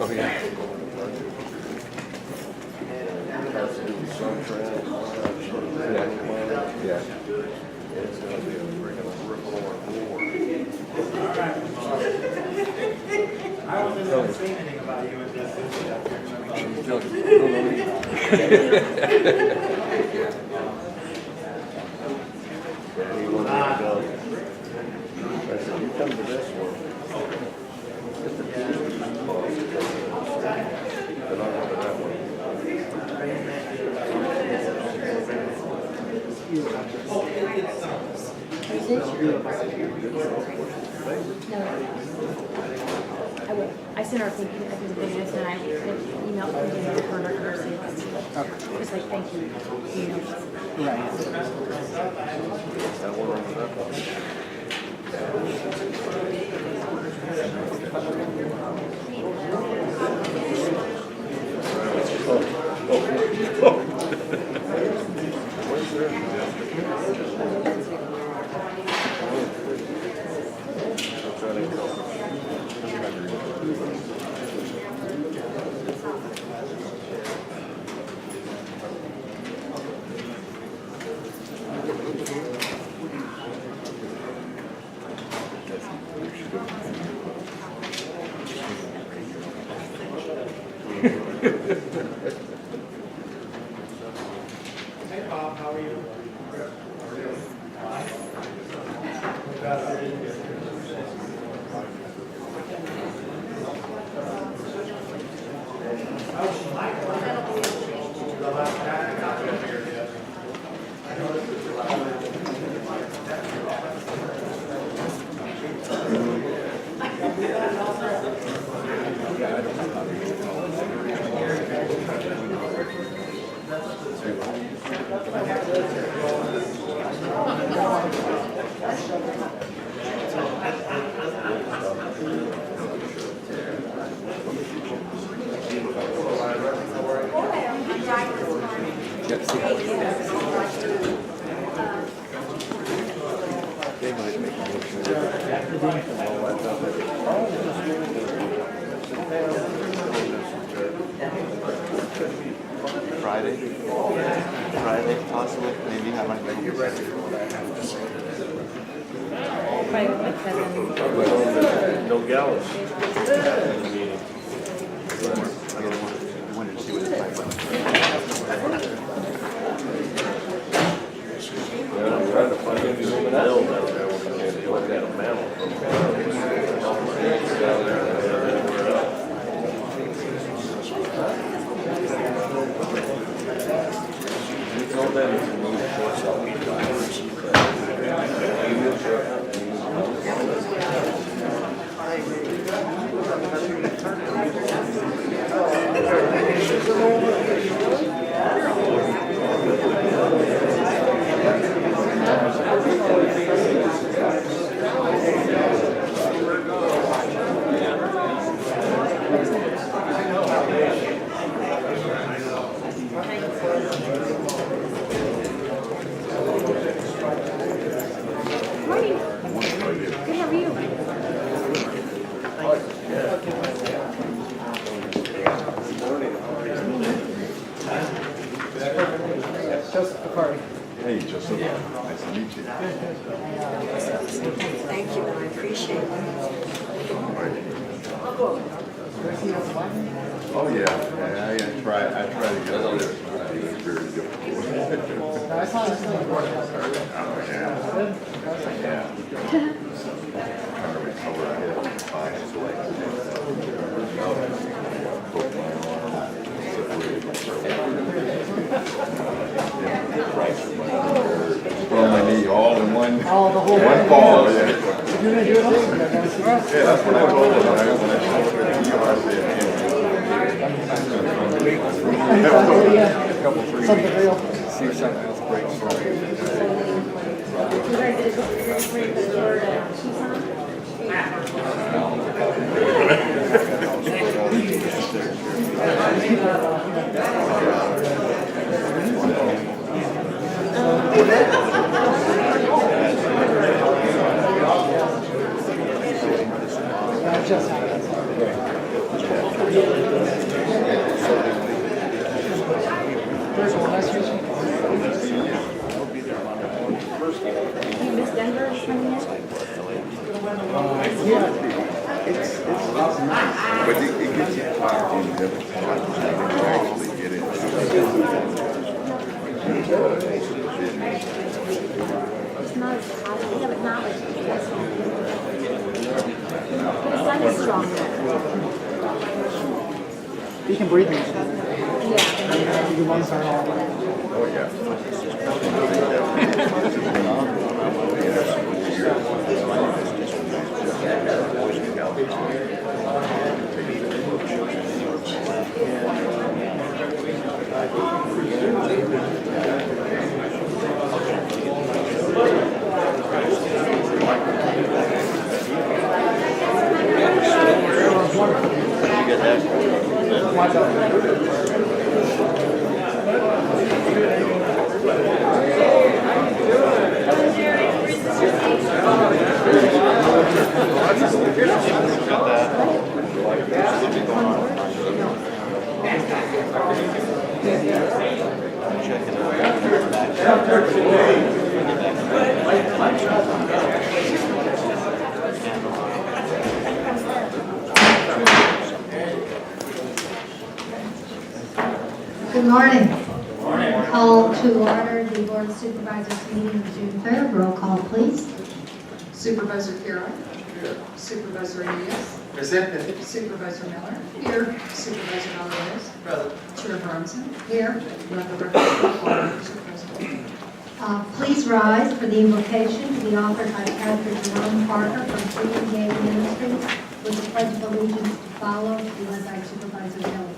Oh, yeah. Yeah. It's gonna be a regular ripple or war. I wasn't even saying anything about you in this. Yeah, he wanted to go. I said, you come to this one. But I'll go to that one. I sent our thank you, I think the business, and I emailed her to her nurse. Just like, thank you, you know. Right. That one over that one. Where's Hey Bob, how are you? Friday, possible. Maybe I might make you ready. Probably with my cousin. no gallows? I wanted to see what it's like. Yeah, I'm trying to find a new mill down there when I can't deal with that mammal from down there and everywhere else. You told them to move towards the weed drivers. You move to Morning. Good, how are you? Joseph Picard. Hey, Joseph. Nice to meet you. Thank you, I appreciate it. Oh yeah, I try to get over there. It's very difficult. I saw this thing. Oh yeah. Yeah. Trying to recover a hit. Fine, so broke my arm. Fractured my arm. Broke my knee all in one. Oh, the whole One fall. Yeah. You're gonna do it all? Yeah, that's what I told them when I showed her the a couple, 3 Something weeks. real. See if something else breaks through. You guys did a good for Just happened. But it gets you caught in the actually get into It's not as hot, yeah, but not like this. But the sun is strong there. You can breathe in it. Yeah. Your lungs aren't all. Oh, yeah. Good morning. Call to order the Board of Supervisors meeting of June 3rd. Roll call, please. Supervisor Carroll. Supervisor Elias. Present. Supervisor Miller. Here. Supervisor Alvarez. Present. Chair Bronson. Here. Let the record reflect Supervisor. Please rise for the invocation to be offered by Pastor Jerome Parker from Freedom Gate Ministries with the Pledge of Allegiance to follow, to be led by Supervisor Miller.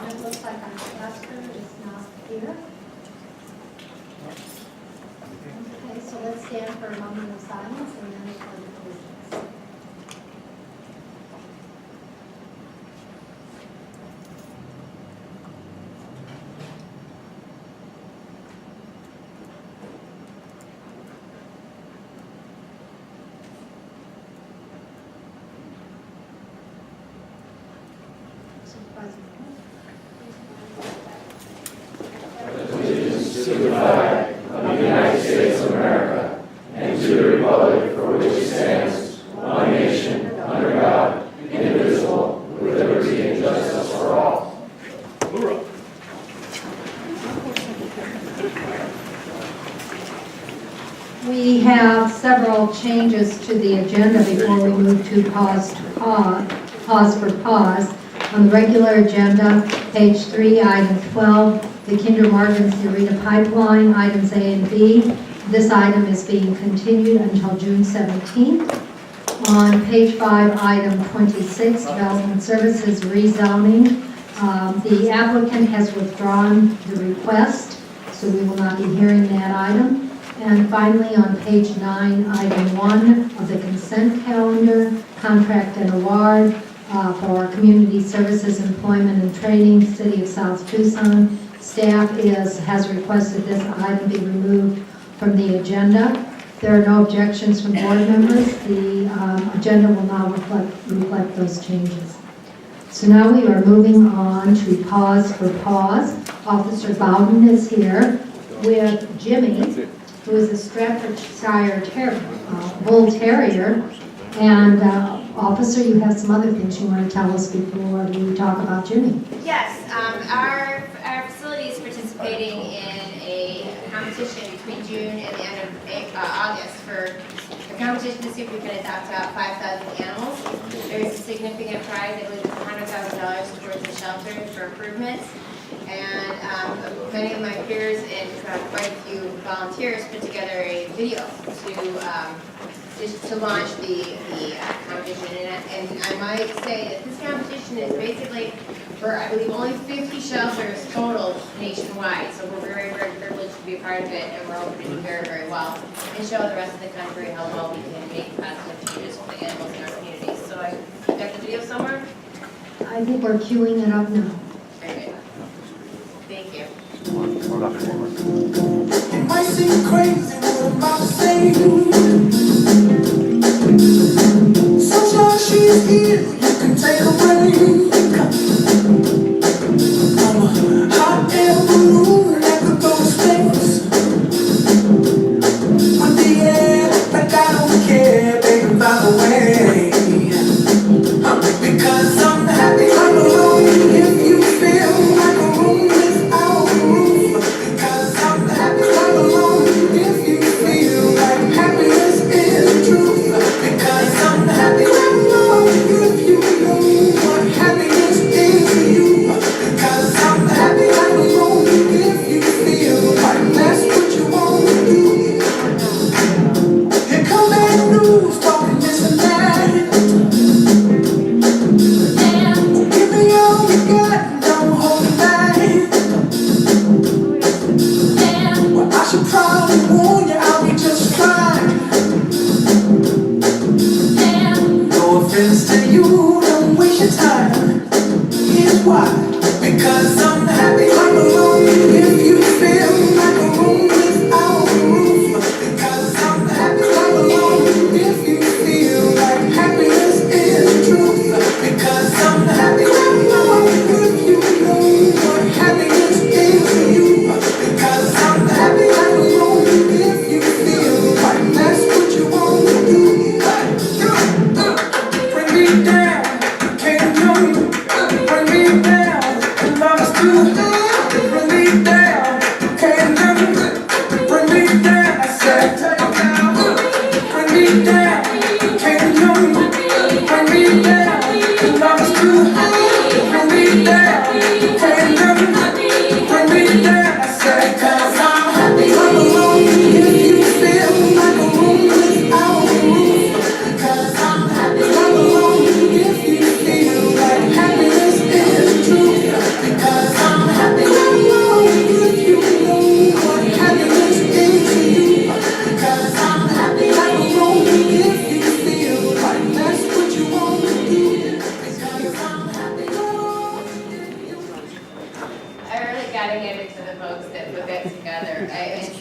It looks like our pastor is not here. Okay, so let's stand for a moment of silence and then we'll pledge allegiance. Supervisor We have several changes to the agenda before we move to pause for pause. On the regular agenda, page 3, item 12, the Kinder Morgan Sarita Pipeline, items A and B. This item is being continued until June 17th. On page 5, item 26, Development Services rezoning. The applicant has withdrawn the request, so we will not be hearing that item. And finally, on page 9, item 1 of the consent calendar, contract and award for Community Services, Employment and Training, City of South Tucson. Staff has requested this item be removed from the agenda. There are no objections from board members. The agenda will now reflect those changes. So now we are moving on to pause for pause. Officer Bowden is here with Jimmy, who is a Staffordshire Bull Terrier. And Officer, you have some other things you want to tell us before we talk about Jimmy. Yes, our facility is participating in a competition between June and the end of August for a competition to see if we can adopt out 5,000 animals. There is a significant prize, I believe it's $100,000 towards the shelter for improvements. And many of my peers and quite a few volunteers put together a video to launch the competition. And I might say that this competition is basically for, I believe, only 50 shelters total nationwide. So we're very, very privileged to be a part of it, and we're hoping to do very, very well and show the rest of the country how well we can make positive changes for the animals in our communities. So I got the video somewhere? I think we're queuing it up now. Very good. Thank you. It might seem crazy what I'm about to say. Sunshine, she's here, you can take a break. I'm a hot air balloon that could go to space. With the air, like I don't care, baby, by the way.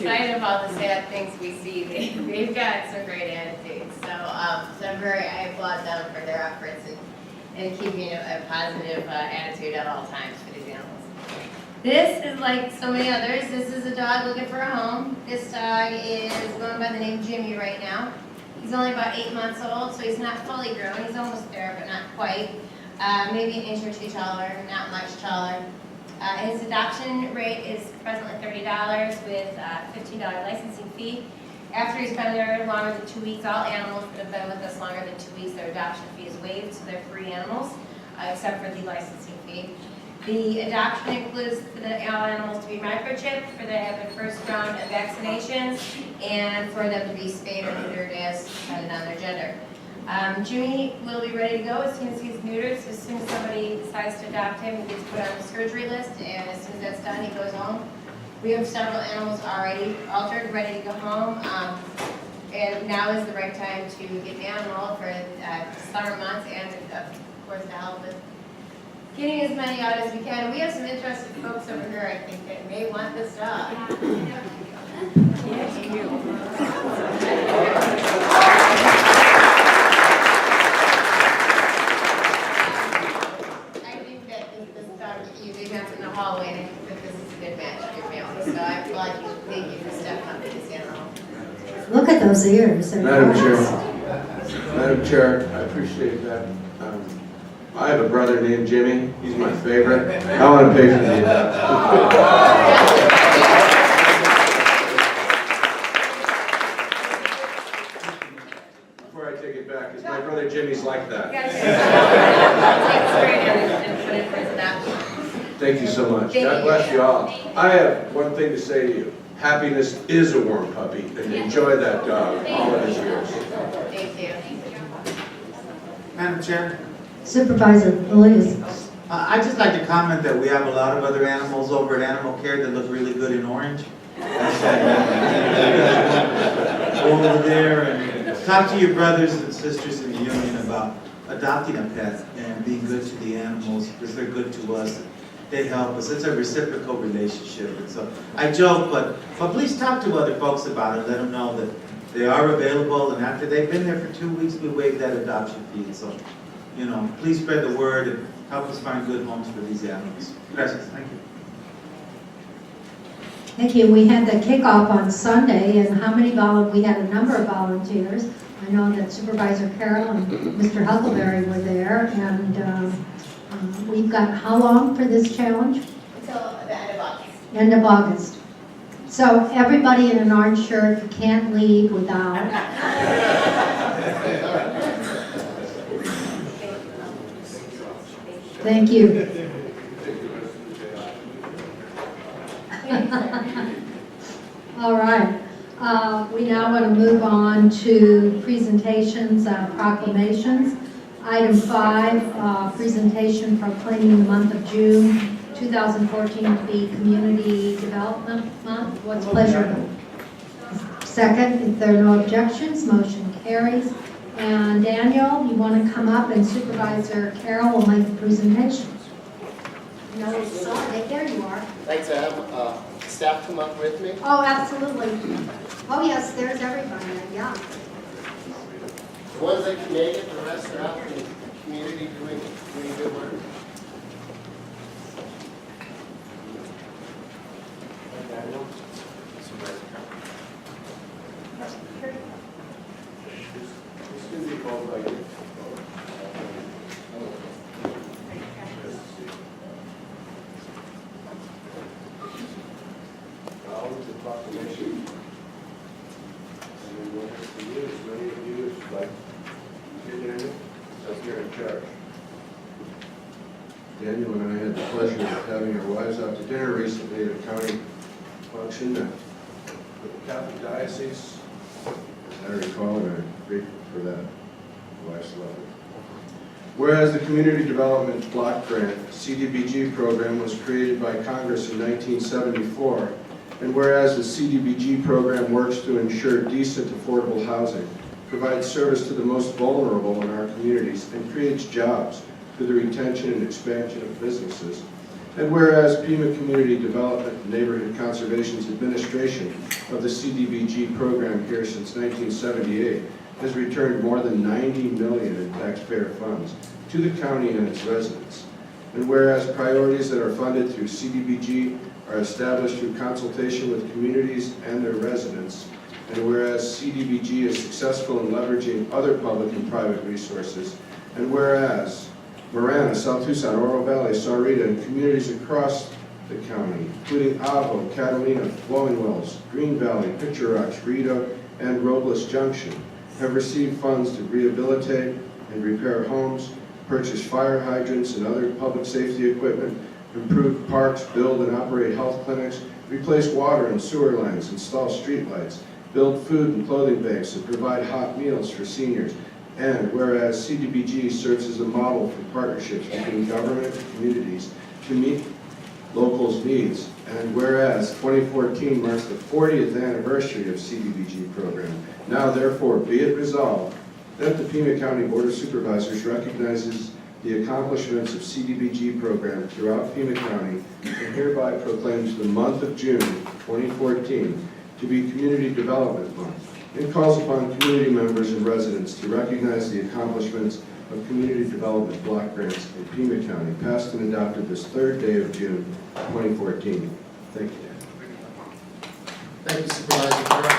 spite of all the sad things we see, they've got some great attitudes. So, I applaud them for their efforts and keeping a positive attitude at all times for these animals. This is like so many others. This is a dog looking for a home. This dog is going by the name Jimmy right now. He's only about 8 months old, so he's not fully grown. He's almost there, but not quite. Maybe an inch or two taller, not much taller. His adoption rate is presently $30 with a $15 licensing fee. After he's been there longer than 2 weeks, all animals that have been with us longer than 2 weeks, their adoption fee is waived, so they're free animals, except for the licensing fee. The adoption includes for all animals to be microchipped, for them to have their first round of vaccinations, and for them to be spayed or neutered as dependent on their gender. Jimmy will be ready to go as soon as he's neutered, so as soon as somebody decides to adopt him, he gets put on the surgery list, and as soon as that's done, he goes home. We have several animals already altered, ready to go home, and now is the right time to get the animal for summer months, and of course to help with getting as many out as we can. We have some interested folks over here, I think, that may want this dog. In the hallway, and I think that this is a good match for your family. So I applaud you. Thank you for stepping up to this animal. Look at those ears. They're Madam gorgeous. Chair, Madam Chair, I appreciate that. I have a brother named Jimmy. He's my favorite. I want to pay for the Before I take it back, because my brother Jimmy's like that. Thank you so much. God bless you all. I have one thing to say to you. Happiness is a warm puppy, and enjoy that dog all of his years. Thank you. Madam Chair, Supervisor Elias. I'd just like to comment that we have a lot of other animals over at Animal Care that look really good in orange. Go over there and talk to your brothers and sisters in the union about adopting a pet and being good to the animals because they're good to us. They help us. It's a reciprocal relationship. And so I joke, but please talk to other folks about it. Let them know that they are available, and after they've been there for 2 weeks, we waive that adoption fee. So, you know, please spread the word and help us find good homes for these animals. Gracias. Thank you. Thank you. We had the kickoff on Sunday, and we had a number of volunteers. I know that Supervisor Carroll and Mr. Huckleberry were there, and we've got how long for this challenge? Until the end of August. End of August. So everybody in an orange shirt can't leave without. Thank you. All right. We now want to move on to presentations, proclamations. Item 5, presentation proclaiming the month of June 2014 to be Community Development Month. What's pleasure? Second, if there are no objections, motion carries. And Daniel, you want to come up, and Supervisor Carroll will make the presentation. No, sorry, there you are. I'd like to have staff come up with me. Oh, absolutely. Oh, yes, there's everybody, yeah. The ones that can make it, the rest are out in the community doing good work. Daniel. This can be called by you. I'll read the proclamation. And then we'll hear from you, as many of you as you'd like. Here, Daniel, as you're in charge. Daniel and I had the pleasure of having our wives out to dinner recently at a county function with the Catholic Diocese. I recall, and I'm grateful for that. Wife's love it. Whereas the Community Development Block Grant, CDBG program was created by Congress in 1974, and whereas the CDBG program works to ensure decent, affordable housing, provides service to the most vulnerable in our communities, and creates jobs through the retention and expansion of businesses. And whereas Pima Community Development and Neighborhood Conservation's administration of the CDBG program here since 1978 has returned more than $90 million in taxpayer funds to the county and its residents. And whereas priorities that are funded through CDBG are established through consultation with communities and their residents, and whereas CDBG is successful in leveraging other public and private resources, and whereas Marana, South Tucson, Oro Valley, Sahuarita, and communities across the county, including Ajo, Catalina, Flowing Wells, Green Valley, Picture Rocks, Rito, and Robles Junction, have received funds to rehabilitate and repair homes, purchase fire hydrants and other public safety equipment, improve parks, build and operate health clinics, replace water and sewer lines, install streetlights, build food and clothing banks, and provide hot meals for seniors. And whereas CDBG serves as a model for partnerships between government and communities to meet locals' needs. And whereas 2014 marks the 40th anniversary of CDBG program, now therefore be it resolved that the Pima County Board of Supervisors recognizes the accomplishments of CDBG program throughout Pima County and hereby proclaims the month of June 2014 to be Community Development Month, and calls upon community members and residents to recognize the accomplishments of community development block grants in Pima County, passed and adopted this 3rd day of June 2014. Thank you, Dan. Thank you, Supervisor Carroll.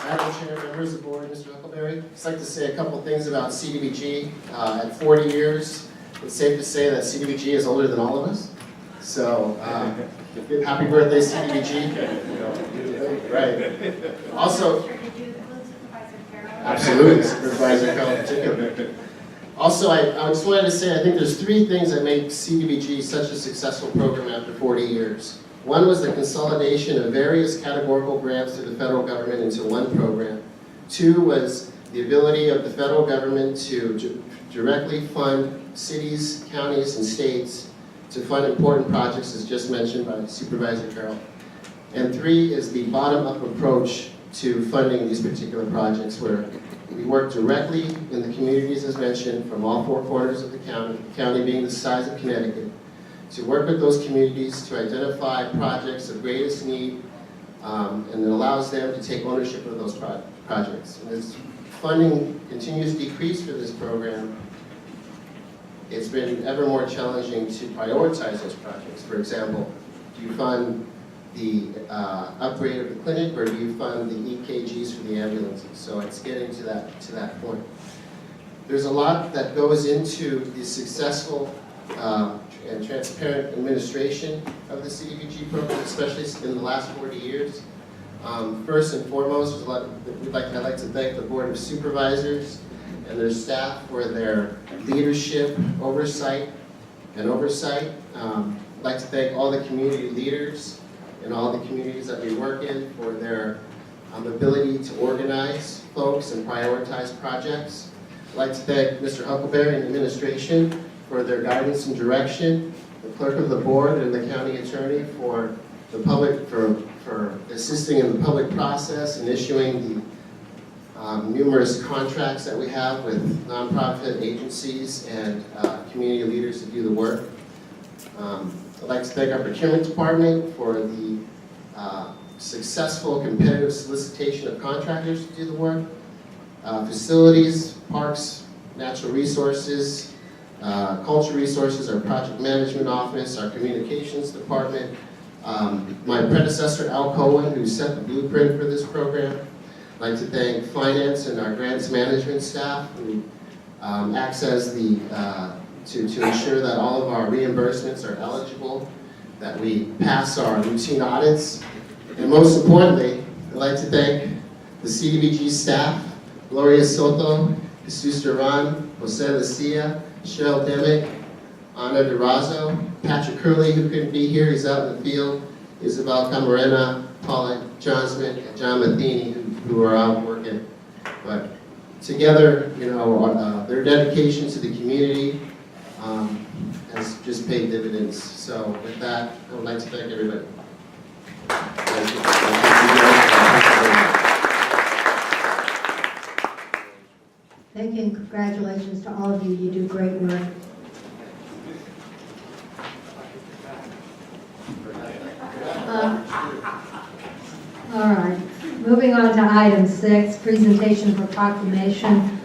Madam Chair, members of the board, Mr. Huckleberry, I'd just like to say a couple things about CDBG. At 40 years, it's safe to say that CDBG is older than all of us. So, happy birthday, CDBG. Right. Also, absolutely, Supervisor Carroll in particular. Also, I just wanted to say, I think there's 3 things that make CDBG such a successful program after 40 years. One was the consolidation of various categorical grants to the federal government into one program. 2 was the ability of the federal government to directly fund cities, counties, and states to fund important projects, as just mentioned by Supervisor Carroll. And 3 is the bottom-up approach to funding these particular projects, where we work directly in the communities, as mentioned, from all 4 corners of the county being the size of Connecticut, to work with those communities to identify projects of greatest need, and it allows them to take ownership of those projects. And as funding continues to decrease for this program, it's been ever more challenging to prioritize those projects. For example, do you fund the upgrade of the clinic, or do you fund the EKGs for the ambulances? So it's getting to that point. There's a lot that goes into the successful and transparent administration of the CDBG program, especially in the last 40 years. First and foremost, I'd like to thank the Board of Supervisors and their staff for their leadership, oversight. I'd like to thank all the community leaders and all the communities that we work in for their ability to organize folks and prioritize projects. I'd like to thank Mr. Huckleberry and the administration for their guidance and direction, the clerk of the board and the county attorney for assisting in the public process and issuing the numerous contracts that we have with nonprofit agencies and community leaders to do the work. I'd like to thank our procurement department for the successful competitive solicitation of contractors to do the work. Facilities, parks, natural resources, culture resources, our project management office, our communications department, my predecessor Al Cohen, who set the blueprint for this program. I'd like to thank finance and our grants management staff, who acts as the to ensure that all of our reimbursements are eligible, that we pass our routine audits, and most importantly, I'd like to thank the CDBG staff, Gloria Soto, Jesus Duran, Jose Lucia, Cheryl Demick, Ana Durazo, Patrick Curley, who couldn't be here, he's out in the field, Isabel Camarena, Paula Johnsman, and John Matheny, who are out working. But together, their dedication to the community has just paid dividends. So with that, I would like to thank everybody. Thank you. Thank you and congratulations to all of you. You do great work. All right, moving on to item 6, presentation for proclamation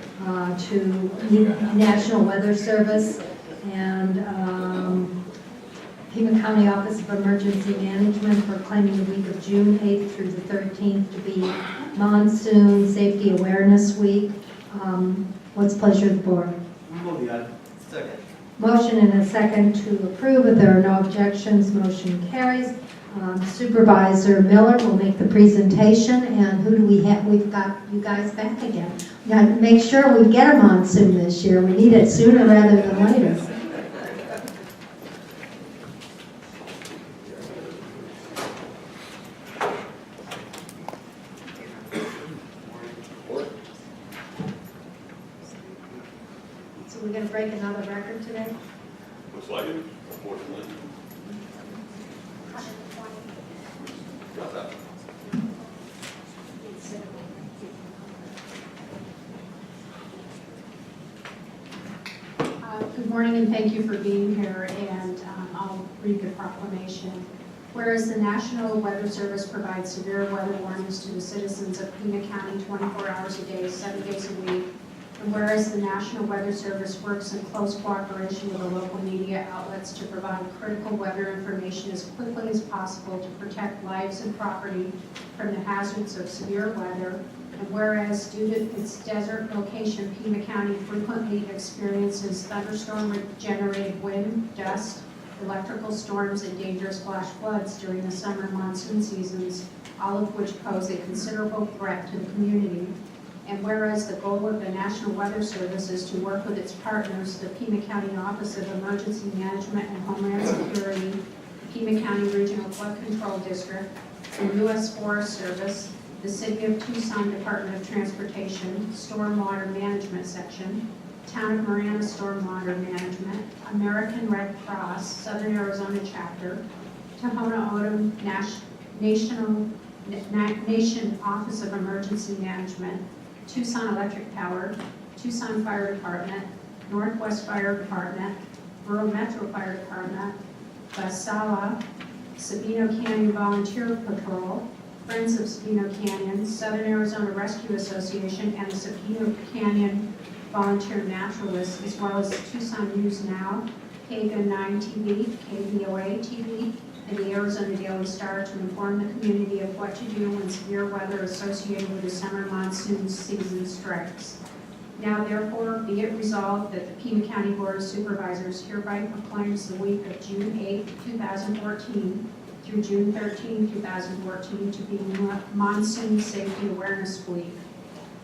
to National Weather Service and Pima County Office of Emergency Management proclaiming the week of June 8th through the 13th to be Monsoon Safety Awareness Week. What's the pleasure of the board? Move the item. Second. Motion and a second to approve. If there are no objections, motion carries. Supervisor Miller will make the presentation, and who do we have? We've got you guys back again. We got to make sure we get a monsoon this year. We need it sooner rather than later. So we're going to break another record today? Looks like it, unfortunately. Got that. Good morning and thank you for being here, and I'll read the proclamation. Whereas the National Weather Service provides severe weather warnings to the citizens of Pima County 24 hours a day, 7 days a week, and whereas the National Weather Service works in close cooperation with the local media outlets to provide critical weather information as quickly as possible to protect lives and property from the hazards of severe weather, and whereas due to its desert location, Pima County frequently experiences thunderstorm-generated wind, dust, electrical storms, and dangerous flash floods during the summer monsoon seasons, all of which pose a considerable threat to the community. And whereas the goal of the National Weather Service is to work with its partners, the Pima County Office of Emergency Management and Homeland Security, the Pima County Regional Flood Control District, the U.S. Forest Service, the City of Tucson Department of Transportation, Stormwater Management Section, Town of Marana Stormwater Management, American Red Cross, Southern Arizona Chapter, Tohono O'odham Nation Office of Emergency Management, Tucson Electric Power, Tucson Fire Department, Northwest Fire Department, Rural Metro Fire Department, Basala, Sabino Canyon Volunteer Patrol, Friends of Sabino Canyon, Southern Arizona Rescue Association, and the Sabino Canyon Volunteer Naturalists, as well as Tucson News Now, KVN 9 TV, KVOA TV, and the Arizona Daily Star to inform the community of what to do when severe weather associated with the summer monsoon season strikes. Now therefore be it resolved that the Pima County Board of Supervisors hereby proclaims the week of June 8, 2014 through June 13, 2014 to be Monsoon Safety Awareness Week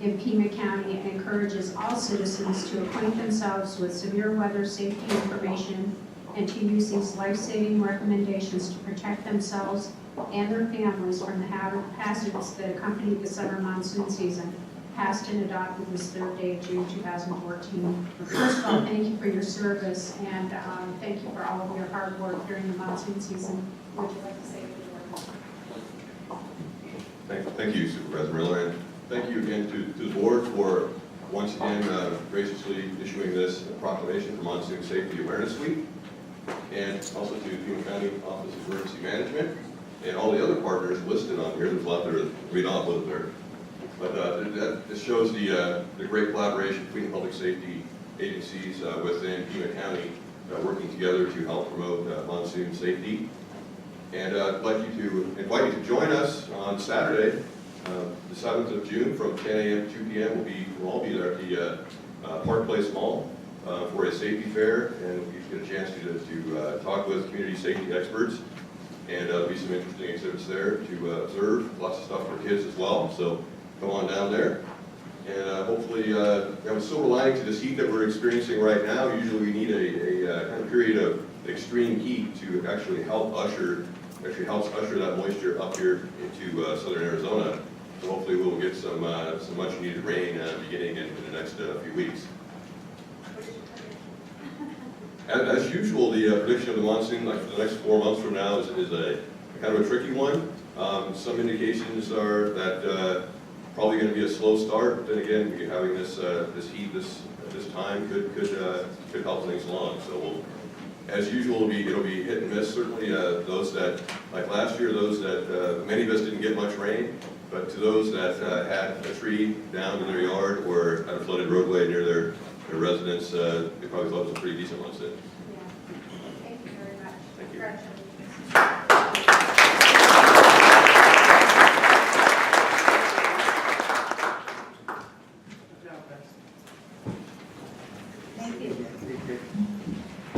in Pima County, and encourages all citizens to acquaint themselves with severe weather safety information and to use these life-saving recommendations to protect themselves and their families from the hazards that accompany the summer monsoon season, passed and adopted this 3rd day of June 2014. First of all, thank you for your service, and thank you for all of your hard work during the monsoon season. Would you like to say a word? Thank you, Supervisor Miller, and thank you again to the board for once again graciously issuing this proclamation for Monsoon Safety Awareness Week, and also to the Pima County Office of Emergency Management and all the other partners listed on here. There's a lot there to read off, wasn't there? But this shows the great collaboration between public safety agencies within Pima County working together to help promote monsoon safety. And I'd like you to invite you to join us on Saturday, the 7th of June from 10 a.m. to 2 p.m. We'll all be there at the Park Place Mall for a safety fair, and we get a chance to talk with community safety experts. And there'll be some interesting exhibits there to observe, lots of stuff for kids as well. So come on down there. And hopefully we have a silver lining to this heat that we're experiencing right now. Usually we need a kind of period of extreme heat to actually helps usher that moisture up here into southern Arizona. So hopefully we'll get some much needed rain beginning in the next few weeks. As usual, the prediction of the monsoon, like for the next 4 months from now, is a kind of a tricky one. Some indications are that probably going to be a slow start. Then again, having this this heat at this time could help things along. So we'll, as usual, it'll be hit and miss. Certainly, those that, like last year, those that many of us didn't get much rain, but to those that had a tree down in their yard or had a flooded roadway near their residence, they probably thought it was a pretty decent one. So, Thank you very much. thank you. Congratulations.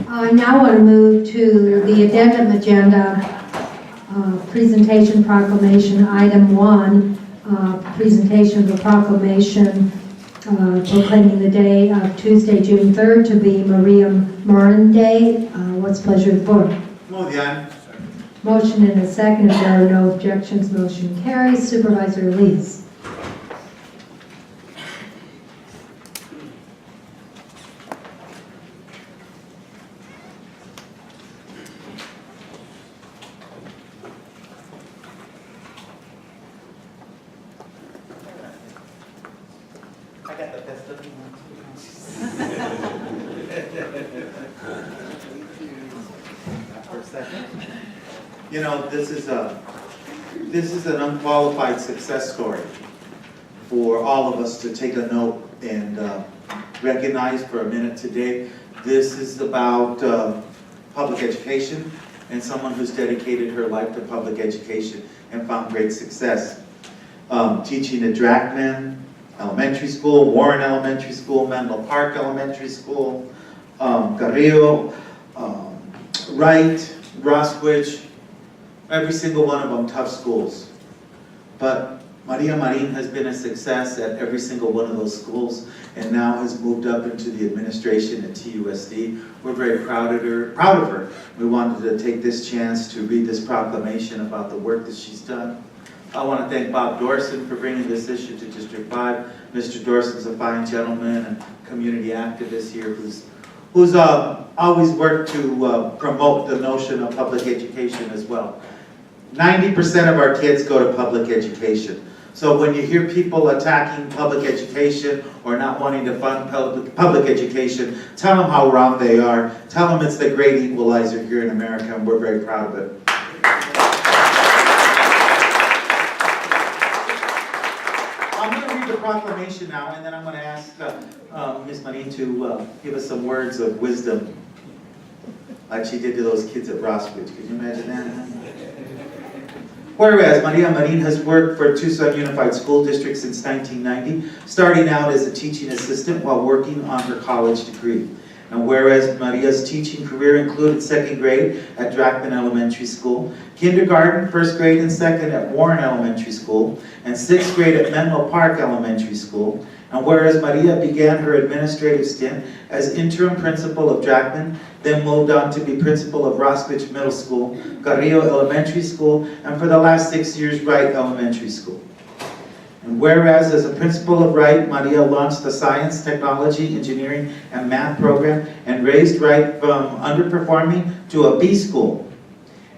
I now want to move to the addendum agenda, presentation proclamation, item 1, presentation of the proclamation proclaiming the day of Tuesday, June 3rd to be Maria Morin Day. What's the pleasure of the board? Move the item. Motion and a second. If there are no objections, motion carries. Supervisor Elise. I got the best of For a second. You know, this is an unqualified success story for all of us to take a note and recognize for a minute today. This is about public education and someone who's dedicated her life to public education and found great success. Teaching at Drachman Elementary School, Warren Elementary School, Menlo Park Elementary School, Carrillo, Wright, Roswich, every single one of them tough schools. But Maria Marin has been a success at every single one of those schools and now has moved up into the administration at TUSD. We're very proud of her. We wanted to take this chance to read this proclamation about the work that she's done. I want to thank Bob Dorson for bringing this issue to District 5. Mr. Dorson's a fine gentleman and community activist here who's always worked to promote the notion of public education as well. 90% of our kids go to public education. So when you hear people attacking public education or not wanting to fund public education, tell them how wrong they are. Tell them it's the great equalizer here in America, and we're very proud of it. I'm going to read the proclamation now, and then I'm going to ask Ms. Marin to give us some words of wisdom, like she did to those kids at Roswich. Can you imagine that? Whereas Maria Marin has worked for Tucson Unified School District since 1990, starting out as a teaching assistant while working on her college degree. And whereas Maria's teaching career included 2nd grade at Drachman Elementary School, kindergarten, 1st grade, and 2nd at Warren Elementary School, and 6th grade at Menlo Park Elementary School. And whereas Maria began her administrative stint as interim principal of Drachman, then moved on to be principal of Roswich Middle School, Carrillo Elementary School, and for the last 6 years, Wright Elementary School. And whereas as a principal of Wright, Maria launched the Science, Technology, Engineering, and Math program and raised Wright from underperforming to a B school.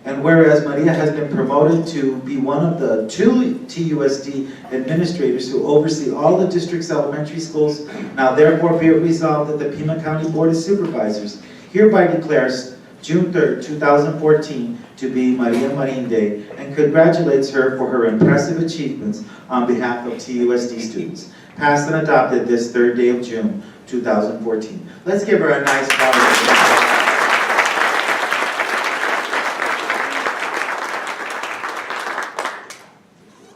And whereas Maria has been promoted to be one of the 2 TUSD administrators who oversee all the district's elementary schools, now therefore be it resolved that the Pima County Board of Supervisors hereby declares June 3rd, 2014 to be Maria Marin Day and congratulates her for her impressive achievements on behalf of TUSD students. Passed and adopted this 3rd day of June, 2014. Let's give her a nice round of applause.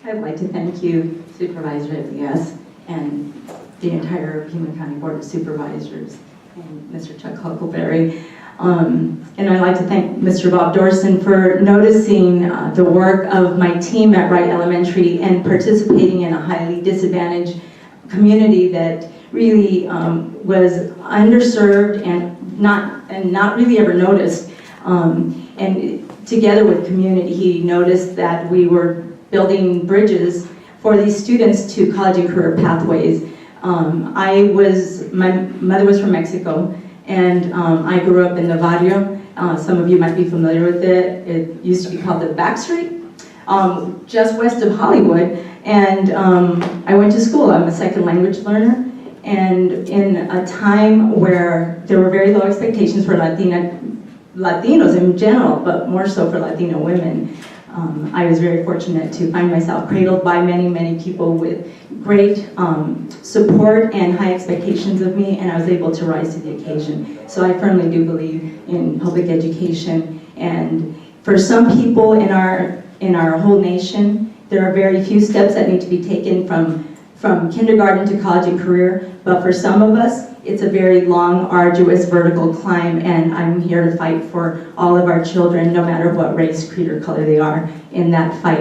I'd like to thank you, Supervisor Elias, and the entire Pima County Board of Supervisors, and Mr. Chuck Huckleberry. And I'd like to thank Mr. Bob Dorson for noticing the work of my team at Wright Elementary and participating in a highly disadvantaged community that really was underserved and not really ever noticed. And together with community, he noticed that we were building bridges for these students to college and career pathways. My mother was from Mexico, and I grew up in the barrio. Some of you might be familiar with it. It used to be called the Back Street. just west of Hollywood. And I went to school. I'm a second language learner. And in a time where there were very low expectations for Latinos in general, but more so for Latino women, I was very fortunate to find myself cradled by many, many people with great support and high expectations of me, and I was able to rise to the occasion. So I firmly do believe in public education, and for some people in our whole nation, there are very few steps that need to be taken from kindergarten to college and career, but for some of us, it's a very long, arduous, vertical climb, and I'm here to fight for all of our children, no matter what race, creed, or color they are, in that fight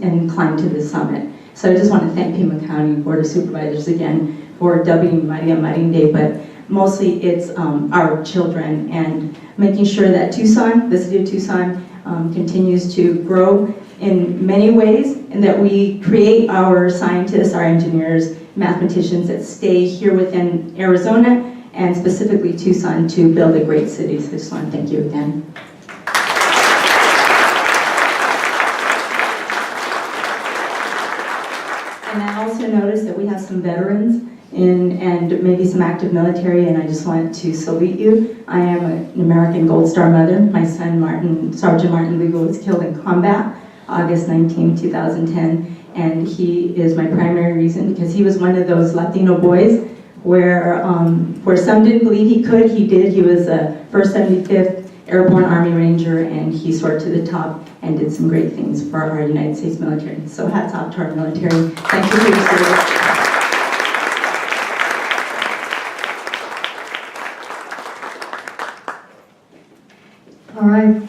and climb to the summit. So I just want to thank Pima County Board of Supervisors again for dubbing Maria Marin Day, but mostly it's our children and making sure that Tucson, the city of Tucson, continues to grow in many ways, and that we create our scientists, our engineers, mathematicians that stay here within Arizona and specifically Tucson to build a great city. So I just want to thank you again. And I also noticed that we have some veterans and maybe some active military, and I just want to salute you. I am an American Gold Star mother. My son, Sergeant Martin Lugo, was killed in combat August 19, 2010, and he is my primary reason because he was one of those Latino boys where some didn't believe he could, he did. He was a 1st 75th Airborne Army Ranger, and he soared to the top and did some great things for our United States military. So hats off to our military. Thank you for your service. All right.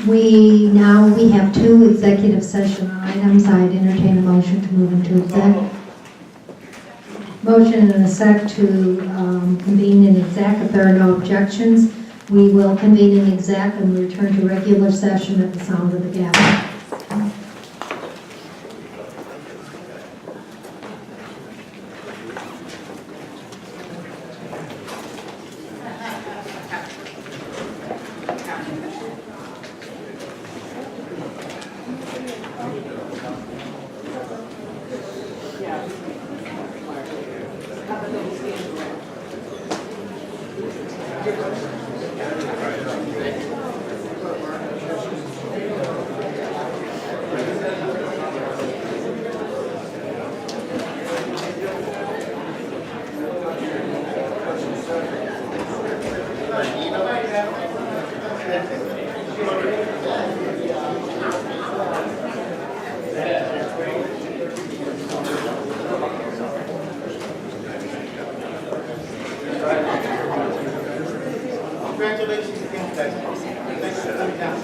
We have 2 executive session items. I'd entertain a motion to move into exec. Motion and a sec to convene in exec. If there are no objections, we will convene in exec and return to regular session at the sound of the gavel. Congratulations again, guys. Thanks for coming down.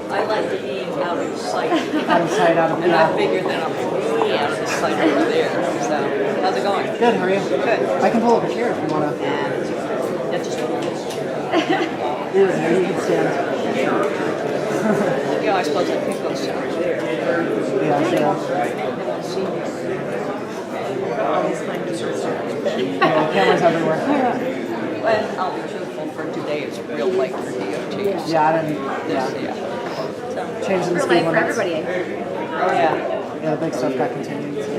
I like being out of sight. Out of sight, out of And I figured that I'm way out of sight over there. So, how's it going? Good, how are you? Good. I can pull up a chair if you want to. Yeah, just You can stand. yeah, I suppose I could go sit there. Yeah, They won't see me. cameras everywhere. Well, I'll be truthful, for today it's real light for DOT. Yeah, I didn't. Yeah. So, Changing the For speed life for limits. everybody. yeah. Yeah, the big stuff got continued. So.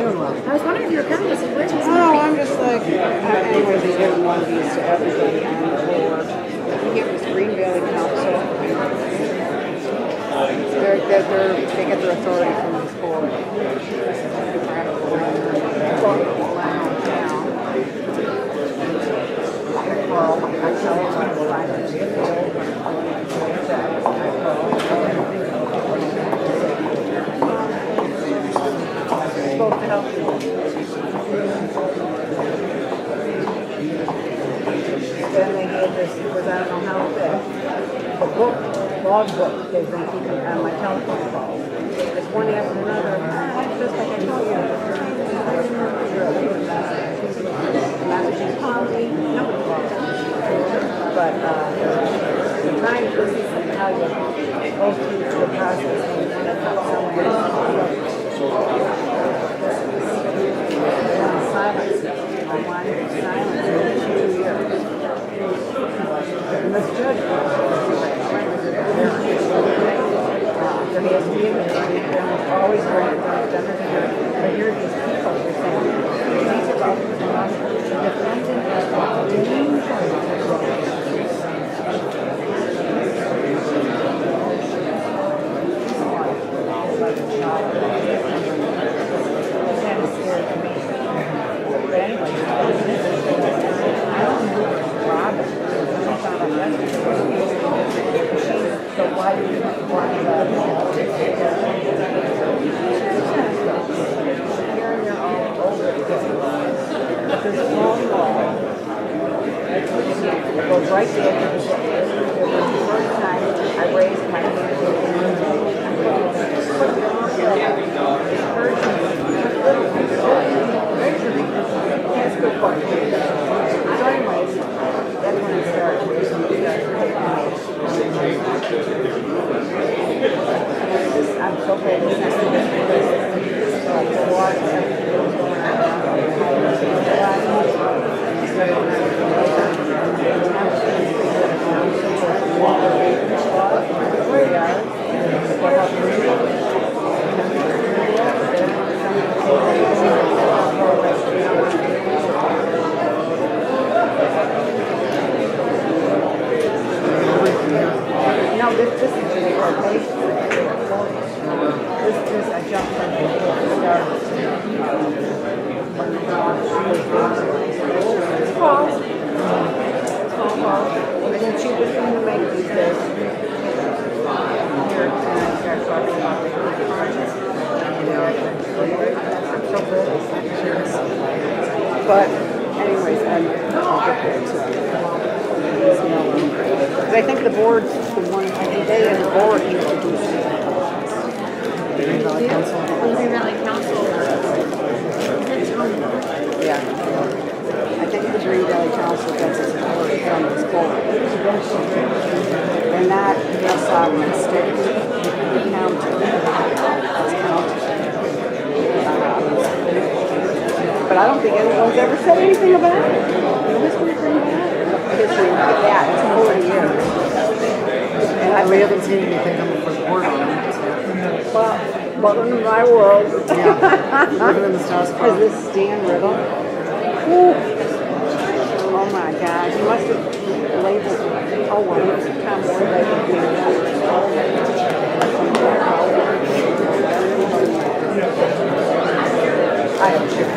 doing well. I was wondering if you were coming. I said, where's Miss Oh, Murphy? I'm just like, anyways, he's giving one of these to everybody on the board. He gave this Green Valley Council. They get their authority from this board. Supposed to help you. Then they gave this, because I don't know how it's the book, log book they've been keeping on my telephone calls. It's one after another. Just like I told you. Massachusetts County, nobody calls. But trying to see how you go through the process when you want to help someone. Silence. I wanted silence for 2 years. And this judge so he has to be able to always right. But here are these people who are saying, these are all the defendant goes right there. It was the first time I raised my hand. That's good part. So anyways, that's when I started. I'm so glad this is so watch everything that's going No, this is just a patient. This I jumped from the start. It's false. And then she was going to make these days. Here, and I started talking about the conscience. I'm so good. But, anyways, I'll get there too. Because I think the board's the one, they and the board used to do something. Green Valley Council. Green Valley Council. Yeah. I think the Green Valley Council gets its authority from this board. And that is sovereign state. The county. It's county. But I don't think anyone's ever said anything about it. History of that, it's 40 years. And we haven't seen anything coming from the board on it. Well, welcome to my world. Yeah, living in the status quo. Is this Stan Riddle? Ooh. Oh my gosh, he must have labeled, oh well, Tom Moore labeled I don't care.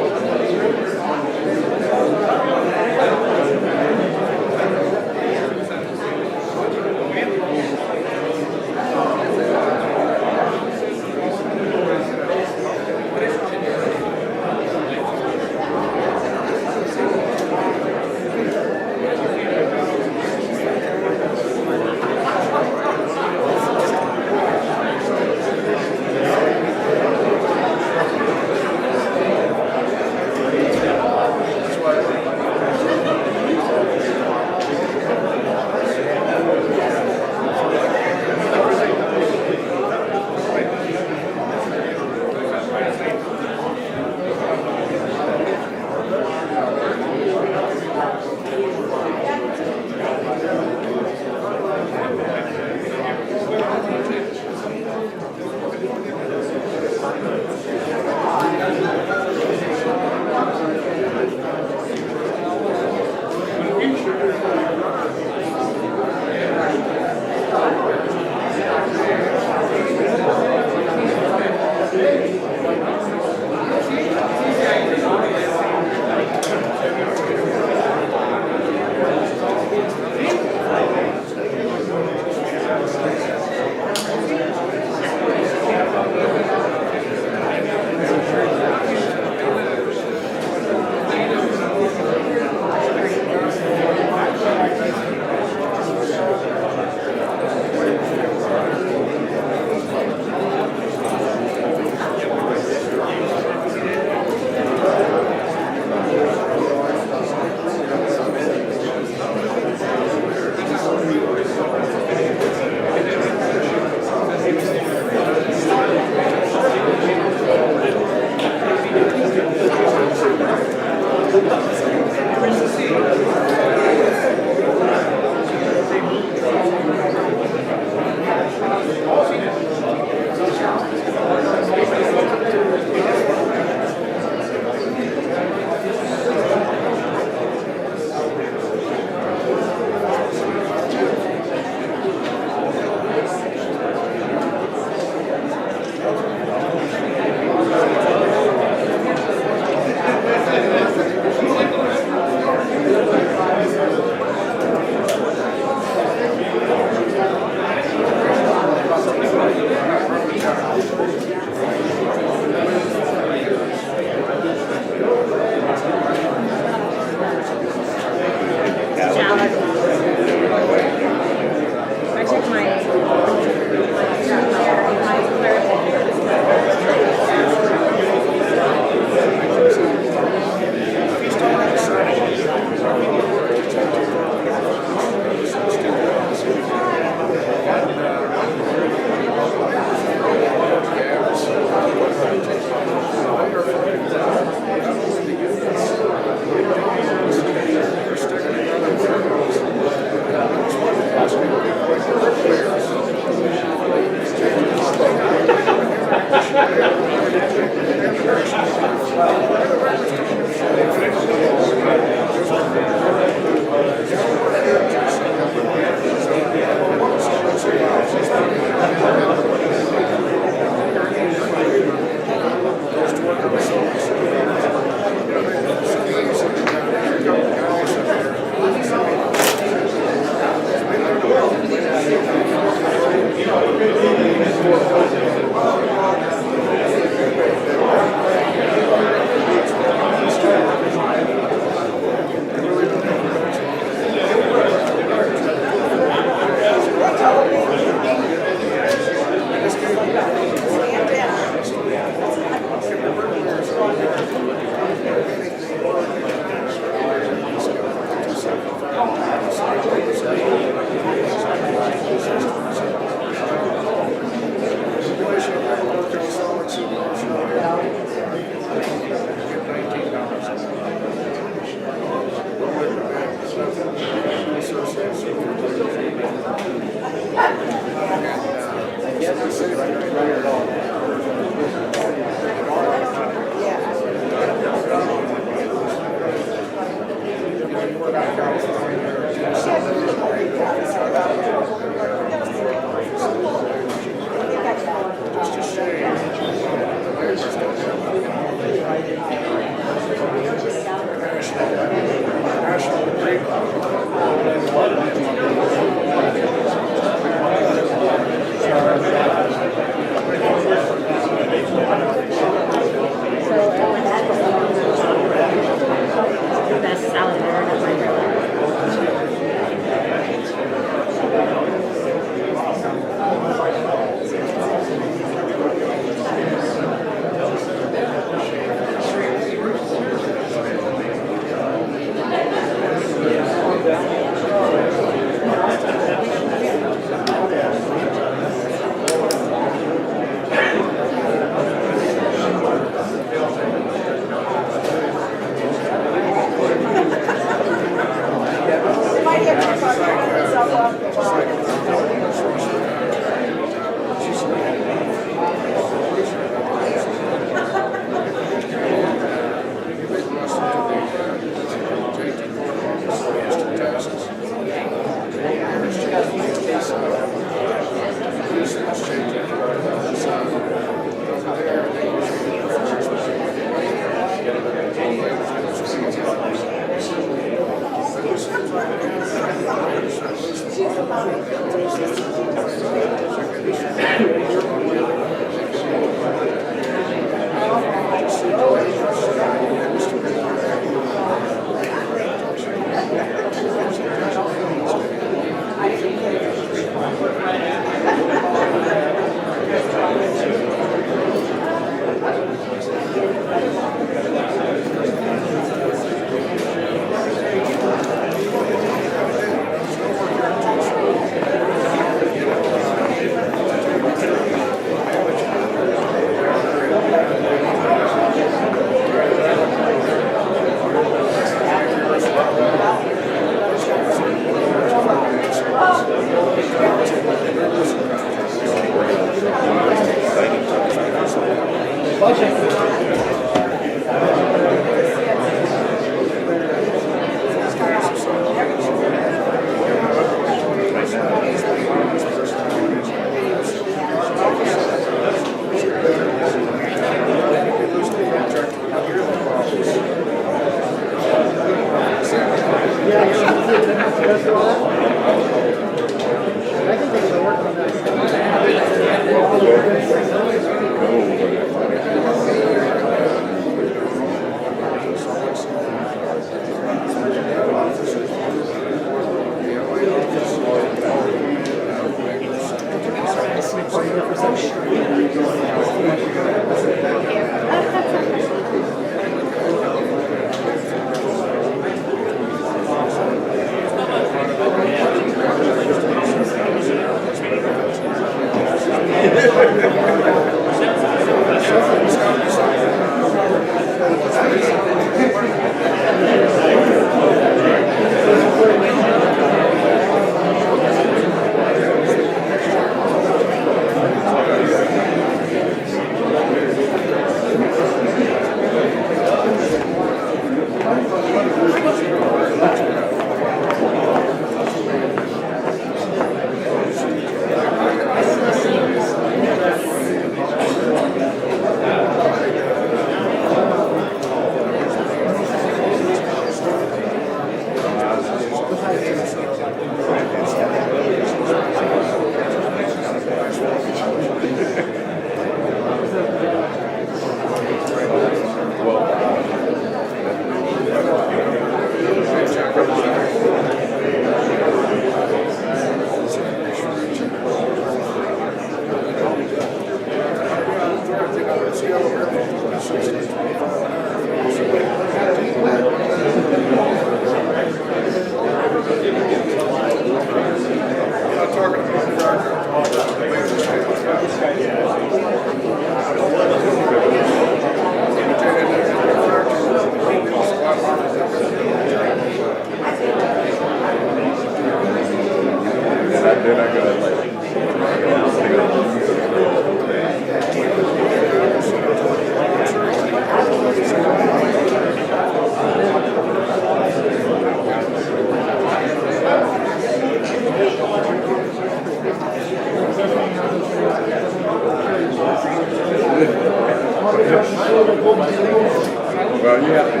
Well, you have to.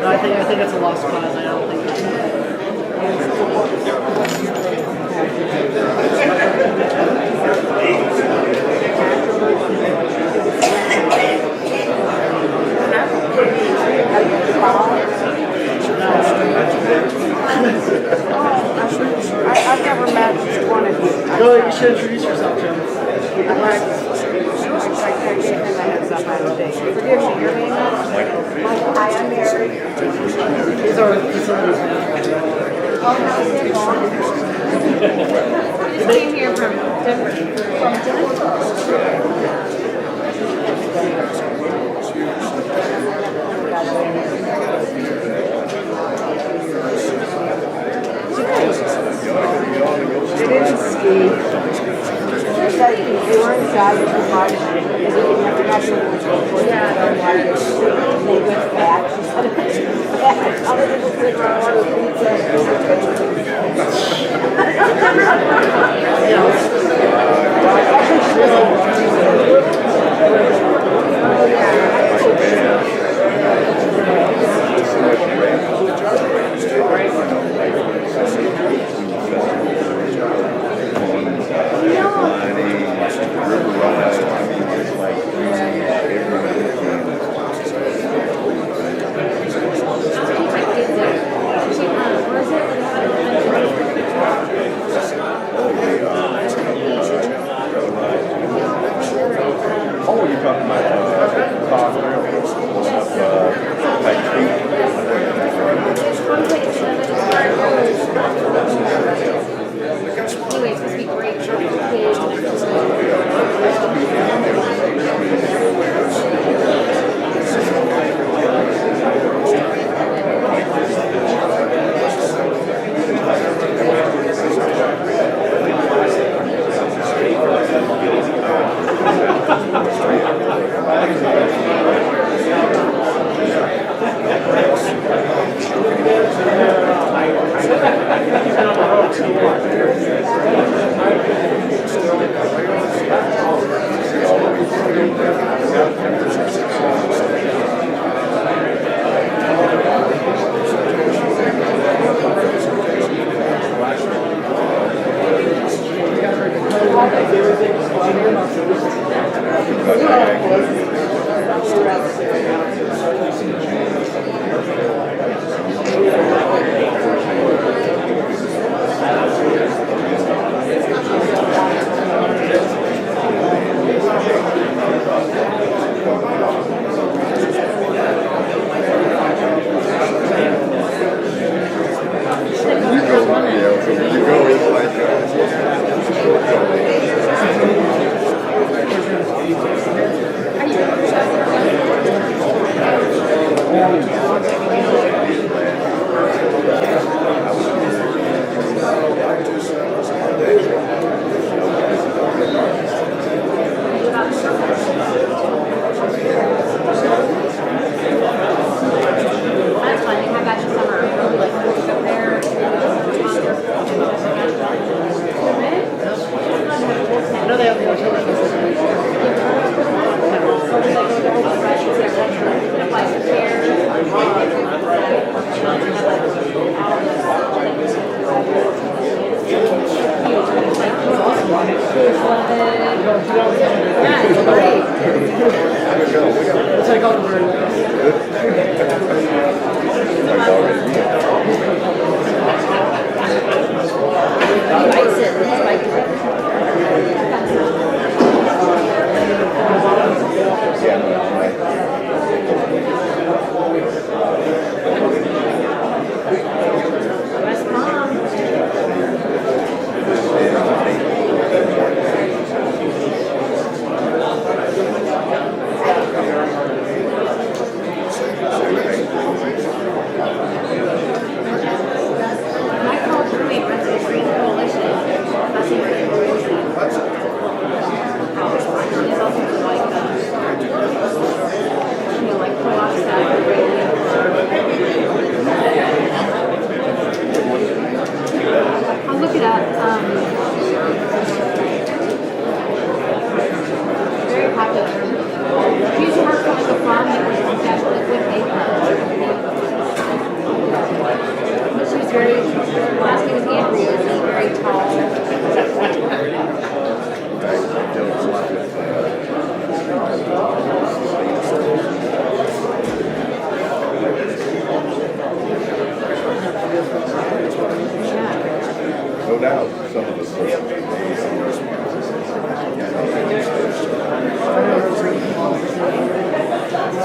I think it's a lost cause. I don't think it's... should introduce yourself to him. I gave him the heads up out of date. Forgive me, your name is? Michael. Hi, I'm Mary. He's our facilities manager. Oh, how's it going? We just came here from Denver. From Denver? They didn't ski. They were inside with the body. They didn't have to have to. Yeah. They went back. She said, other people sit around one of the pizza. Anyway, it's supposed to be great for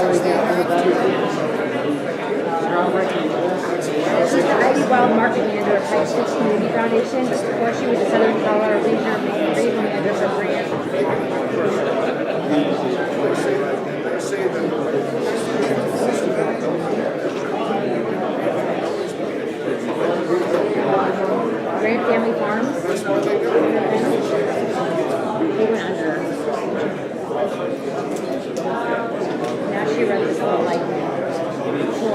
This is the Ivy Wild Market Manager of Heights Six Community Foundation. Before she was the Southern Colorado Regional Manager for grants. Grant Family Farms. They went under. Now she runs this little like full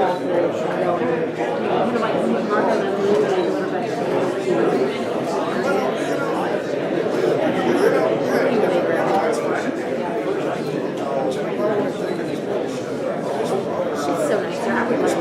She's so nice. I would love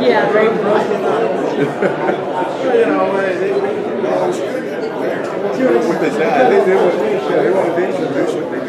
yeah, very What they said, they want to introduce what they do.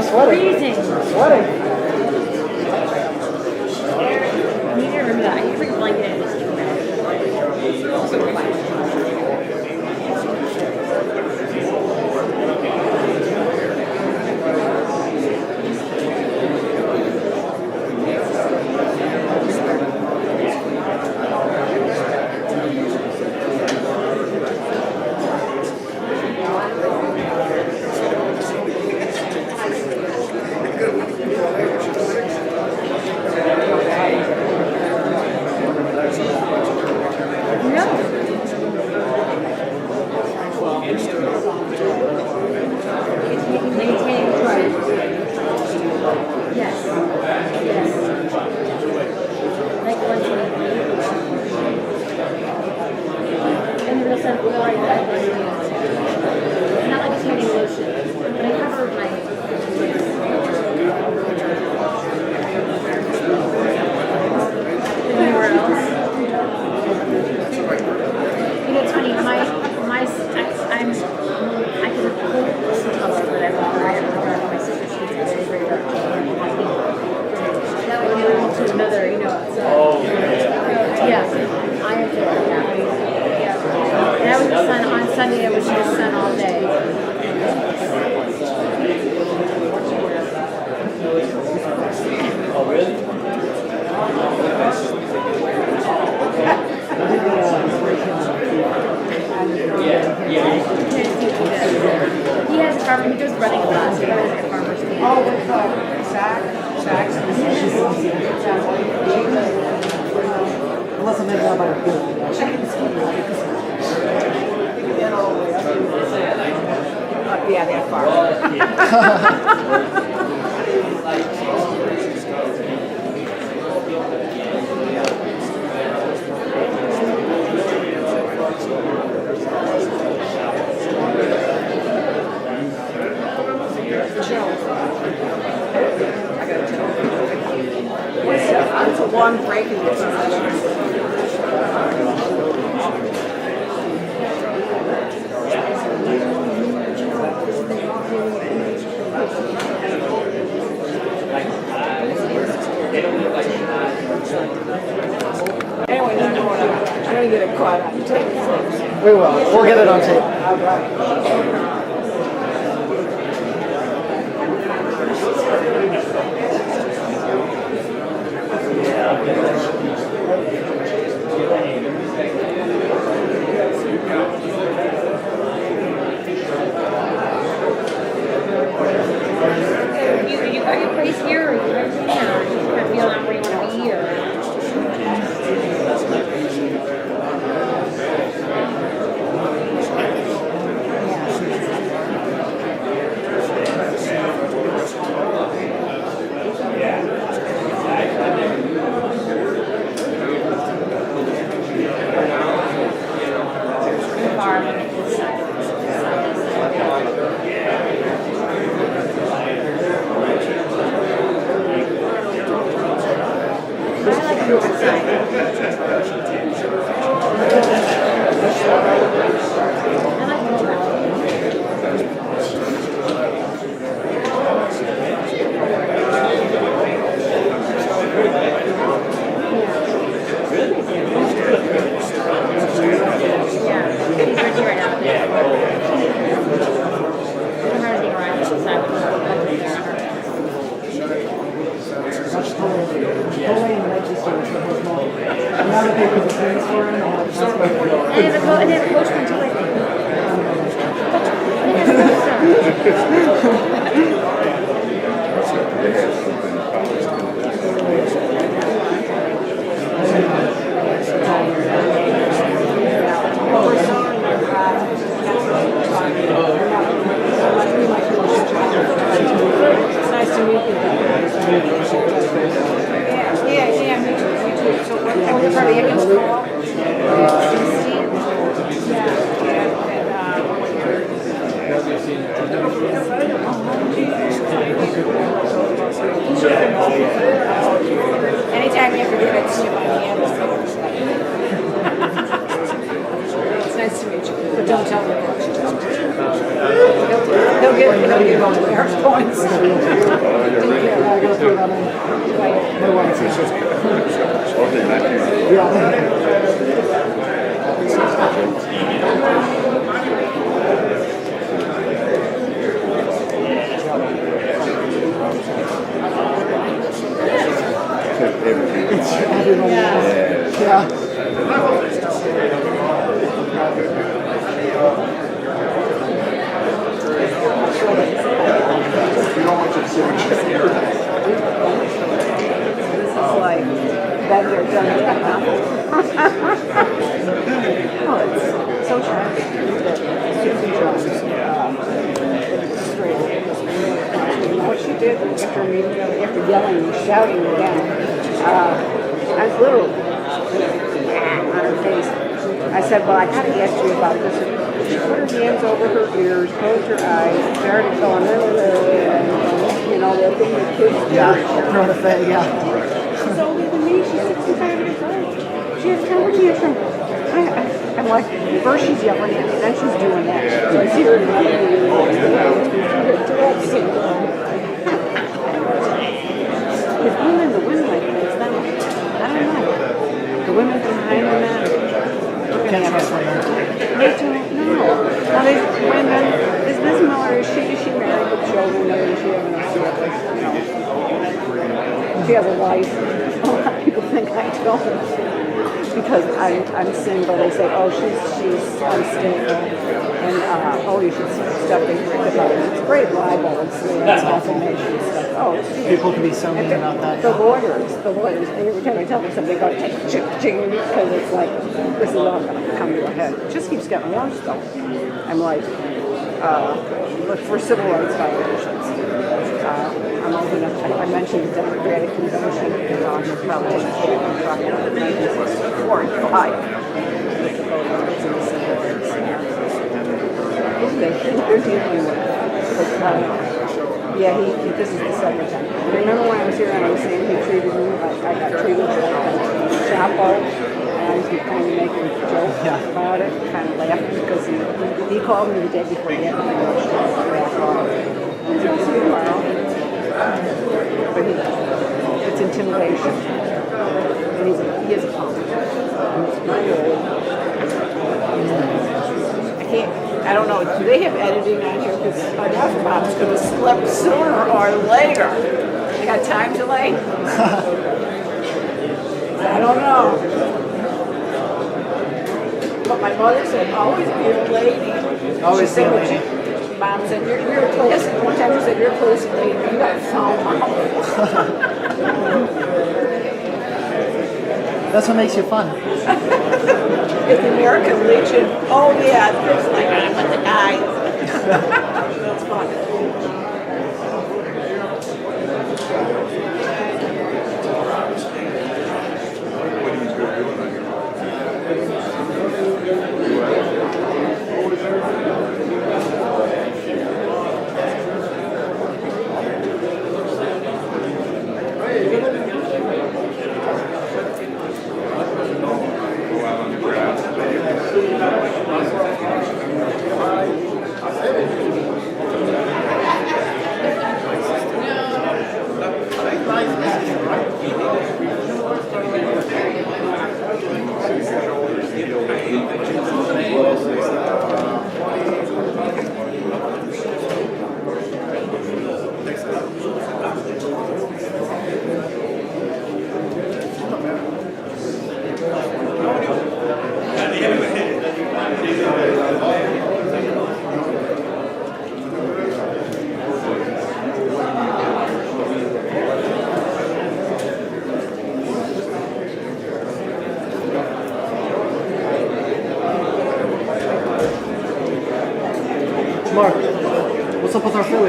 Freezing. Sweating. I need to remember that. I need to bring a blanket in this too. Sunday, I was just sun all day. Oh, really? Yeah. He has a farm, he goes running a lot, so he runs like a farmer's team. Oh, with Zach? Unless I'm in there by a pool. Yeah, that far. It's a long break in this. Anyway, I'm gonna get it caught on tape. We will. We'll get it on tape. All right. You got your place here, or you rent it here, or you just kind of feel out where you want to be, or? much bullying legislature has more. Now that they put the things for him, that's what And then post one too, I It's nice to meet you. Yeah, me too. So we're probably against call. Anytime you have to do it, see my hand. It's nice to meet you, but don't tell me. He'll give all the marriage points. So tragic that Susan Jones what she did after immediately after yelling and shouting again, I was literally on her face. I said, well, I gotta ask you about this. She put her hands over her ears, closed her eyes, started going, you know, the thing that kids do. Yeah, throw the thing, yeah. She's older than me, she's 65 years old. She has temper tantrum. I'm like, first she's yelling at me, then she's doing that. So I see her in the women like this, then I don't know. The women behind the men. They don't know. Now these women, is Miss Miller, is she married with children, or is she having a you know? She has a life. A lot of people think I don't. Because I'm single, they say, oh, she's unstable, and oh, you should stop being written about it. It's great libel, it's defamation stuff. Oh, People can be so mean about that. The lawyers, and every time I tell them something, they go, ching, because it's like, this is all going to come to a head. It just keeps getting worse, though. I'm like, look for civil rights violations. I'm old enough, I mentioned the Democratic Convention, and the politicians shooting truck in 1964 in Ohio. They think they're dealing with it. But, yeah, this is the second time. Remember when I was here and I was saying he treated me like I got treated like a chapo, and I was kind of making jokes about it, kind of laughing because he called me the day before he had to back off. He's going to see tomorrow. But it's intimidation. And he is a punk. I don't know, do they have editing on here? Because enough mom's going to slip sooner or later. They got time delay? I don't know. But my mother said, always be a lady. Always be a lady. Mom said, you're a classic. One time she said, you're a classic lady. You got a phone. That's what makes you fun. It's the American Legion. Oh yeah, it's like I'm with the guys. That's fun.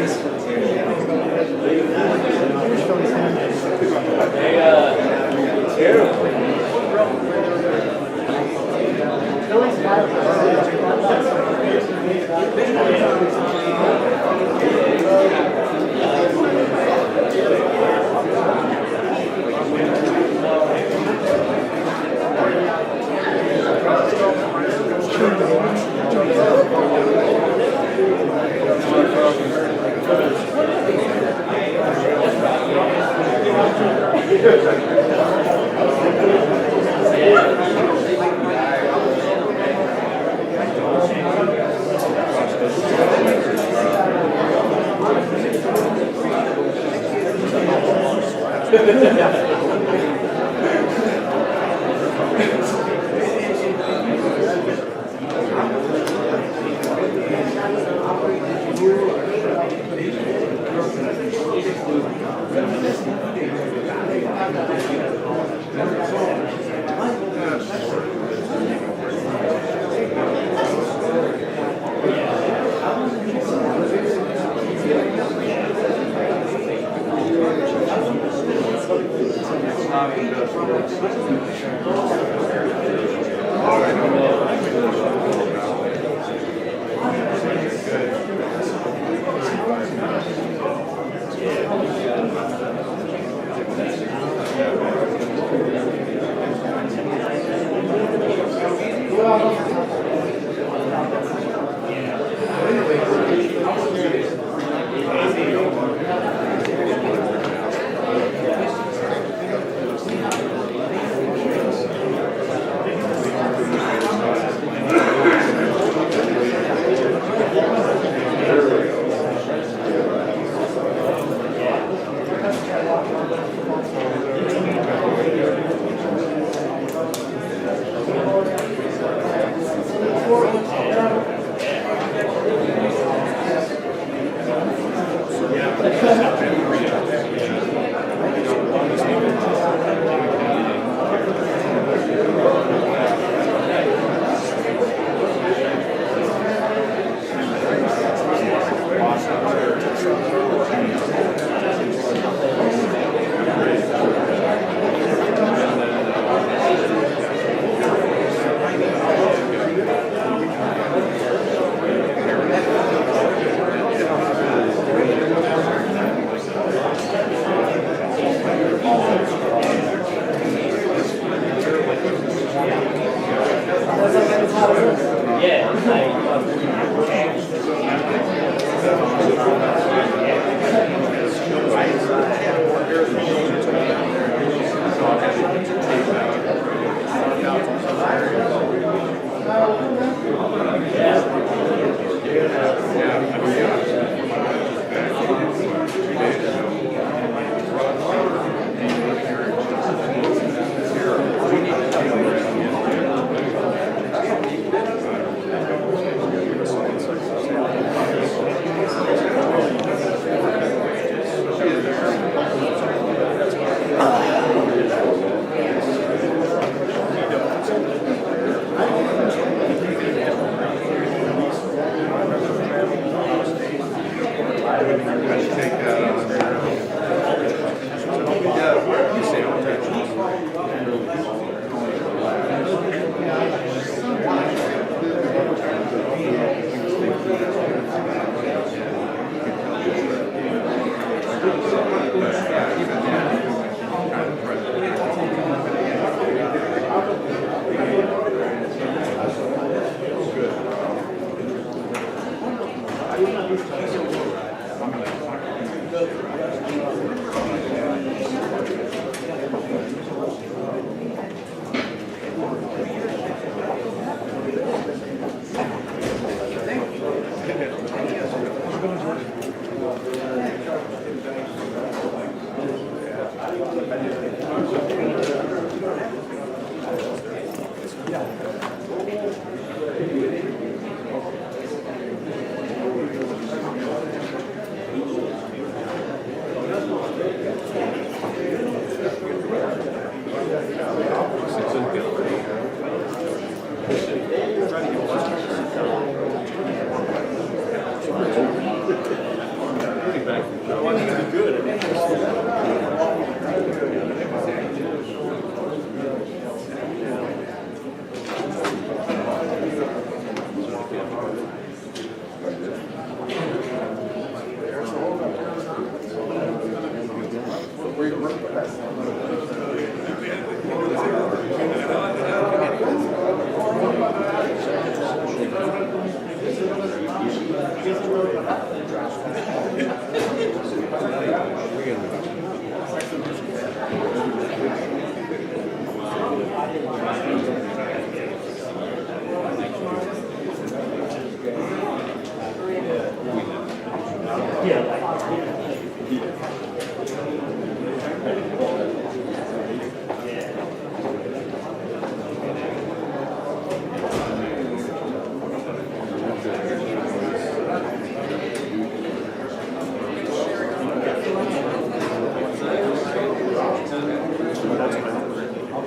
Phillies. Here's Phillies fan. Phillies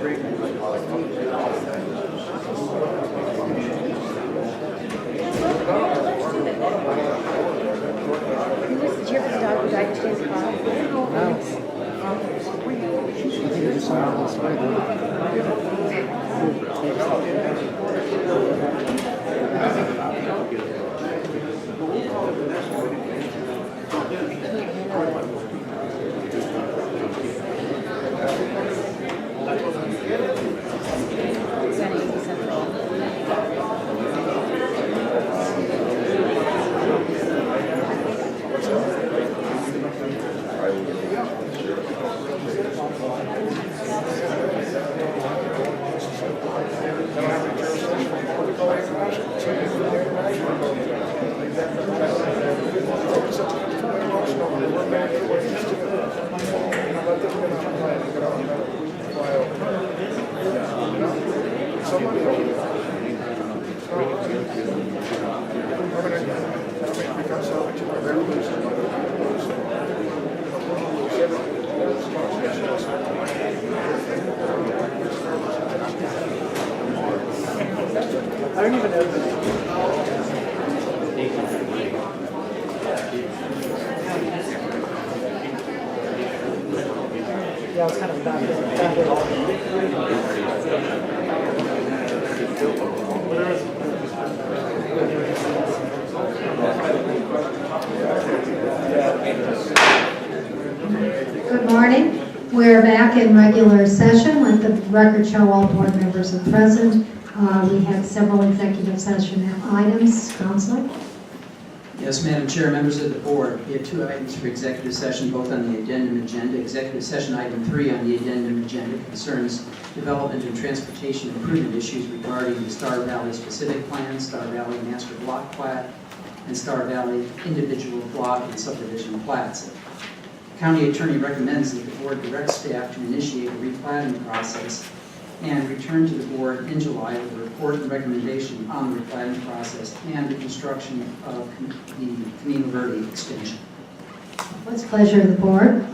Did you ever the dog who died in James Car? Yeah, it's kind of back Good morning. We're back in regular session. Let the record show all board members are present. We have several executive session items. Counselor? Yes, Madam Chair, members of the board, we have two items for executive session, both on the addendum agenda. Executive session item 3 on the addendum agenda concerns development and transportation improvement issues regarding the Star Valley specific plan, Star Valley master block plat, and Star Valley individual block and subdivision plats. The county attorney recommends that the board direct staff to initiate a replatting process and return to the board in July with a report and recommendation on the replatting process and the construction of the Camino Verde extension. What's the pleasure of the board?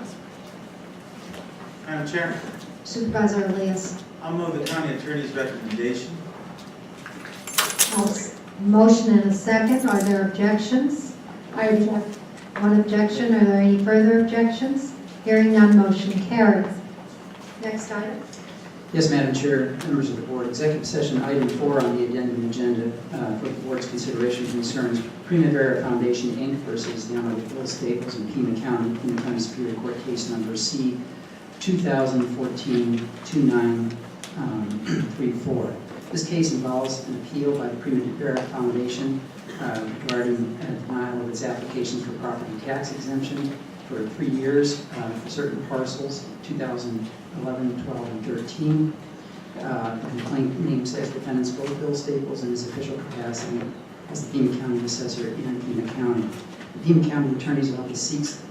Madam Chair, Supervisor Elias? I'll move the county attorney's recommendation. Motion and a second. Are there objections? I object. One objection. Are there any further objections? Hearing none, motion carries. Next item. Yes, Madam Chair, members of the board, executive session item 4 on the addendum agenda for the board's consideration concerns Primavera Foundation Inc. versus the Honorable Bill Staples in Pima County Superior Court case number C 2014-2934. This case involves an appeal by the Primavera Foundation regarding denial of its application for property tax exemption for 3 years for certain parcels, 2011, 12, and 13. The complaint names as defendants both Bill Staples in his official capacity as the Pima County Assessor and Pima County. The Pima County Attorney's Office seeks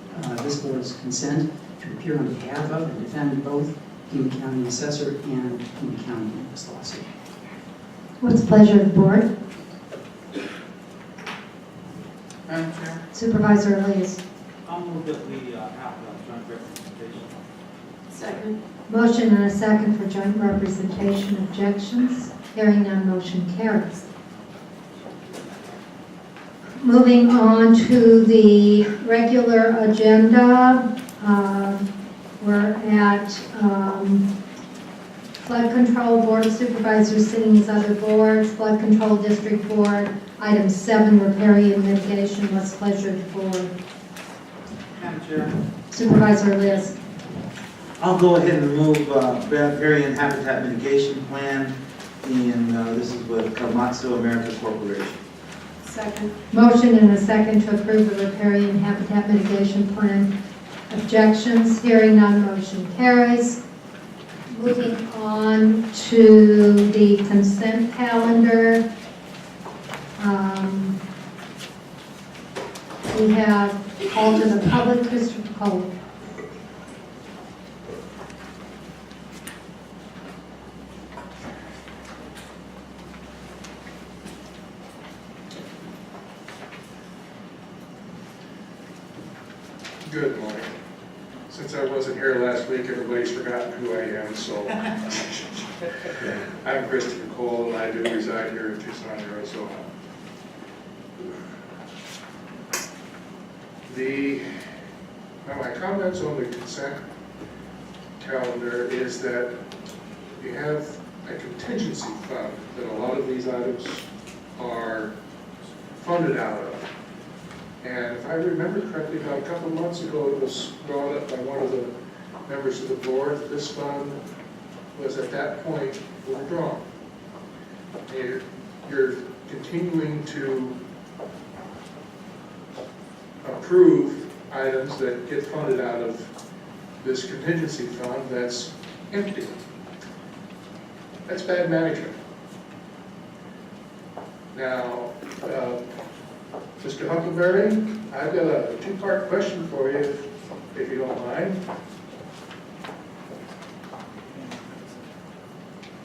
this board's consent to appear on behalf of and defend both Pima County Assessor and Pima County in this lawsuit. What's the pleasure of the board? Madam Chair, Supervisor Elias? I'll move that we have a joint representation. Second. Motion and a second for joint representation. Objections? Hearing none, motion carries. Moving on to the regular agenda, we're at Flood Control Board of Supervisors sitting as other boards, Flood Control District Board, item 7, riparian mitigation. What's the pleasure of the board? Madam Chair, Supervisor Liz. I'll go ahead and move riparian habitat mitigation plan, and this is with Komatsu America Corporation. Second. Motion and a second to approve the riparian habitat mitigation plan. Objections? Hearing none, motion carries. Moving on to the consent calendar. We have call to the public, Christopher Cole. Good morning. Since since I wasn't here last week, everybody's forgotten who I am, so. I'm Christopher Cole, and I do reside here in Tucson, Arizona. My comments on the consent calendar is that we have a contingency fund that a lot of these items are funded out of. And if I remember correctly, about a couple of months ago, it was brought up by one of the members of the board that this fund was at that point withdrawn. You're continuing to approve items that get funded out of this contingency fund that's empty. That's bad management. Now, Mr. Huckleberry, I've got a two-part question for you, if you don't mind.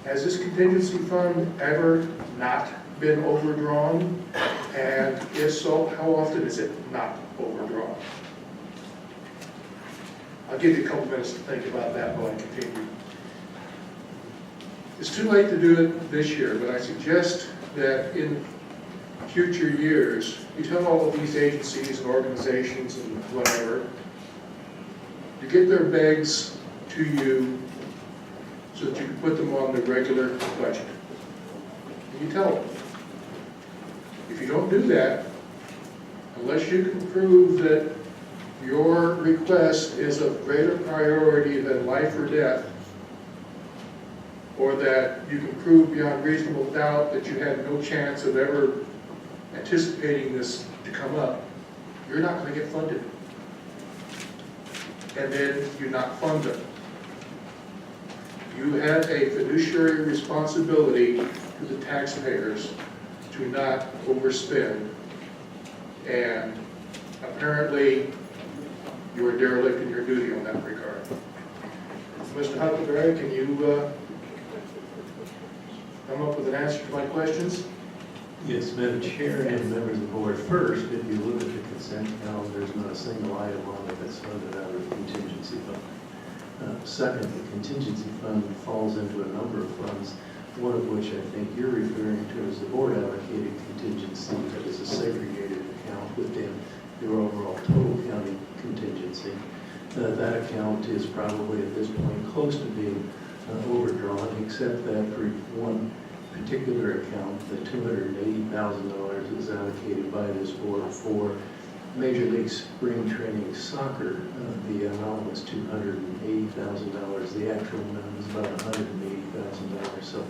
Has this contingency fund ever not been overdrawn? And if so, how often is it not overdrawn? I'll give you a couple minutes to think about that while I continue. It's too late to do it this year, but I suggest that in future years, you tell all of these agencies and organizations and whatever to get their bags to you so that you can put them on the regular budget. And you tell them. If you don't do that, unless you can prove that your request is of greater priority than life or death, or that you can prove beyond reasonable doubt that you had no chance of ever anticipating this to come up, you're not going to get funded. And then you not fund them. You have a fiduciary responsibility to the taxpayers to not overspend. And apparently, you are derelict in your duty on that regard. Mr. Huckleberry, can you come up with an answer to my questions? Yes, Madam Chair and members of the board. First, if you look at the consent calendar, there's not a single item on it that's funded out of the contingency fund. Second, the contingency fund falls into a number of funds, one of which I think you're referring to as the board allocated contingency that is a segregated account within your overall total county contingency. That account is probably at this point close to being overdrawn, except that for one particular account, the $280,000 is allocated by this board for Major League Spring Training Soccer. The amount was $280,000. The actual amount is about $180,000. So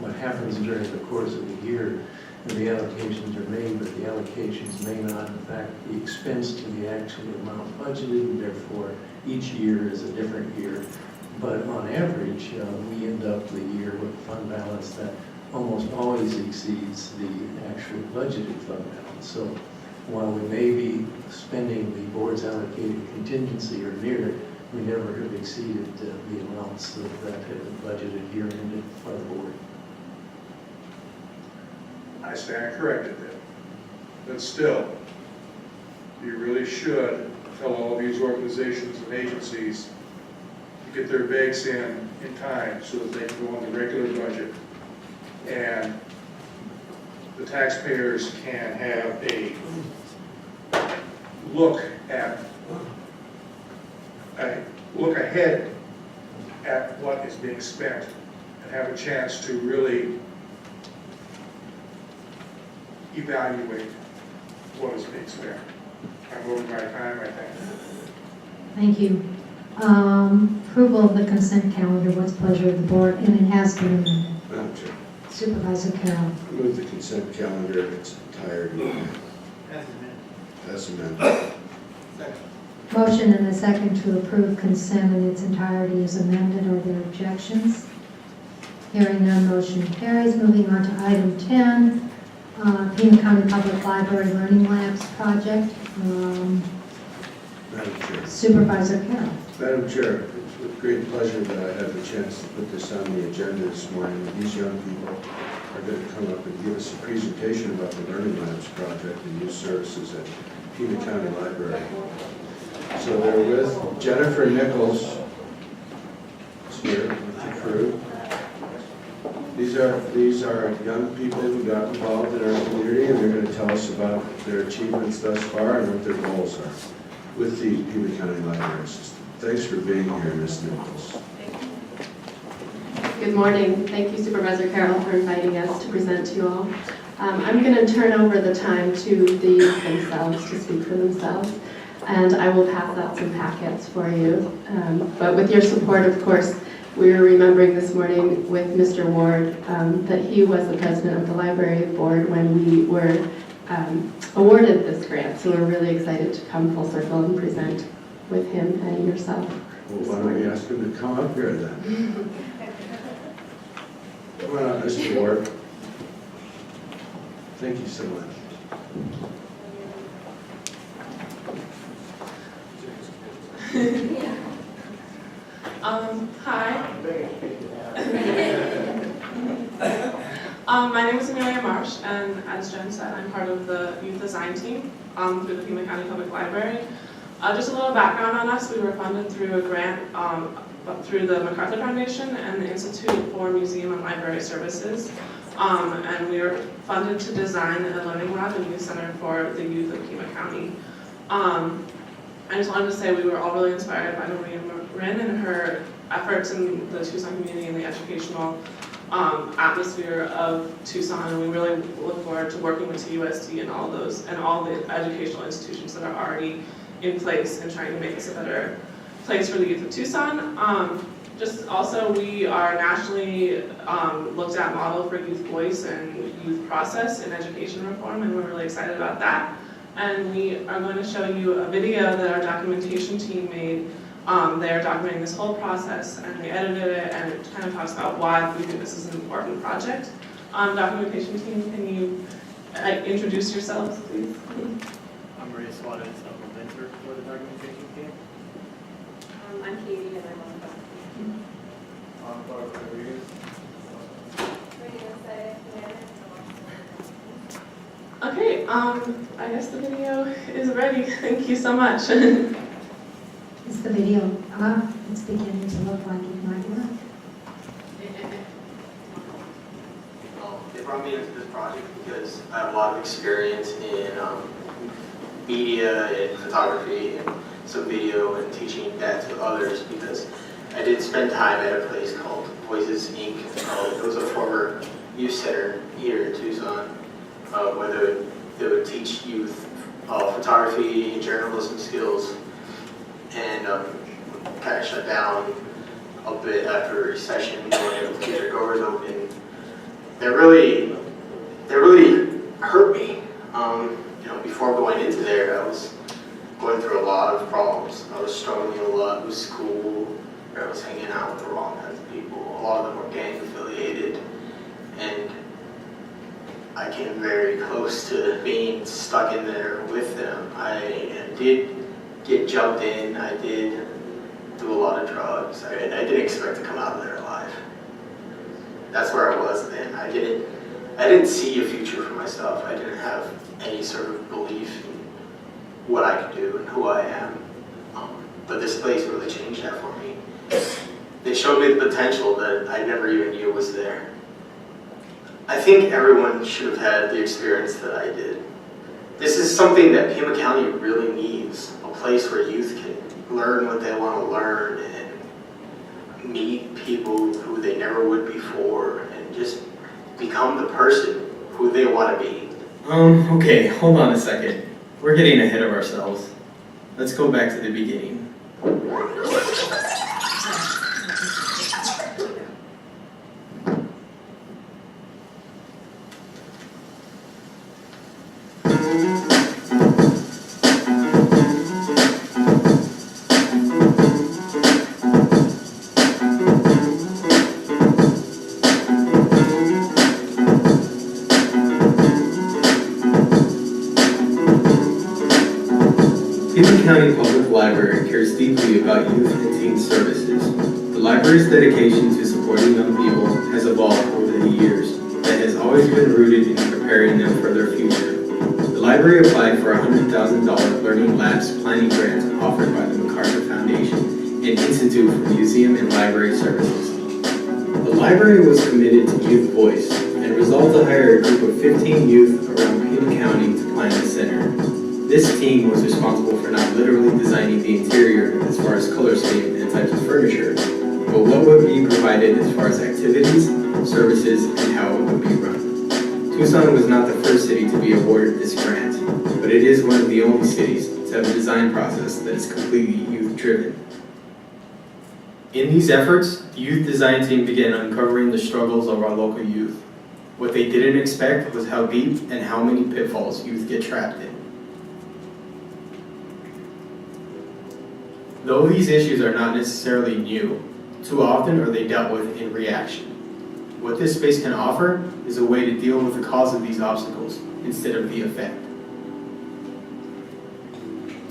what happens during the course of the year, the allocations are made, but the allocations may not, in fact, be expensed to the actual amount budgeted, and therefore each year is a different year. But on average, we end up the year with a fund balance that almost always exceeds the actual budgeted fund balance. So while we may be spending the board's allocated contingency or near it, we never have exceeded the amounts that have been budgeted year ended by the board. I stand corrected then. But still, you really should tell all these organizations and agencies to get their bags in time so that they can go on the regular budget and the taxpayers can have a look ahead at what is being spent and have a chance to really evaluate what is being spent. I'm over my time, I think. Thank you. Approval of the consent calendar, what's the pleasure of the board? And it has been amended. Madam Chair, Supervisor Carroll. move the consent calendar in its entirety as amended. Motion and a second to approve consent in its entirety is amended. Are there objections? Hearing none, motion carries. Moving on to item 10, Pima County Public Library Learning Labs project. Madam Chair. Supervisor Carroll. Madam Chair, it's with great pleasure that I have the chance to put this on the agenda this morning. These young people are going to come up and give us a presentation about the Learning Labs project and youth services at Pima County Library. So they're with Jennifer Nichols. Is here with the crew. These are young people who got involved in our community, and they're going to tell us about their achievements thus far and what their goals are with the Pima County Library System. Thanks for being here, Ms. Nichols. Good morning. Thank you, Supervisor Carroll, for inviting us to present to you all. I'm going to turn over the time to the youth themselves to speak for themselves, and I will pass out some packets for you. But with your support, of course, we were remembering this morning with Mr. Ward that he was the president of the library board when we were awarded this grant. So we're really excited to come full circle and present with him and yourself. Well, why don't we ask him to come up here then? Come on up, Mr. Ward. Thank you so much. Hi. My name is Amelia Marsh, and as Jen said, I'm part of the youth design team through the Pima County Public Library. Just a little background on us: we were funded through a grant through the MacArthur Foundation and the Institute for Museum and Library Services, and we were funded to design a learning lab and youth center for the youth of Pima County. I just wanted to say we were all really inspired by Maria Marin and her efforts in the Tucson community and the educational atmosphere of Tucson, and we really look forward to working with TUSD and all the educational institutions that are already in place and trying to make this a better place for the youth of Tucson. Just also, we are nationally looked at model for youth voice and youth process in education reform, and we're really excited about that. And we are going to show you a video that our documentation team made. They are documenting this whole process, and they edited it, and it kind of talks about why we think this is an important project. Documentation team, can you introduce yourselves, please? I'm Maria Suarez, I'm a mentor for the documentation team. I'm Katie, and I'm on the team. I'm Barbara Rodriguez. Okay, I guess the video is ready. Thank you so much. Is the video up? It's beginning to look like it might work. They brought me into this project because I have a lot of experience in media and photography and some video and teaching that to others, because I did spend time at a place called Voices Inc. It was a former youth center here in Tucson, where they would teach youth photography and journalism skills, and kind of shut down a bit after a recession when they were able to get their doors open. They really hurt me. Before going into there, I was going through a lot of problems. I was struggling a lot with school, where I was hanging out with the wrong kinds of people. A lot of them were gang affiliated, and I came very close to being stuck in there with them. I did get jumped in, I did do a lot of drugs, and I didn't expect to come out of there alive. That's where I was then. I didn't see a future for myself. I didn't have any sort of belief in what I could do and who I am. But this place really changed that for me. They showed me the potential that I never even knew was there. I think everyone should have had the experience that I did. This is something that Pima County really needs, a place where youth can learn what they want to learn and meet people who they never would before and just become the person who they want to be. Okay, hold on a second. We're getting ahead of ourselves. Let's go back to the beginning. Pima County Public Library cares deeply about youth and teen services. The library's dedication to supporting young people has evolved over the years, but has always been rooted in preparing them for their future. The library applied for a $100,000 Learning Labs planning grant offered by the MacArthur Foundation and Institute for Museum and Library Services. The library was committed to youth voice and resolved to hire a group of 15 youth around Pima County to plan the center. This team was responsible for not literally designing the interior as far as color scheme and types of furniture, but what would be provided as far as activities, services, and how it would be run. Tucson was not the first city to be awarded this grant, but it is one of the only cities to have a design process that is completely youth-driven. In these efforts, the youth design team began uncovering the struggles of our local youth. What they didn't expect was how deep and how many pitfalls youth get trapped in. Though these issues are not necessarily new, too often are they dealt with in reaction. What this space can offer is a way to deal with the cause of these obstacles instead of the effect.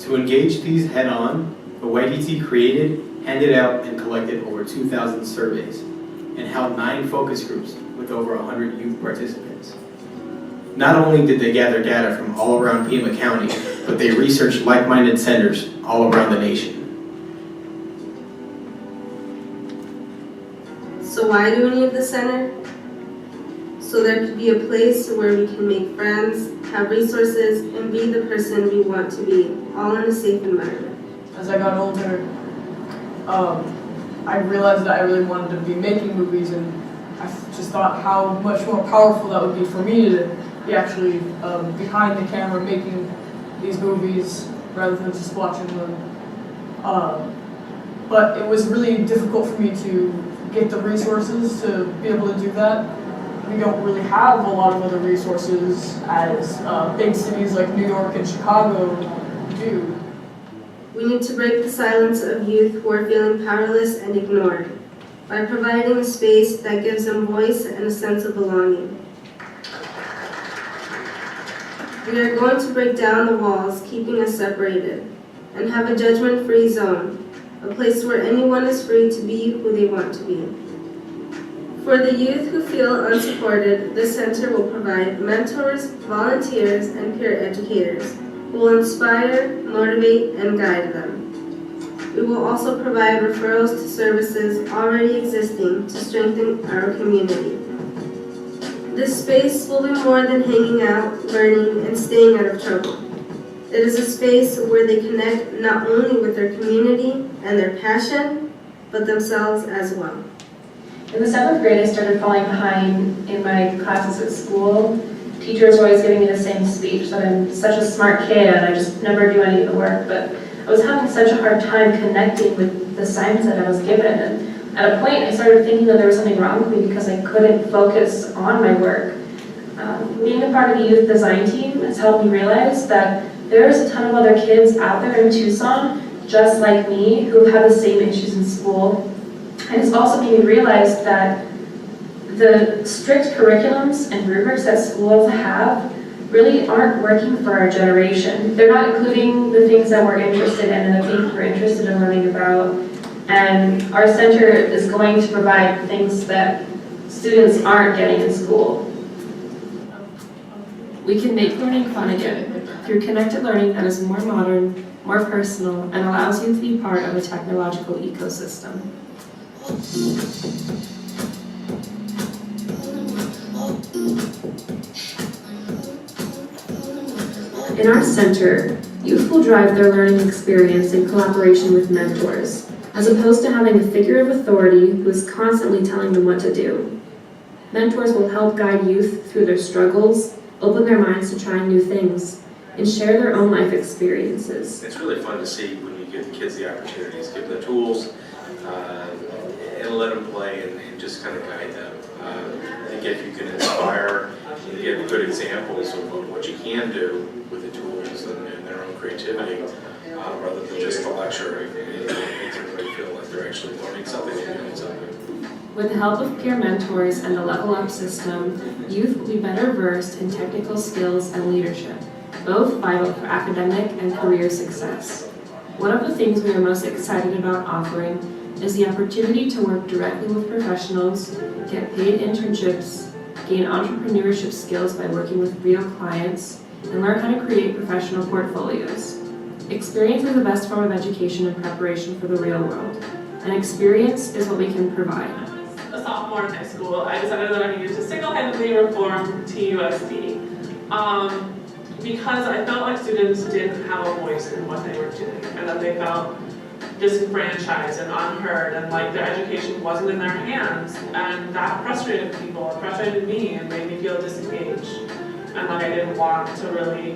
To engage these head-on, the YDT created, handed out, and collected over 2,000 surveys and held 9 focus groups with over 100 youth participants. Not only did they gather data from all around Pima County, but they researched like-minded centers all around the nation. So why do we need the center? So there could be a place where we can make friends, have resources, and be the person we want to be, all in a safe environment. As I got older, I realized that I really wanted to be making movies, and I just thought how much more powerful that would be for me to be actually behind the camera making these movies rather than just watching them. But it was really difficult for me to get the resources to be able to do that. We don't really have a lot of other resources as big cities like New York and Chicago do. We need to break the silence of youth who are feeling powerless and ignored by providing a space that gives them voice and a sense of belonging. We are going to break down the walls keeping us separated and have a judgment-free zone, a place where anyone is free to be who they want to be. For the youth who feel unsupported, the center will provide mentors, volunteers, and peer educators who will inspire, motivate, and guide them. We will also provide referrals to services already existing to strengthen our community. This space will be more than hanging out, learning, and staying out of trouble. It is a space where they connect not only with their community and their passion, but themselves as well. In the 7th grade, I started falling behind in my classes at school. Teachers were always giving me the same speech that I'm such a smart kid and I just never do any of the work, but I was having such a hard time connecting with the assignments that I was given. And at a point, I started thinking that there was something wrong with me because I couldn't focus on my work. Being a part of the youth design team has helped me realize that there's a ton of other kids out there in Tucson, just like me, who have the same issues in school. And it's also made me realize that the strict curriculums and rubrics that schools have really aren't working for our generation. They're not including the things that we're interested in and the things we're interested in learning about. And our center is going to provide things that students aren't getting in school. We can make learning fun again through connected learning that is more modern, more personal, and allows you to be part of a technological ecosystem. In our center, youth will drive their learning experience in collaboration with mentors, as opposed to having a figure of authority who is constantly telling them what to do. Mentors will help guide youth through their struggles, open their minds to trying new things, and share their own life experiences. It's really fun to see when you give the kids the opportunities, give them the tools, and let them play and just kind of guide them. I think if you can inspire and give good examples of what you can do with the tools and their own creativity, rather than just a lecture, it makes everybody feel like they're actually learning something and doing something. With the help of peer mentors and the Level Up system, youth will be better versed in technical skills and leadership, both vital for academic and career success. One of the things we are most excited about offering is the opportunity to work directly with professionals, get paid internships, gain entrepreneurship skills by working with real clients, and learn how to create professional portfolios. Experience is the best form of education and preparation for the real world, and experience is what we can provide. A sophomore in high school, I decided that I needed to single-handedly reform TUSD because I felt like students didn't have a voice in what they were doing, and that they felt disenfranchised and unheard, and like their education wasn't in their hands, and that frustrated people, it frustrated me, and made me feel disengaged, and like I didn't want to really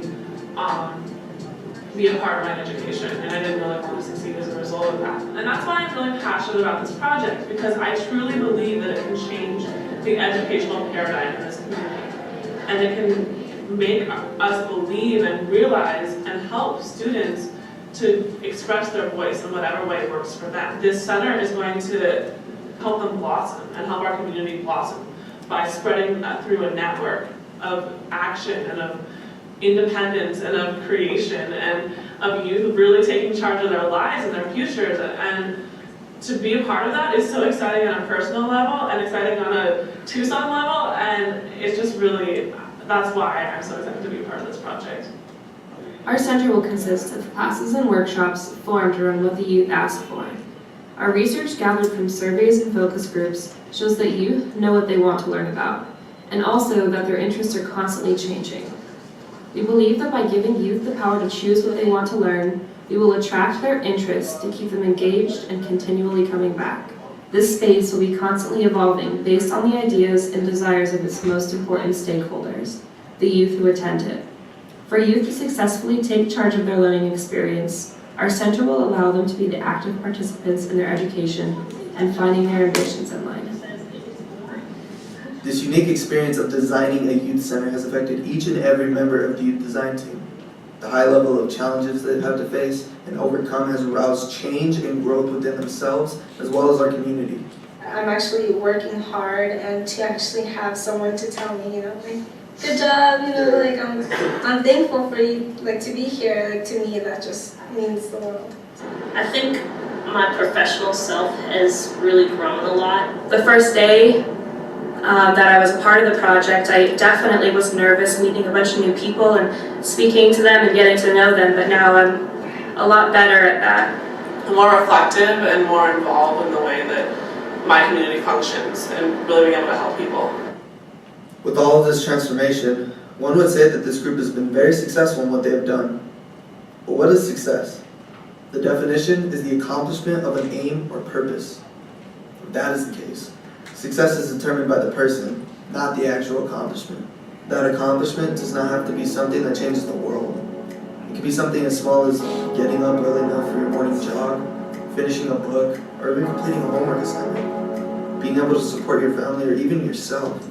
be a part of my education, and I didn't really want to succeed as a result of that. And that's why I'm really passionate about this project, because I truly believe that it can change the educational paradigm in this community, and it can make us believe and realize and help students to express their voice in whatever way works for them. This center is going to help them blossom and help our community blossom by spreading that through a network of action and of independence and of creation and of youth really taking charge of their lives and their futures. And to be a part of that is so exciting on a personal level and exciting on a Tucson level, and it's just really, that's why I'm so excited to be a part of this project. Our center will consist of classes and workshops formed around what the youth ask for. Our research gathered from surveys and focus groups shows that youth know what they want to learn about, and also that their interests are constantly changing. We believe that by giving youth the power to choose what they want to learn, we will attract their interest to keep them engaged and continually coming back. This space will be constantly evolving based on the ideas and desires of its most important stakeholders, the youth who attend it. For youth to successfully take charge of their learning experience, our center will allow them to be the active participants in their education and finding their ambitions in life. This unique experience of designing a youth center has affected each and every member of the youth design team. The high level of challenges they have to face and overcome has aroused change and growth within themselves as well as our community. I'm actually working hard, and to actually have someone to tell me, like, good job, like I'm thankful for you, like, to be here. Like, to me, that just means the world. I think my professional self has really grown a lot. The first day that I was a part of the project, I definitely was nervous meeting a bunch of new people and speaking to them and getting to know them, but now I'm a lot better at that. More reflective and more involved in the way that my community functions and really being able to help people. With all of this transformation, one would say that this group has been very successful in what they have done. But what is success? The definition is the accomplishment of an aim or purpose. If that is the case, success is determined by the person, not the actual accomplishment. That accomplishment does not have to be something that changes the world. It can be something as small as getting up early enough for your morning jog, finishing a book, or even completing a homework assignment. Being able to support your family or even yourself.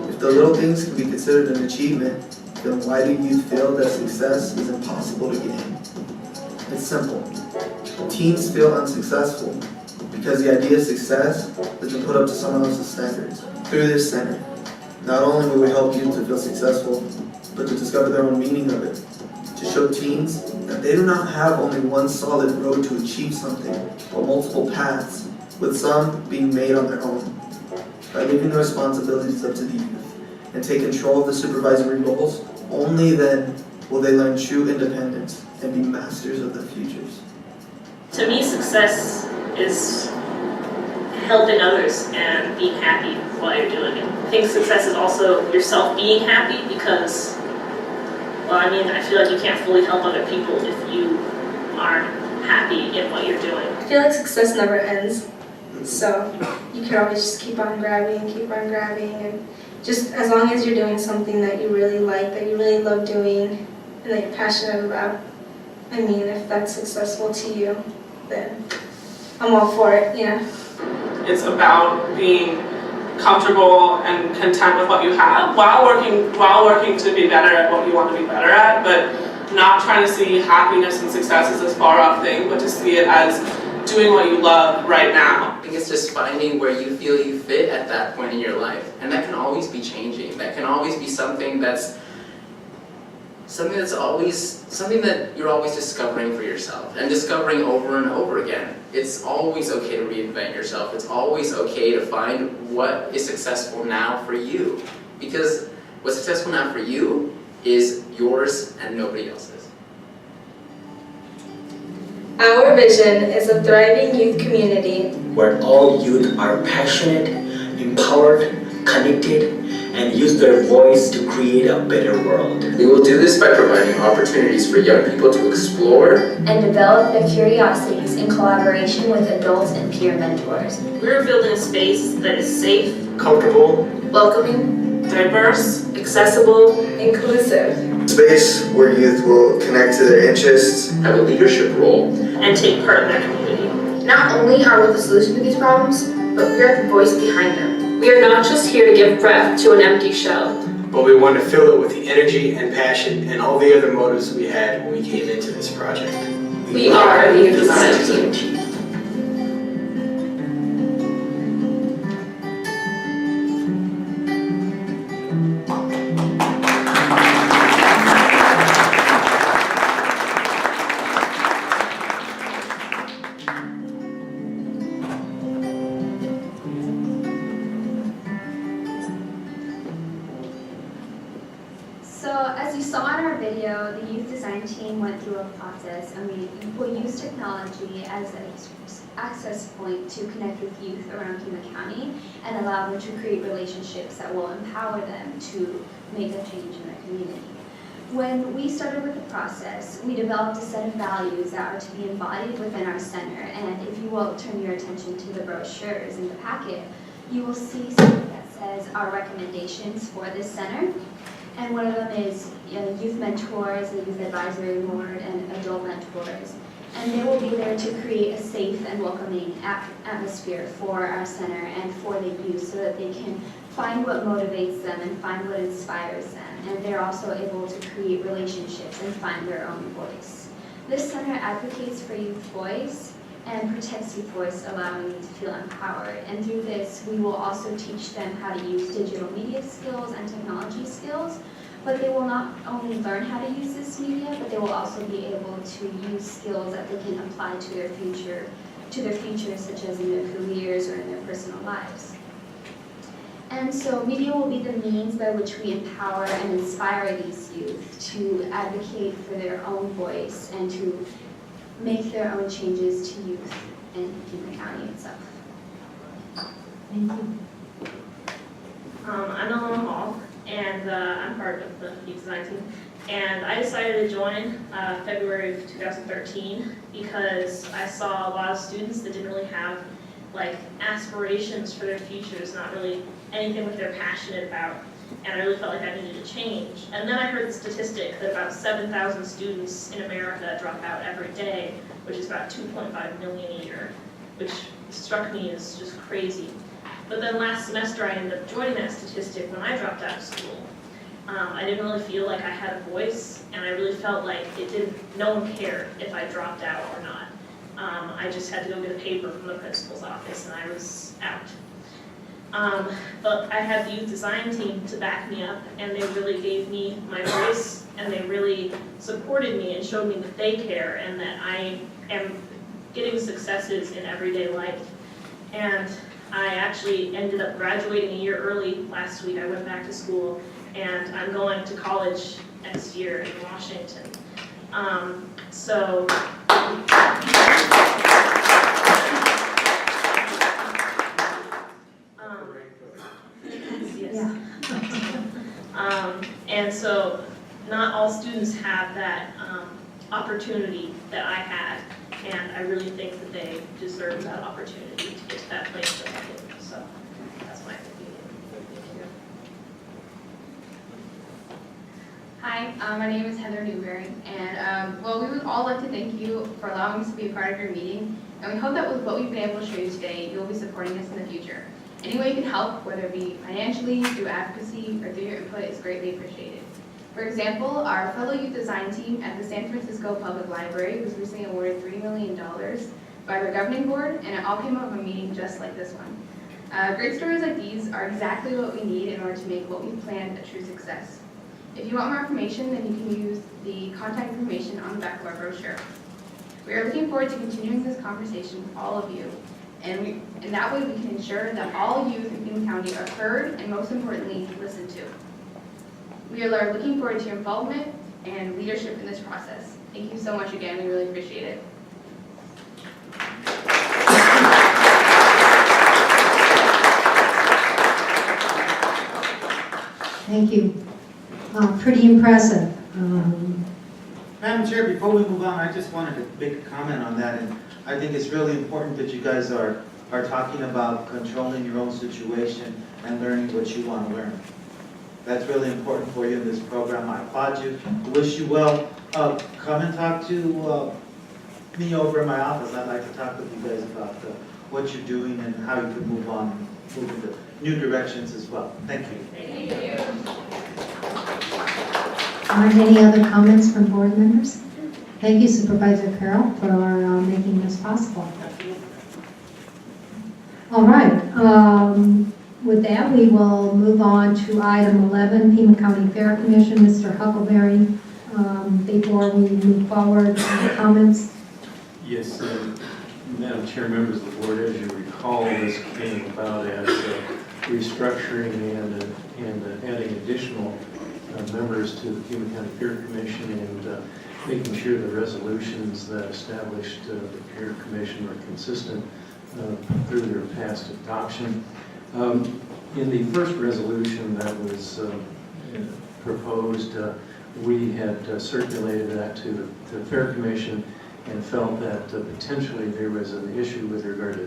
If the little things can be considered an achievement, then why do you feel that success is impossible to gain? It's simple. Teens feel unsuccessful because the idea of success has been put up to someone else's standards. Through this center, not only will we help youth to feel successful, but to discover their own meaning of it. To show teens that they do not have only one solid road to achieve something, but multiple paths, with some being made on their own. By leaving the responsibilities up to the youth and take control of the supervisory roles, only then will they learn true independence and be masters of their futures. To me, success is helping others and being happy while you're doing it. I think success is also yourself being happy because, well, I feel like you can't fully help other people if you aren't happy in what you're doing. I feel like success never ends, so you can always just keep on grabbing, and just as long as you're doing something that you really like, that you really love doing, and that you're passionate about. I mean, if that's successful to you, then I'm all for it, It's about being comfortable and content with what you have while working to be better at what you want to be better at, but not trying to see happiness and success as this far off thing, but to see it as doing what you love right now. I think it's just finding where you feel you fit at that point in your life, and that can always be changing. That can always be something that you're always discovering for yourself and discovering over and over again. It's always okay to reinvent yourself. It's always okay to find what is successful now for you, because what's successful now for you is yours and nobody else's. Our vision is a thriving youth community where all youth are passionate, empowered, connected, and use their voice to create a better world. We will do this by providing opportunities for young people to explore and develop their curiosities in collaboration with adults and peer mentors. We're building a space that is safe, comfortable, welcoming, diverse, accessible, inclusive, Space where youth will connect to their interests, have a leadership role, and take part in their community. Not only are we the solution to these problems, but we are the voice behind them. We are not just here to give breath to an empty shell, but we want to fill it with the energy and passion and all the other motives we had when we came into this project. We are the Youth Design Team. So as you saw in our video, the youth design team went through a process and we will use technology as an access point to connect with youth around Pima County and allow them to create relationships that will empower them to make a change in their community. When we started with the process, we developed a set of values that are to be embodied within our center, and if you will turn your attention to the brochures in the packet, you will see something that says our recommendations for this center. And one of them is youth mentors, the youth advisory board, and adult mentors. And they will be there to create a safe and welcoming atmosphere for our center and for the youth so that they can find what motivates them and find what inspires them. And they're also able to create relationships and find their own voice. This center advocates for youth voice and protects youth voice, allowing you to feel empowered. And through this, we will also teach them how to use digital media skills and technology skills, but they will not only learn how to use this media, but they will also be able to use skills that they can apply to their future, such as in their careers or in their personal lives. And so media will be the means by which we empower and inspire these youth to advocate for their own voice and to make their own changes to youth in Pima County itself. Thank you. I'm Eleanor Hall, and I'm part of the youth design team. And I decided to join February of 2013 because I saw a lot of students that didn't really have like aspirations for their futures, not really anything that they're passionate about. And I really felt like I needed to change. And then I heard the statistic that about 7,000 students in America drop out every day, which is about 2.5 million a year, which struck me as just crazy. But then last semester I ended up joining that statistic when I dropped out of school. I didn't really feel like I had a voice, and I really felt like no one cared if I dropped out or not. I just had to go get a paper from the principal's office and I was out. But I had the youth design team to back me up, and they really gave me my voice, and they really supported me and showed me that they care and that I am getting successes in everyday life. And I actually ended up graduating a year early last week. I went back to school, and I'm going to college next year in Washington. And so not all students have that opportunity that I had, and I really think that they deserve that opportunity to get to that place that I did. So that's my opinion. Thank you. Hi, my name is Heather Newberry, and well, we would all like to thank you for allowing us to be a part of your meeting, and we hope that with what we've been able to show you today, you'll be supporting us in the future. Any way you can help, whether it be financially, through advocacy, or through your input, is greatly appreciated. For example, our fellow youth design team at the San Francisco Public Library was recently awarded $3 million by their governing board, and it all came out of a meeting just like this one. Great stories like these are exactly what we need in order to make what we planned a true success. If you want more information, then you can use the contact information on the back of our brochure. We are looking forward to continuing this conversation with all of you, and that way we can ensure that all youth in Pima County are heard and, most importantly, listened to. We are looking forward to your involvement and leadership in this process. Thank you so much again. We really appreciate it. Thank you. Pretty impressive. Madam Chair, before we move on, I just wanted to make a comment on that, and I think it's really important that you guys are talking about controlling your own situation and learning what you want to learn. That's really important for you in this program. I applaud you, wish you well. Come and talk to me over in my office. I'd like to talk with you guys about what you're doing and how you can move on, move into new directions as well. Thank you. Thank you. Any other comments from board members? Thank you, Supervisor Carroll, for making this possible. All right. With that, we will move on to item 11, Pima County Fair Commission. Mr. Huckleberry, before we move forward, comments? Yes, Madam Chair, members of the board, as you recall, this came about as restructuring and adding additional members to the Pima County Fair Commission and making sure the resolutions that established the Fair Commission are consistent through their past adoption. In the first resolution that was proposed, we had circulated that to the Fair Commission and felt that potentially there was an issue with regard to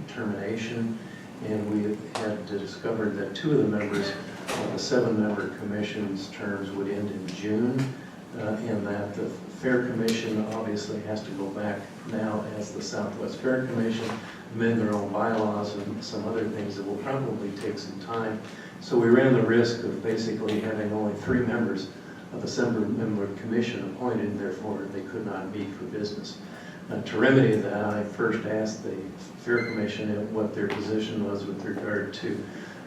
termination, and we had discovered that 2 of the members of the 7-member commission's terms would end in June, and that the Fair Commission obviously has to go back now as the Southwest Fair Commission, amend their own bylaws and some other things that will probably take some time. So we ran the risk of basically having only 3 members of the 7-member commission appointed, and therefore they could not meet for business. To remedy that, I first asked the Fair Commission what their position was with regard to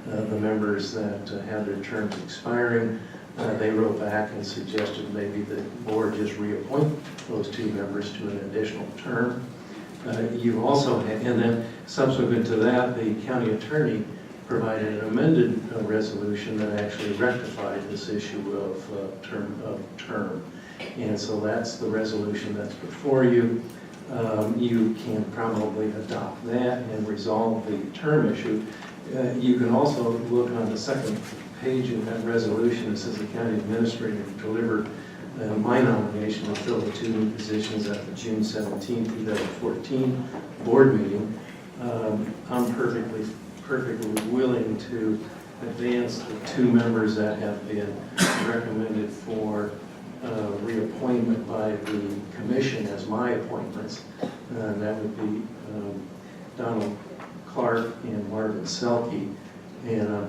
the members that had their terms expiring. They wrote back and suggested maybe the board just reappoint those 2 members to an additional term. You also had, and then subsequent to that, the county attorney provided an amended resolution that actually rectified this issue of term. And so that's the resolution that's before you. You can probably adopt that and resolve the term issue. You can also look on the second page of that resolution. It says the county administrator delivered my nomination to fill the 2 new positions at the June 17, 2014 board meeting. I'm perfectly willing to advance the 2 members that have been recommended for reappointment by the commission as my appointments. That would be Donald Clark and Marvin Selke. And I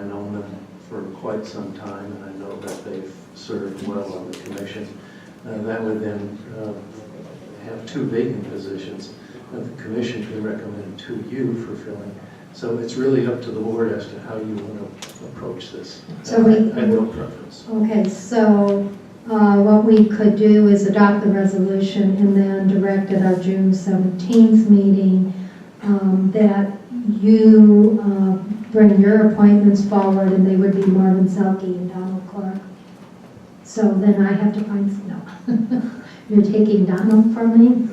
know them for quite some time, and I know that they've served well on the commission. That would then have 2 vacant positions that the commission can recommend to you for filling. So it's really up to the board as to how you want to approach this. So I have no preference. Okay, so what we could do is adopt the resolution and then direct at our June 17th meeting that you bring your appointments forward, and they would be Marvin Selke and Donald Clark. So then I have to find, no. You're taking Donald from me?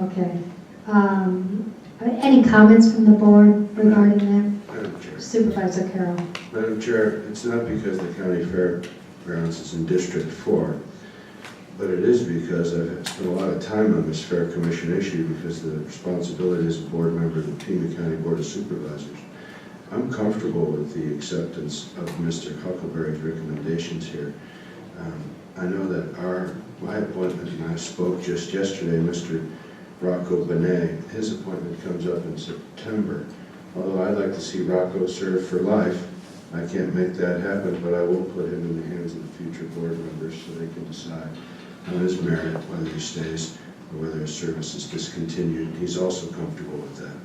Okay. Any comments from the board regarding that? Madam Chair. Supervisor Carroll. Madam Chair, it's not because the county fairgrounds is in District 4, but it is because I've spent a lot of time on this Fair Commission issue because the responsibility as a board member of the Pima County Board of Supervisors. I'm comfortable with the acceptance of Mr. Huckleberry's recommendations here. I know that my appointment, and I spoke just yesterday, Mr. Rocco Benet, his appointment comes up in September. Although I'd like to see Rocco serve for life, I can't make that happen, but I will put him in the hands of the future board members so they can decide on his merit, whether he stays or whether his service is discontinued. He's also comfortable with that.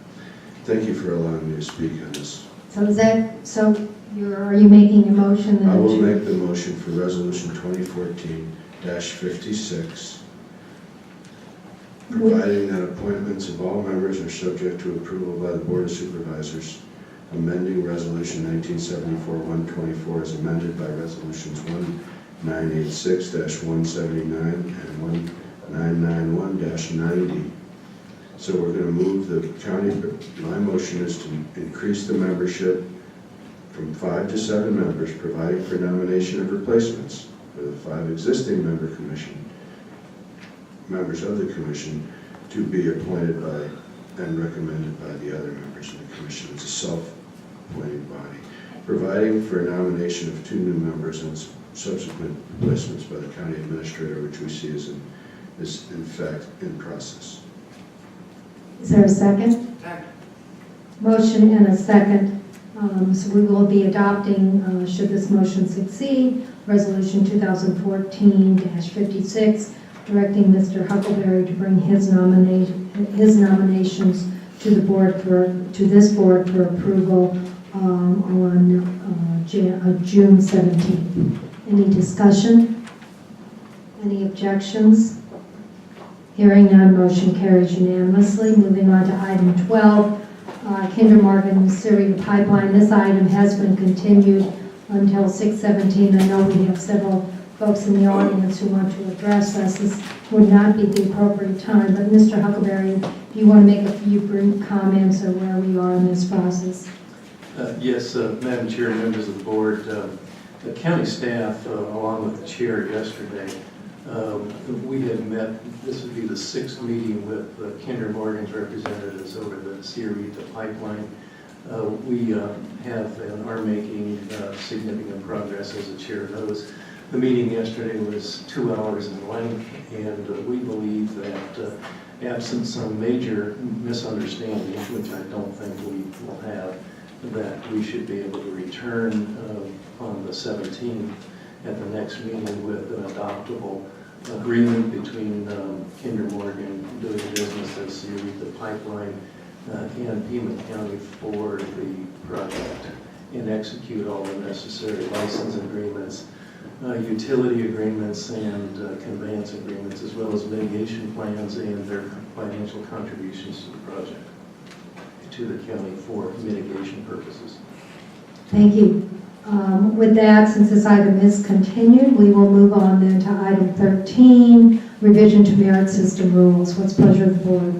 Thank you for allowing me to speak on this. So is that, are you making a motion? I will make the motion for Resolution 2014-56, providing that appointments of all members are subject to approval by the Board of Supervisors, amending Resolution 1974-124 as amended by Resolutions 1986-179 and 1991-90. So we're going to move the county, my motion is to increase the membership from 5 to 7 members, providing for nomination of replacements for the 5 existing members of the commission to be appointed by and recommended by the other members of the commission. It's a self-appointed body, providing for a nomination of 2 new members and subsequent replacements by the county administrator, which we see is in fact in process. Is there a second? Motion and a second. So we will be adopting, should this motion succeed, Resolution 2014-56, directing Mr. Huckleberry to bring his nominations to the board to this board for approval on June 17th. Any discussion? Any objections? Hearing none, motion carries unanimously. Moving on to item 12, Kinder Morgan Syria Pipeline. This item has been continued until 6:17. I know we have several folks in the audience who want to address us. This would not be the appropriate time, but Mr. Huckleberry, if you want to make a few brief comments on where we are in this process. Yes, Madam Chair, members of the board, the county staff, along with the chair yesterday, we have met, this would be the 6th meeting with Kinder Morgan's representatives over the Sierra pipeline. We have and are making significant progress, as the chair knows. The meeting yesterday was 2 hours in length, and we believe that absent some major misunderstandings, which I don't think we will have, that we should be able to return on the 17th at the next meeting with an adoptable agreement between Kinder Morgan doing business as Sierra Pipeline and Pima County for the project, and execute all the necessary license agreements, utility agreements, and conveyance agreements, as well as mitigation plans and their financial contributions to the project, to the county for mitigation purposes. Thank you. With that, since this item is continued, we will move on then to item 13, revision to merit system rules. What's the pleasure of the board?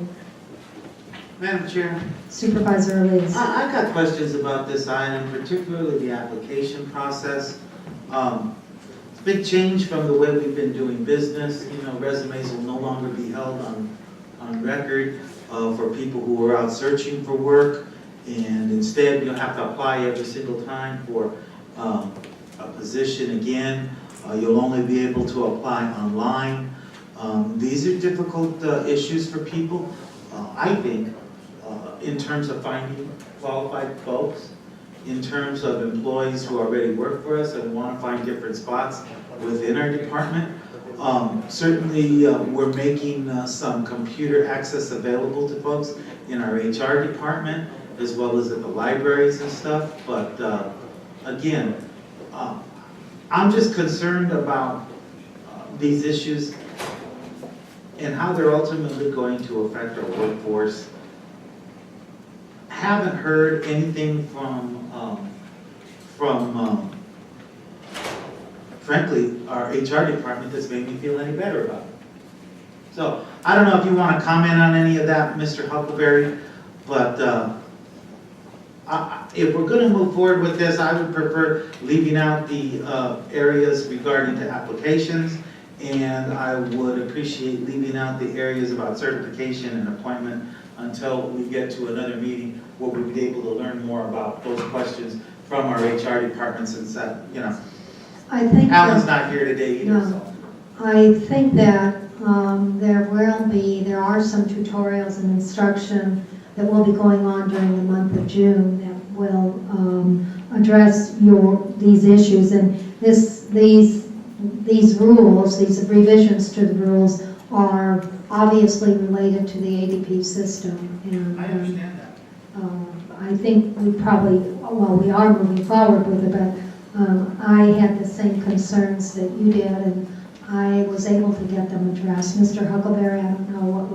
Madam Chair. Supervisor Elias. I've got questions about this item, particularly the application process. It's a big change from the way we've been doing business. You know, resumes will no longer be held on record for people who are out searching for work, and instead you'll have to apply every single time for a position again. You'll only be able to apply online. These are difficult issues for people, I think, in terms of finding qualified folks, in terms of employees who already work for us and want to find different spots within our department. Certainly, we're making some computer access available to folks in our HR department, as well as at the libraries and stuff, but again, I'm just concerned about these issues and how they're ultimately going to affect our workforce. Haven't heard anything from frankly, our HR department that's made me feel any better about it. So, I don't know if you want to comment on any of that, Mr. Huckleberry, but if we're going to move forward with this, I would prefer leaving out the areas regarding the applications, and I would appreciate leaving out the areas about certification and appointment until we get to another meeting where we'll be able to learn more about those questions from our HR department, since that, you know, I think Alan's not here today either. No. So. I think that there are some tutorials and instruction that will be going on during the month of June that will address these issues, and these rules, these revisions to the rules are obviously related to the ADP system. And I understand that. I think we are moving forward with it, but I had the same concerns that you did, and I was able to get them addressed. Mr. Huckleberry, I don't know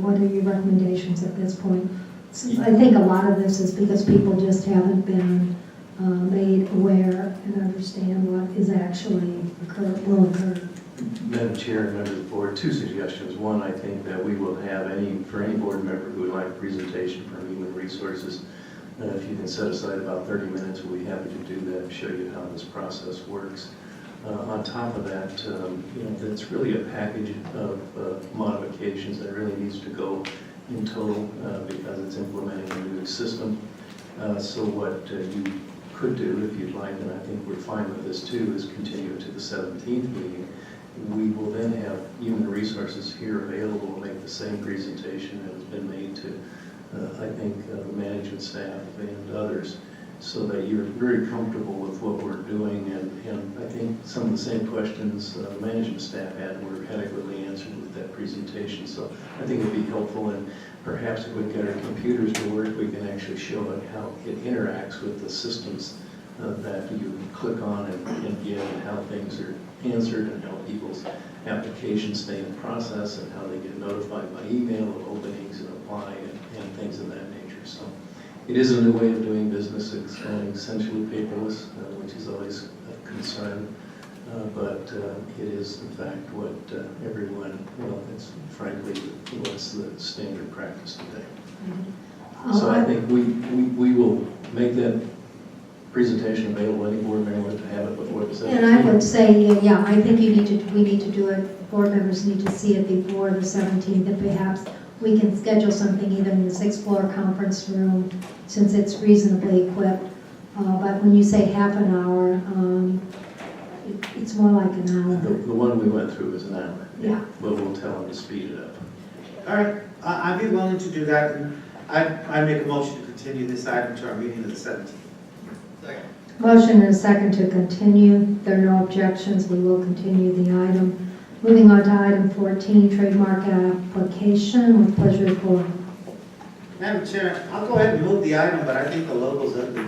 what are your recommendations at this point? I think a lot of this is because people just haven't been made aware and understand what is actually will occur. Madam Chair and members of the board, two suggestions. One, I think that we will have for any board member who would like a presentation from Human Resources, if you can set aside about 30 minutes, we'll be happy to do that and show you how this process works. On top of that, it's really a package of modifications that really needs to go in total because it's implementing a new system. So what you could do, if you'd like, and I think we're fine with this too, is continue to the 17th meeting. We will then have Human Resources here available to make the same presentation that has been made to, I think, the management staff and others, so that you're very comfortable with what we're doing. And I think some of the same questions the management staff had were adequately answered with that presentation. So I think it'd be helpful, and perhaps if we can get our computers to work, we can actually show it how it interacts with the systems that you click on and get, and how things are answered, and how people's applications stay in process, and how they get notified by email of openings and apply and things of that nature. So it is a new way of doing business. It's going essentially paperless, which is always a concern, but it is in fact what everyone, it's frankly what's the standard practice today. So I think we will make that presentation available. Any board member to have it before the 17th. And I would say, yeah, I think we need to do it. Board members need to see it before the 17th, and perhaps we can schedule something either in the 6th floor conference room, since it's reasonably equipped. But when you say half an hour, it's more like an hour. The one we went through was an hour. Yeah. But we'll tell them to speed it up. All right, I'd be willing to do that, and I make a motion to continue this item to our meeting of the 17th. Motion and a second to continue. If there are no objections, we will continue the item. Moving on to item 14, trademark application. With pleasure of the board. Madam Chair, I'll go ahead and move the item, but I think the logo's ugly.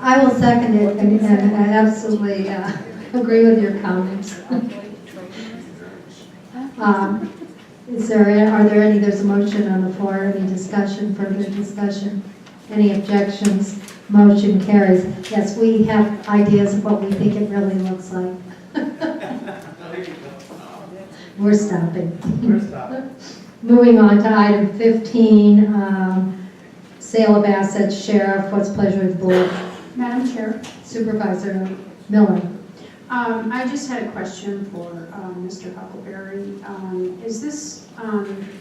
I will second it and absolutely agree with your comments. There's a motion on the floor, any discussion, further discussion? Any objections? Motion carries. Yes, we have ideas of what we think it really looks like. We're stopping. Moving on to item 15, sale of assets. Sheriff, what's the pleasure of the board? Madam Chair, Supervisor Miller. I just had a question for Mr. Huckleberry. Is this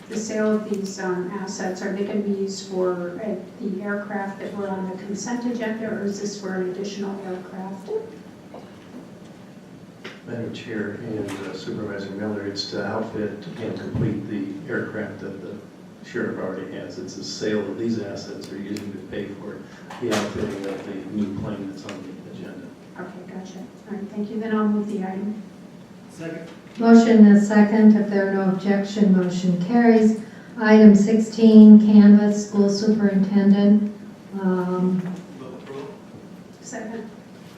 the sale of these assets, are they going to be used for the aircraft that were on the consent agenda, or is this for an additional aircraft? Madam Chair and Supervisor Miller, it's to outfit and complete the aircraft that the sheriff already has. It's a sale of these assets are using to pay for the outfitting of the new plane that's on the agenda. Okay, gotcha. All right, thank you. Then I'll move the item. Second. Motion and a second. If there are no objection, motion carries. Item 16, canvas, school superintendent. Second.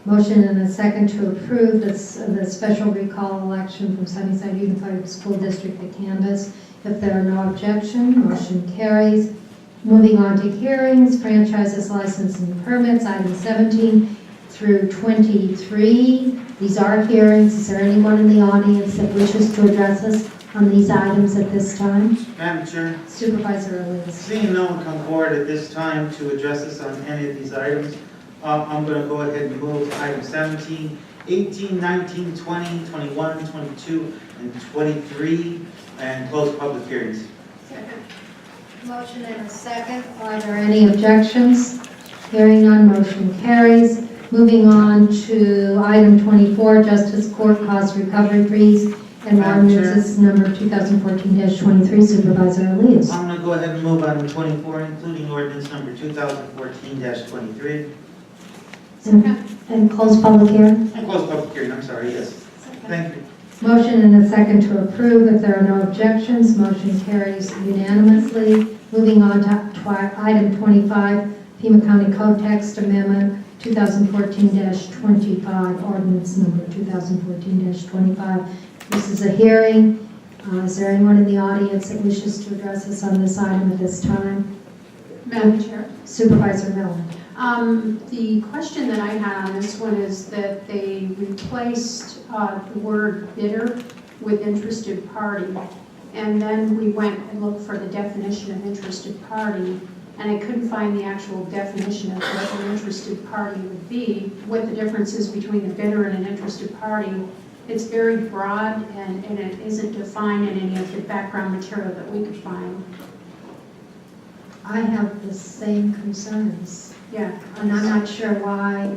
Motion and a second to approve the special recall election from Sunnyside Unified School District to canvas. If there are no objection, motion carries. Moving on to hearings, franchises, licensing permits, item 17 through 23. These are hearings. Is there anyone in the audience that wishes to address us on these items at this time? Madam Chair. Supervisor Elias. Seeing no one come forward at this time to address us on any of these items, I'm going to go ahead and move item 17, 18, 19, 20, 21, 22, and 23, and close public hearings. Second. Motion and a second. Are there any objections? Hearing none, motion carries. Moving on to item 24, Justice Court Cost Recovery Fees and ordinances number 2014-23. Supervisor Elias. I'm going to go ahead and move item 24, including ordinance number 2014-23. And close public hearing. And close public hearing, I'm sorry, yes. Thank you. Motion and a second to approve. If there are no objections, motion carries unanimously. Moving on to item 25, Pima County Code Text Amendment 2014-25, ordinance number 2014-25. This is a hearing. Is there anyone in the audience that wishes to address us on this item at this time? Madam Chair. Supervisor Miller. The question that I had on this one is that they replaced the word bidder with interested party. And then we went and looked for the definition of interested party, and I couldn't find the actual definition of what an interested party would be, what the difference is between a bidder and an interested party. It's very broad, and it isn't defined in any of the background material that we could find. I have the same concerns. Yeah. And I'm not sure why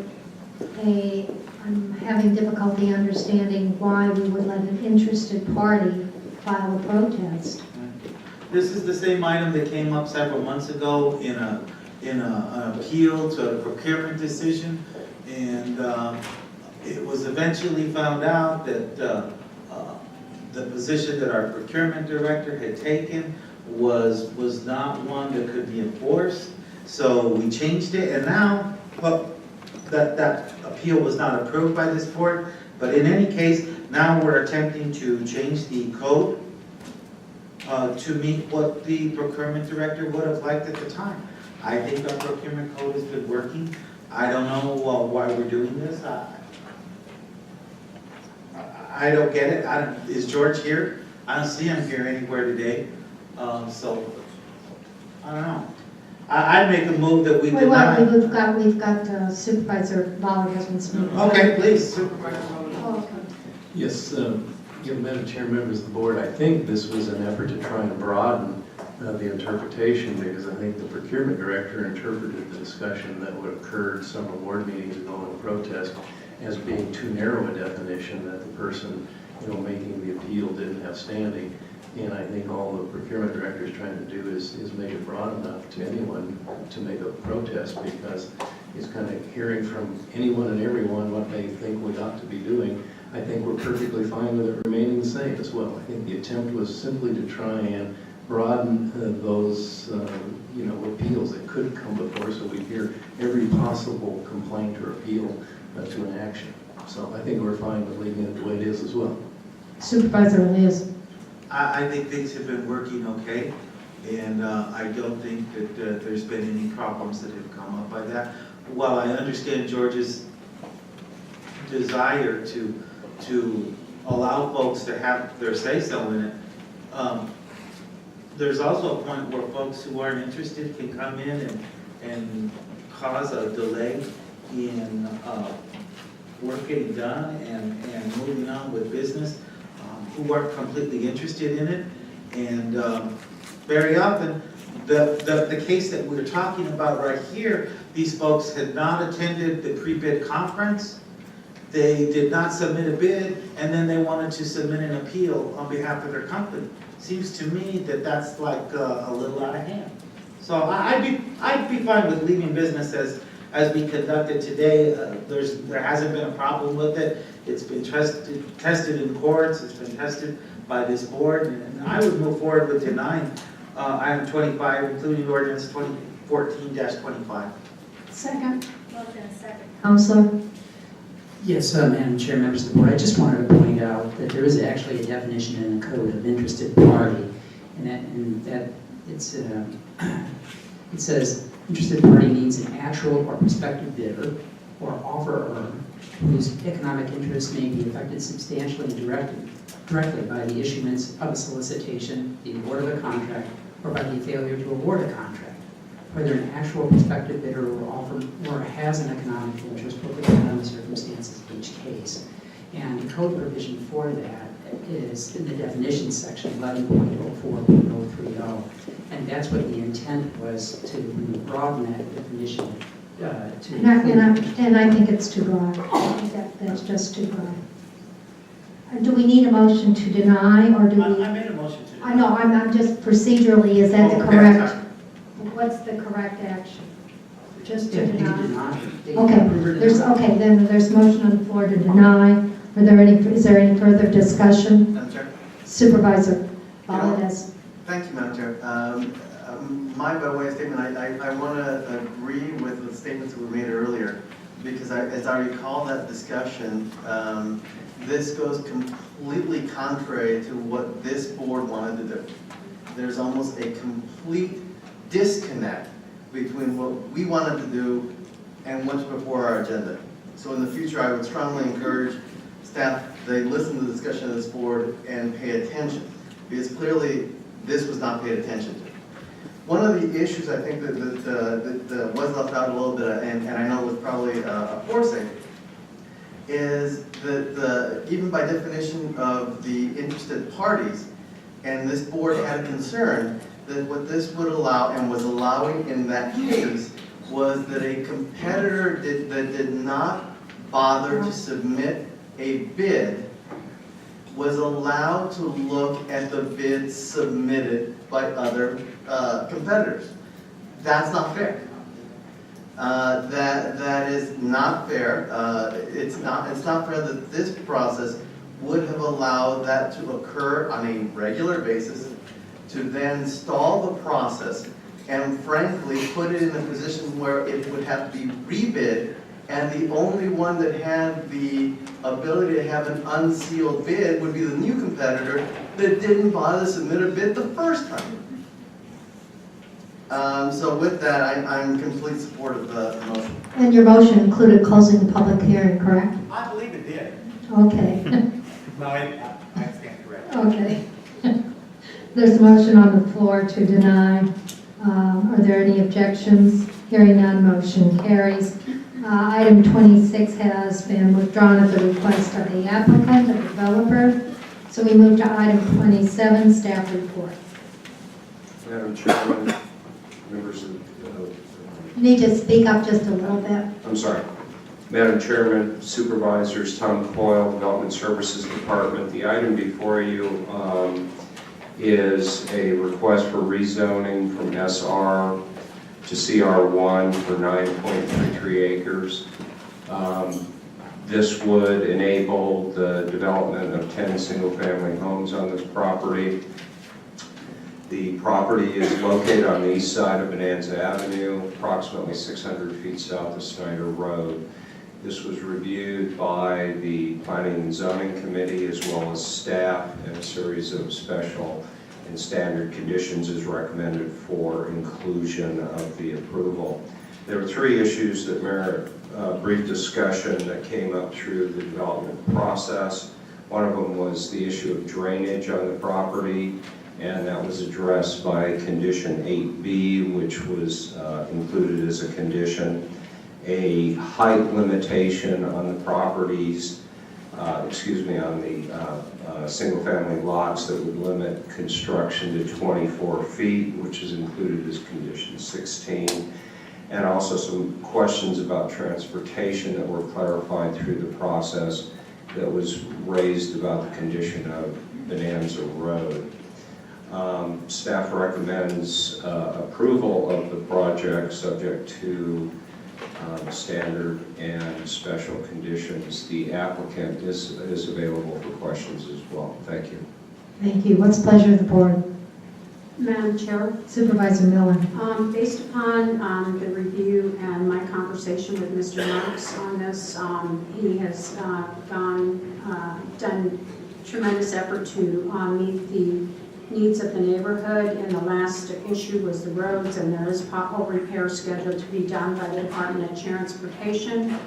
I'm having difficulty understanding why we would let an interested party file a protest. This is the same item that came up several months ago in an appeal to a procurement decision, and it was eventually found out that the position that our procurement director had taken was not one that could be enforced. So we changed it, and now that appeal was not approved by this board. But in any case, now we're attempting to change the code to meet what the procurement director would have liked at the time. I think our procurement code has been working. I don't know why we're doing this. I don't get it. Is George here? I don't see him here anywhere today. So I don't know. I'd make a move that we deny. We've got Supervisor Lawler has been speaking. Okay, please, Supervisor Lawler. Oh, okay. Yes, Madam Chair, members of the board, I think this was an effort to try and broaden the interpretation, because I think the procurement director interpreted the discussion that would occur at several board meetings ago in protest as being too narrow a definition, that the person making the appeal didn't have standing. And I think all the procurement director is trying to do is make it broad enough to anyone to make a protest, because he's kind of hearing from anyone and everyone what they think we ought to be doing. I think we're perfectly fine with it remaining the same as well. I think the attempt was simply to try and broaden those appeals that could come before, so we hear every possible complaint or appeal to an action. So I think we're fine with leaving it the way it is as well. Supervisor Elias. I think things have been working okay, and I don't think that there's been any problems that have come up by that. While I understand George's desire to allow folks to have their say-so in it, there's also a point where folks who aren't interested can come in and cause a delay in work getting done and moving on with business, who aren't completely interested in it. And very often, the case that we're talking about right here, these folks had not attended the pre-bid conference, they did not submit a bid, and then they wanted to submit an appeal on behalf of their company. Seems to me that that's like a little out of hand. So I'd be fine with leaving business as we conducted today. There hasn't been a problem with it. It's been tested in courts. It's been tested by this board, and I would move forward with denying item 25, including ordinance 2014-25. Second. Counselor. Yes, Madam Chair, members of the board, I just wanted to point out that there is actually a definition in the code of interested party, and that it's it says interested party means an actual or prospective bidder or offerer whose economic interests may be affected substantially and directly by the issuance of a solicitation, the award of a contract, or by the failure to award a contract. Whether an actual prospective bidder or has an economic interest will depend on the circumstances of each case. And the code provision for that is in the definition section 11.04.030. And that's what the intent was, to broaden that definition to And I think it's too broad. I think that's just too broad. Do we need a motion to deny, or do we? I made a motion to deny. I know, I'm just procedurally, is that the correct? What's the correct action? Just to deny? Okay, then there's a motion on the floor to deny. Is there any further discussion? Madam Chair. Supervisor Valadez. Thank you, Madam Chair. By way of statement, I want to agree with the statements that were made earlier, because as I recall that discussion, this goes completely contrary to what this board wanted to do. There's almost a complete disconnect between what we wanted to do and what's before our agenda. So in the future, I would strongly encourage staff, they listen to the discussion of this board and pay attention, because clearly this was not paid attention to. One of the issues I think that was left out a little bit, and I know was probably a foresight, is that even by definition of the interested parties, and this board had a concern that what this would allow, and was allowing in that case, was that a competitor that did not bother to submit a bid was allowed to look at the bids submitted by other competitors. That's not fair. That is not fair. It's not fair that this process would have allowed that to occur on a regular basis, to then stall the process, and frankly put it in a position where it would have to be rebid, and the only one that had the ability to have an unsealed bid would be the new competitor that didn't bother to submit a bid the first time. So with that, I'm in complete support of the motion. And your motion included closing the public hearing, correct? I believe it did. Okay. No, I stand corrected. Okay. There's a motion on the floor to deny. Are there any objections? Hearing none, motion carries. Item 26 has been withdrawn at the request of the applicant, the developer. So we move to item 27, staff report. Madam Chairman, members of You need to speak up just a little bit. I'm sorry. Madam Chairman, Supervisors, Tom Coyle, Development Services Department. The item before you is a request for rezoning from SR to CR1 for 9.33 acres. This would enable the development of 10 single-family homes on this property. The property is located on the east side of Bonanza Avenue, approximately 600 feet south of Snyder Road. This was reviewed by the Planning and Zoning Committee as well as staff, and a series of special and standard conditions is recommended for inclusion of the approval. There were three issues that merit brief discussion that came up through the development process. One of them was the issue of drainage on the property, and that was addressed by condition 8B, which was included as a condition. A height limitation on the properties, on the single-family lots that would limit construction to 24 feet, which is included as condition 16. And also some questions about transportation that were clarified through the process that was raised about the condition of Bonanza Road. Staff recommends approval of the project subject to standard and special conditions. The applicant is available for questions as well. Thank you. Thank you. What's the pleasure of the board? Madam Chair, Supervisor Miller. based upon the review and my conversation with Mr. Marks on this, he has done tremendous effort to meet the needs of the neighborhood, and the last issue was the roads, and there is pothole repair scheduled to be done by the Department of Transportation.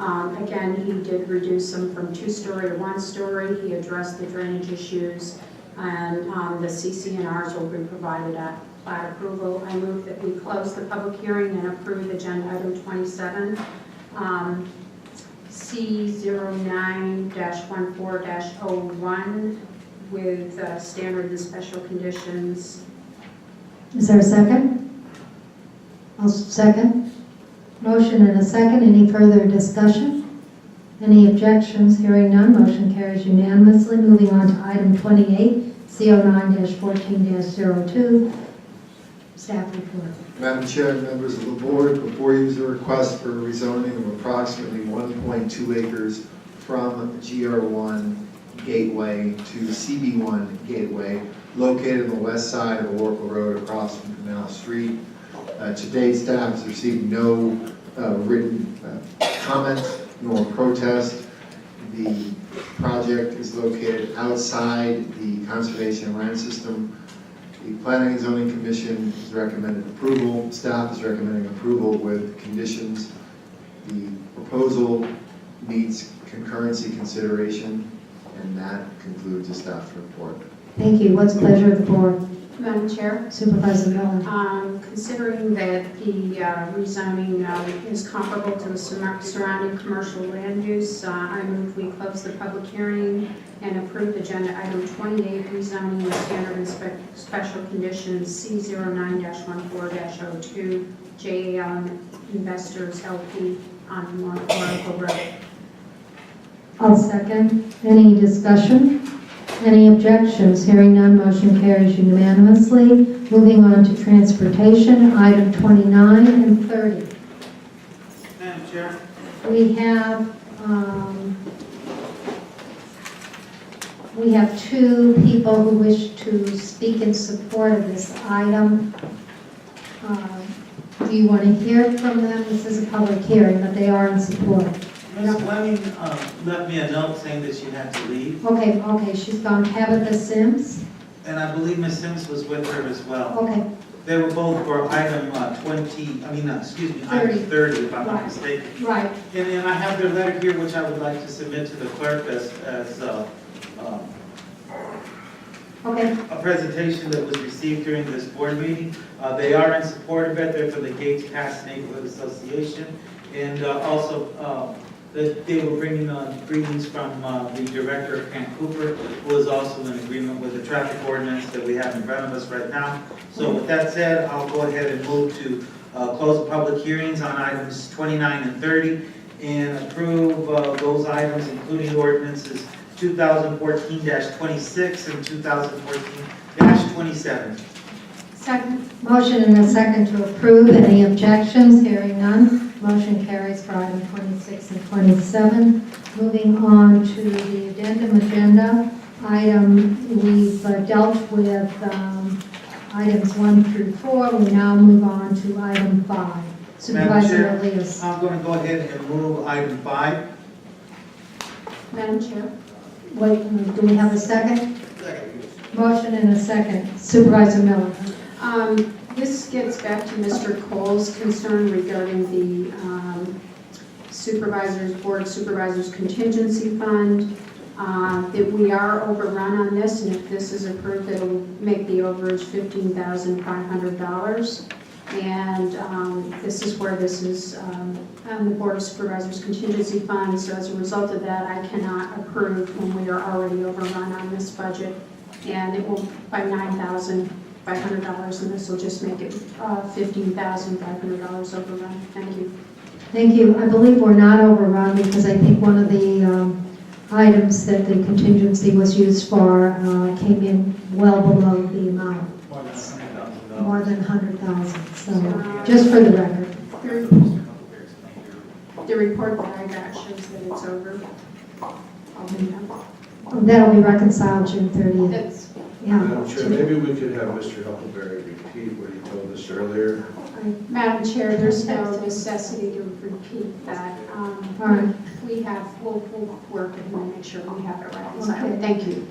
Again, he did reduce them from 2-story to 1-story. He addressed the drainage issues, and the CC&Rs will be provided at plat approval. I move that we close the public hearing and approve agenda item 27, C09-14-01 with standard and special conditions. Is there a second? I'll second. Motion and a second. Any further discussion? Any objections? Hearing none, motion carries unanimously. Moving on to item 28, C09-14-02, staff report. Madam Chair and members of the board, before you is a request for rezoning of approximately 1.2 acres from GR1 Gateway to CB1 Gateway, located on the west side of Oracle Road across from Canal Street. To date, staff has received no written comments nor protest. The project is located outside the conservation land system. The Planning and Zoning Commission has recommended approval. Staff is recommending approval with conditions. The proposal meets concurrency consideration, and that concludes the staff report. Thank you. What's the pleasure of the board? Madam Chair, Supervisor Miller. considering that the rezoning is comparable to the surrounding commercial land use, I move we close the public hearing and approve agenda item 28, rezoning with standard and special conditions C09-14-02 JAL Investors LP on North Oracle Road. I'll second. Any discussion? Any objections? Hearing none, motion carries unanimously. Moving on to transportation, item 29 and 30. Madam Chair? We have two people who wish to speak in support of this item. Do you want to hear from them? This is a public hearing, but they are in support. Ms. Fleming left me a note saying that she had to leave, Okay, she's gone. Tabitha Sims? and I believe Ms. Sims was with her as well. Okay, They were both for item item 30, if I'm not Right. mistaken. right. And I have their letter here, which I would like to submit to the clerk as Okay, a presentation that was received during this board meeting. They are in support of it. They're from the Gates Pass Neighborhood Association. And also, that they were bringing greetings from the director of Camp Cooper, who is also in agreement with the traffic ordinance that we have in front of us right now. So with that said, I'll go ahead and move to close the public hearings on items 29 and 30 and approve those items, including ordinances 2014-26 and 2014-27. Second. motion and a second to approve. Any objections? Hearing none, motion carries for item 26 and 27. Moving on to the addendum agenda item, we've dealt with items 1 through 4. We now move on to item 5. Supervisor Madam Chair, Elias. I'm going to go ahead and move item 5. Madam Chair. Wait, do we have a second? Motion and a second. Supervisor Miller. This gets back to Mr. Cole's concern regarding the Board of Supervisors contingency fund, that we are overrun on this, and if this is approved, it'll make the overage $15,500. And this is where this is on the Board of Supervisors contingency fund, so as a result of that, I cannot approve when we are already overrun on this budget, and it will by $9,500, and this will just make it $15,500 overrun. Thank you. Thank you. I believe we're not overrun because I think one of the items that the contingency was used for came in well below the amount. More than $100,000. So, just for the record. The report that I got shows that it's over. That'll be reconciled June 30th. That's, Madam Chair, maybe we could have Mr. Huckleberry repeat what he told us earlier. Madam Chair, there's no necessity to repeat that. All right. We'll work with him and make sure we have it reconciled. Okay. Thank you.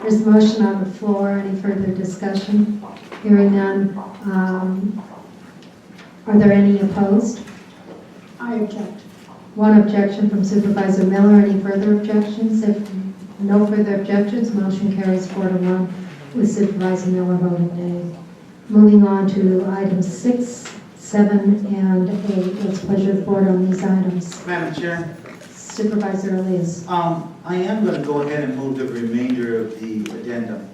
There's a motion on the floor. Any further discussion? Hearing none. Are there any opposed? I object. One objection from Supervisor Miller. Any further objections? If no further objections, motion carries 4-1 with Supervisor Miller voting nay. Moving on to items 6, 7, and 8. What's the pleasure of the board on these items? Madam Chair? Supervisor Elias. I am going to go ahead and move the remainder of the addendum,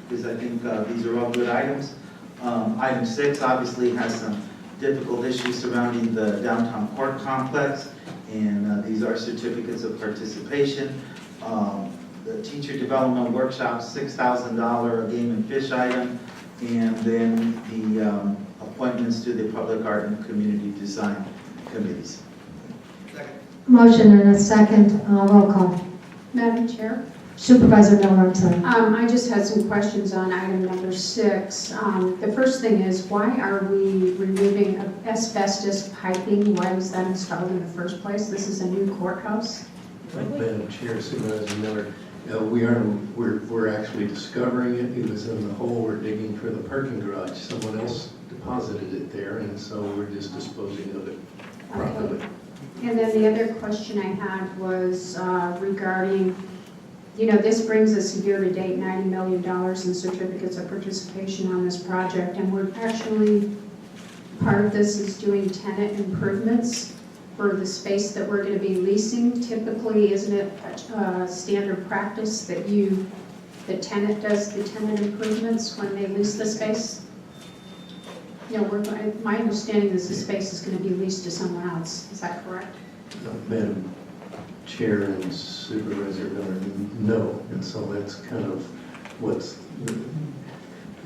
because I think these are all good items. Item 6 obviously has some difficult issues surrounding the downtown court complex, and these are certificates of participation. The teacher development workshop, $6,000 game and fish item, and then the appointments to the public art and community design committees. Motion and a second. Roll call. Madam Chair. Supervisor Miller, I'm sorry. I just had some questions on item number 6. The first thing is, why are we removing asbestos piping? Why was that installed in the first place? This is a new courthouse. Madam Chair, Supervisor Miller, we're actually discovering it. It was in the hole we're digging for the parking garage. Someone else deposited it there, and so we're just disposing of it properly. And then the other question I had was regarding, this brings us year-to-date $90 million in certificates of participation on this project, and we're actually, part of this is doing tenant improvements for the space that we're going to be leasing. Typically, isn't it standard practice that the tenant does the tenant improvements when they lease the space? My understanding is the space is going to be leased to someone else. Is that correct? Madam Chair and Supervisor Miller, no. And so that's kind of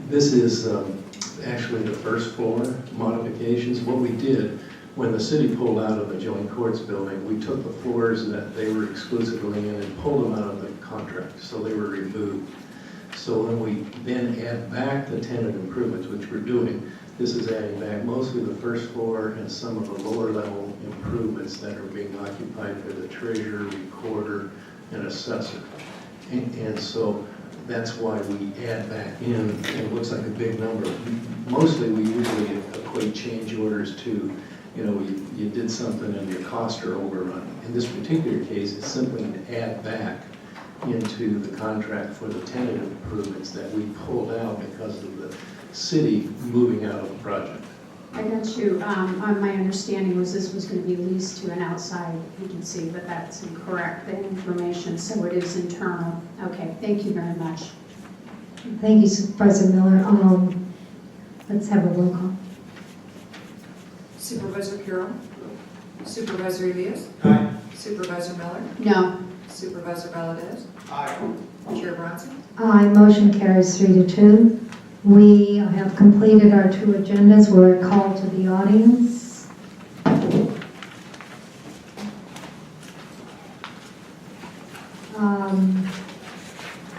this is actually the first floor modifications. What we did when the city pulled out of the joint courts building, we took the floors that they were exclusively in and pulled them out of the contract, so they were removed. So when we then add back the tenant improvements, which we're doing, this is adding back mostly the first floor and some of the lower level improvements that are being occupied for the treasurer, recorder, and assessor. And so that's why we add back in, and it looks like a big number. Mostly we usually equate change orders to, you did something and your costs are overrun. In this particular case, it's simply an add back into the contract for the tenant improvements that we pulled out because of the city moving out of the project. I got you. My understanding was this was going to be leased to an outside agency, but that's incorrect, the information, so it is internal. Okay, thank you very much. Thank you, Supervisor Miller. Let's have a roll call. Supervisor Carroll? Supervisor Elias? Aye. Supervisor Miller? No. Supervisor Valadez? Aye. Chair Bronson? Aye, motion carries 3-2. We have completed our 2 agendas. We're called to the audience.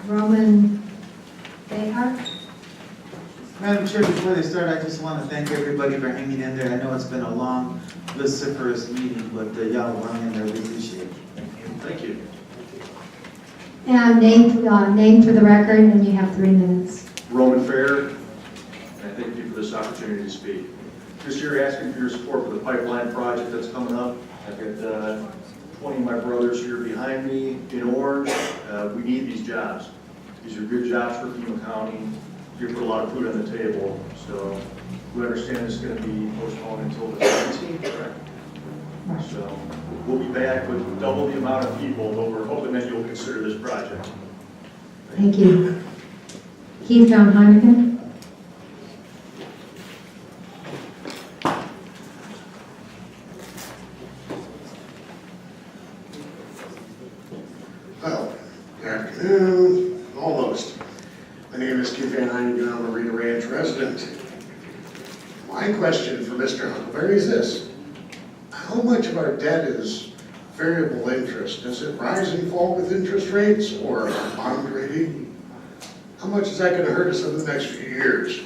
Roman Behar. Madam Chair, before they start, I just want to thank everybody for hanging in there. I know it's been a long, vociferous meeting, but y'all hung in there. We appreciate it. Thank you. And name for the record, and you have 3 minutes. Roman Fair, and I thank you for this opportunity to speak. This year, asking for your support for the pipeline project that's coming up. I've got 20 of my brothers here behind me in orange. We need these jobs. These are good jobs for Pima County. You put a lot of food on the table, so we understand it's going to be postponed until the 17th, correct? So we'll be back with double the amount of people, but we're hoping that you'll consider this project. Thank you. Keith Van Heineken. Well, good afternoon, almost. My name is Keith Van Heineken. I'm a Rita Ranch resident. My question for Mr. Huckleberry is this. How much of our debt is variable interest? Does it rise and fall with interest rates or bond rating? How much is that going to hurt us in the next few years?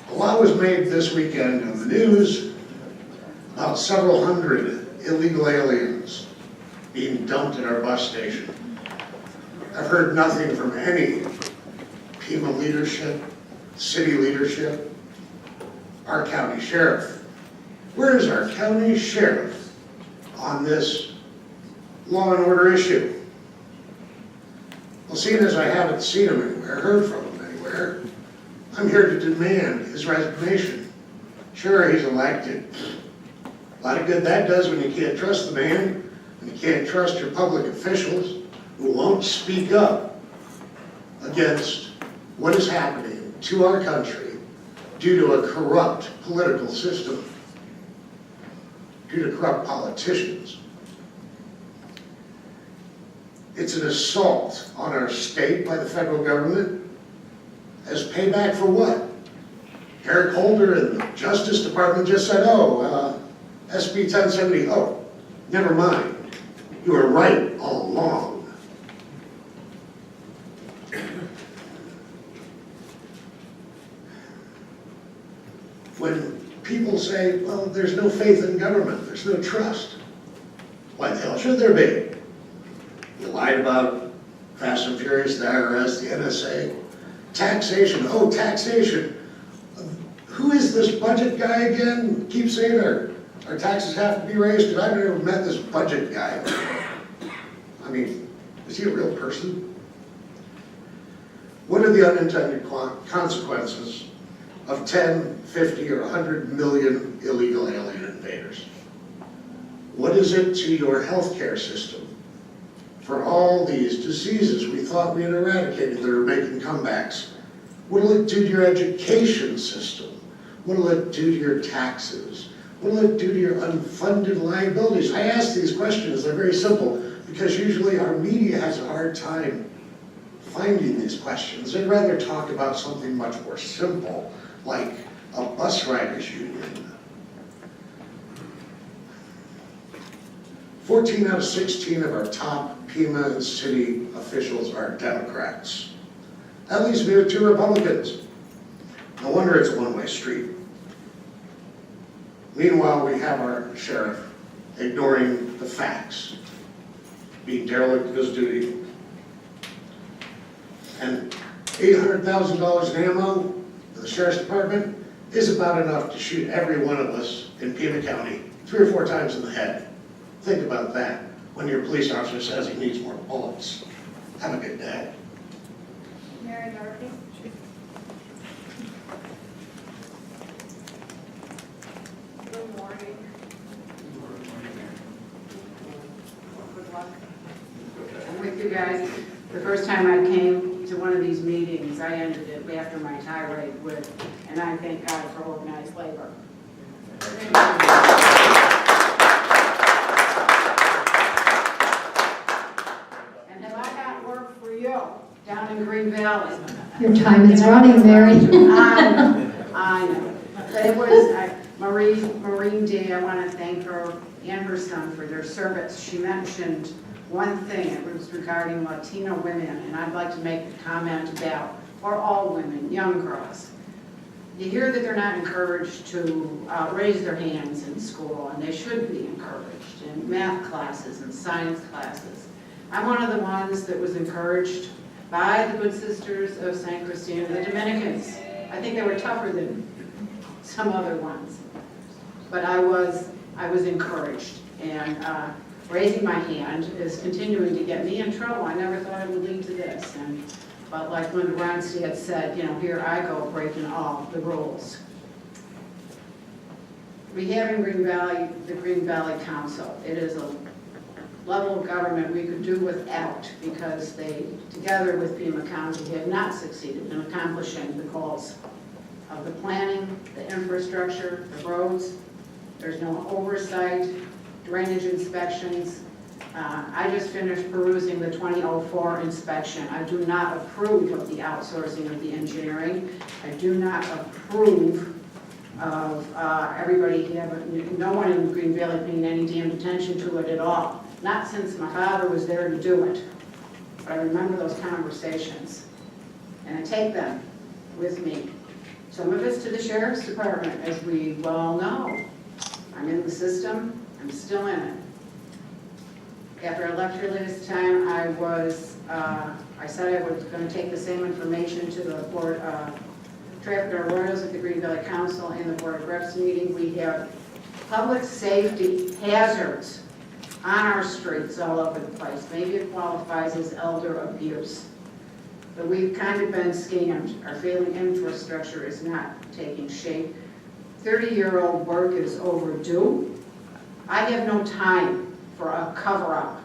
A lot was made this weekend in the news about several hundred illegal aliens being dumped at our bus station. I've heard nothing from any Pima leadership, city leadership, our county sheriff. Where is our county sheriff on this law and order issue? Well, seeing as I haven't seen him anywhere, heard from him anywhere, I'm here to demand his resignation. Sure, he's elected. A lot of good that does when you can't trust the man, and you can't trust your public officials who won't speak up against what is happening to our country due to a corrupt political system, due to corrupt politicians. It's an assault on our state by the federal government as payback for what? Eric Holder and the Justice Department just said, SB 1070, never mind. You were right all along. When people say, well, there's no faith in government, there's no trust. Why the hell should there be? You lied about Fast and Furious, the IRS, the NSA. Taxation, oh, taxation. Who is this budget guy again? Keep saying our taxes have to be raised, because I've never met this budget guy. I mean, is he a real person? What are the unintended consequences of 10, 50, or 100 million illegal alien invaders? What is it to your healthcare system for all these diseases we thought we had eradicated that are making comebacks? What will it do to your education system? What will it do to your taxes? What will it do to your unfunded liabilities? I ask these questions, they're very simple, because usually our media has a hard time finding these questions. They'd rather talk about something much more simple, like a bus riders union. 14 out of 16 of our top Pima and city officials are Democrats. That leaves me with 2 Republicans. No wonder it's a one-way street. Meanwhile, we have our sheriff ignoring the facts, being derelict of his duty. And $800,000 in ammo for the sheriff's department is about enough to shoot every one of us in Pima County 3 or 4 times in the head. Think about that when your police officer says he needs more bullets. Have a good day. Mary Garvey. Good morning. Good luck. I'm with you guys. The first time I came to one of these meetings, I ended it after my tirade with, and I thank God for organized labor. And have I got work for you down in Green Valley? Your time is running, Mary. I know. But it was Maureen Day, I want to thank her and her son for their service. She mentioned one thing, it was regarding Latino women, and I'd like to make a comment about, or all women, young girls. You hear that they're not encouraged to raise their hands in school, and they should be encouraged in math classes and science classes. I'm one of the ones that was encouraged by the Good Sisters of St. Christina, the Dominicans. I think they were tougher than some other ones. But I was encouraged, and raising my hand is continuing to get me in trouble. I never thought it would lead to this. But like Linda Ronstadt said, you know, here I go breaking all the rules. Rehabbing Green Valley, the Green Valley Council, it is a level of government we could do without, because they, together with Pima County, have not succeeded in accomplishing the goals of the planning, the infrastructure, the roads. There's no oversight, drainage inspections. I just finished perusing the 2004 inspection. I do not approve of the outsourcing of the engineering. I do not approve of everybody having, no one in Green Valley paying any damn attention to it at all. Not since my father was there to do it. But I remember those conversations. And I take them with me. Some of it's to the Sheriff's Department, as we well know. I'm in the system, I'm still in it. After I left here last time, I said I was going to take the same information to the Board Traffic Arroyos at the Green Valley Council and the Board of Reps meeting. We have public safety hazards on our streets all over the place. Maybe it qualifies as elder abuse. But we've kind of been scammed. Our failing infrastructure is not taking shape. 30-year-old work is overdue. I have no time for a cover-up.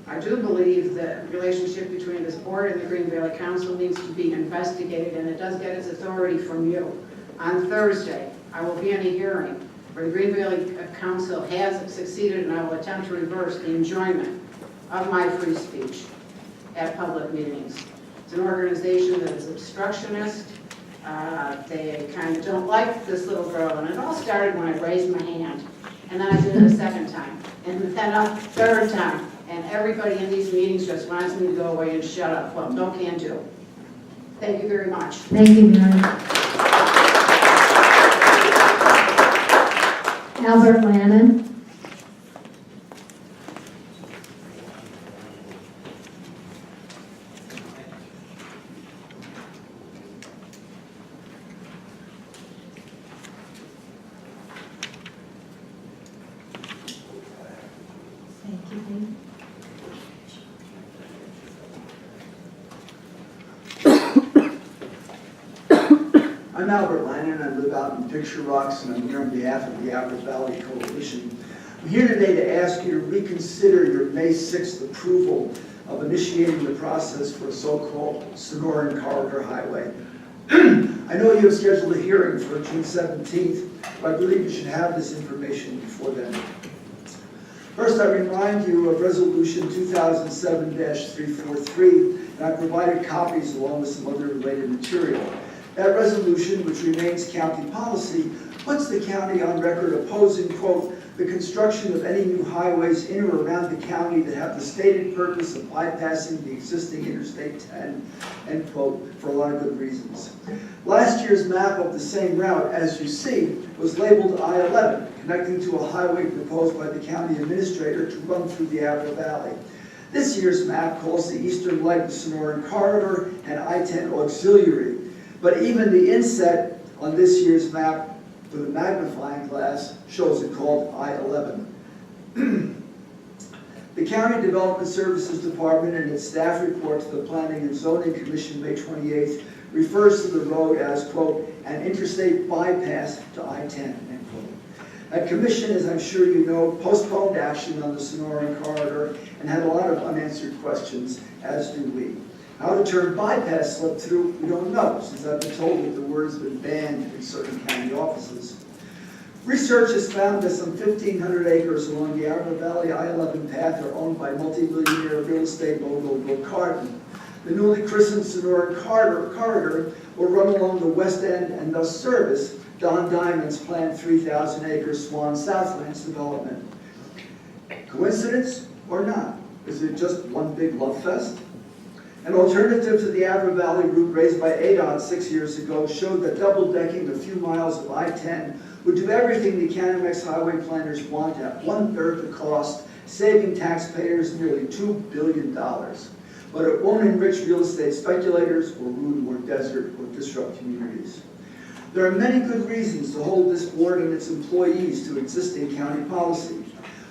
I do believe the relationship between this board and the Green Valley Council needs to be investigated, and it does get its authority from you. On Thursday, I will be in a hearing where the Green Valley Council has succeeded, and I will attempt to reverse the enjoyment of my free speech at public meetings. It's an organization that is obstructionist. They kind of don't like this little girl, and it all started when I raised my hand, and then I did it a second time, and then a third time, and everybody in these meetings just wants me to go away and shut up. Well, no can do. Thank you very much. Thank you, Mary. Albert Lannon. I'm Albert Lannon, I live out in Picture Rocks, and I'm here on behalf of the Apple Valley Coalition. I'm here today to ask you to reconsider your May 6th approval of initiating the process for a so-called Sonoran Corridor Highway. I know you have scheduled a hearing for June 17th, but I believe you should have this information before then. First, I remind you of Resolution 2007-343, and I provided copies along with some other related material. That resolution, which remains county policy, puts the county on record opposing, quote, the construction of any new highways in or around the county that have the stated purpose of bypassing the existing Interstate 10, end quote, for a lot of good reasons. Last year's map of the same route, as you see, was labeled I-11, connecting to a highway proposed by the county administrator to run through the Apple Valley. This year's map calls the eastern leg the Sonoran Corridor and I-10 Auxiliary. But even the inset on this year's map for the magnifying glass shows it called I-11. The County Development Services Department in its staff report to the Planning and Zoning Commission May 28th refers to the road as, quote, an interstate bypass to I-10, end quote. That commission, as I'm sure you know, postponed action on the Sonoran Corridor and had a lot of unanswered questions, as do we. How the term bypass slipped through, we don't know, since I've been told that the word has been banned in certain county offices. Research has found that some 1,500 acres along the Apple Valley I-11 path are owned by multi-millionaire real estate mogul Bill Carton. The newly christened Sonoran Corridor will run along the west end and thus service Don Diamond's planned 3,000-acre Swan Southlands development. Coincidence or not? Is it just one big love fest? An alternative to the Apple Valley route raised by ADOT 6 years ago showed that double-decking a few miles of I-10 would do everything the Canamex highway planners want at 1/3 the cost, saving taxpayers nearly $2 billion. But it won't enrich real estate speculators or ruin more desert or disrupt communities. There are many good reasons to hold this board and its employees to existing county policy.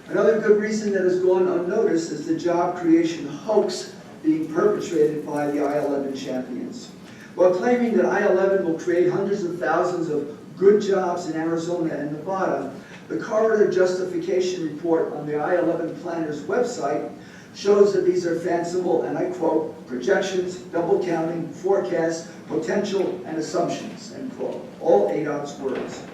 Another good reason that has gone unnoticed is the job creation hoax being perpetrated by the I-11 champions. While claiming that I-11 will create hundreds of thousands of good jobs in Arizona and Nevada, the corridor justification report on the I-11 planner's website shows that these are fanciful, and I quote, projections, double counting, forecasts, potential, and assumptions, end quote. All ADOT's words.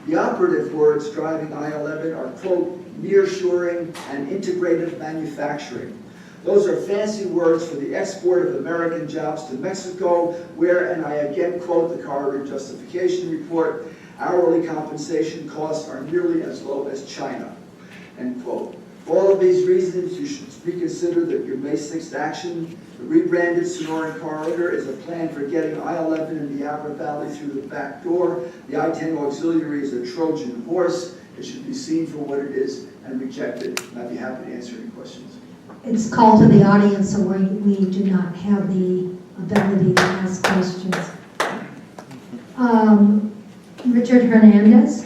The operative words driving I-11 are, quote, nearshoring and integrated manufacturing. Those are fancy words for the export of American jobs to Mexico, where, and I again quote the corridor justification report, hourly compensation costs are nearly as low as China, end quote. For all of these reasons, you should reconsider that your May 6th action, the rebranded Sonoran Corridor, is a plan for getting I-11 and the Apple Valley through the back door. The I-10 Auxiliary is a Trojan horse. It should be seen for what it is and rejected. And I'd be happy to answer any questions. It's called to the audience, so we do not have the ability to ask questions. Richard Hernandez.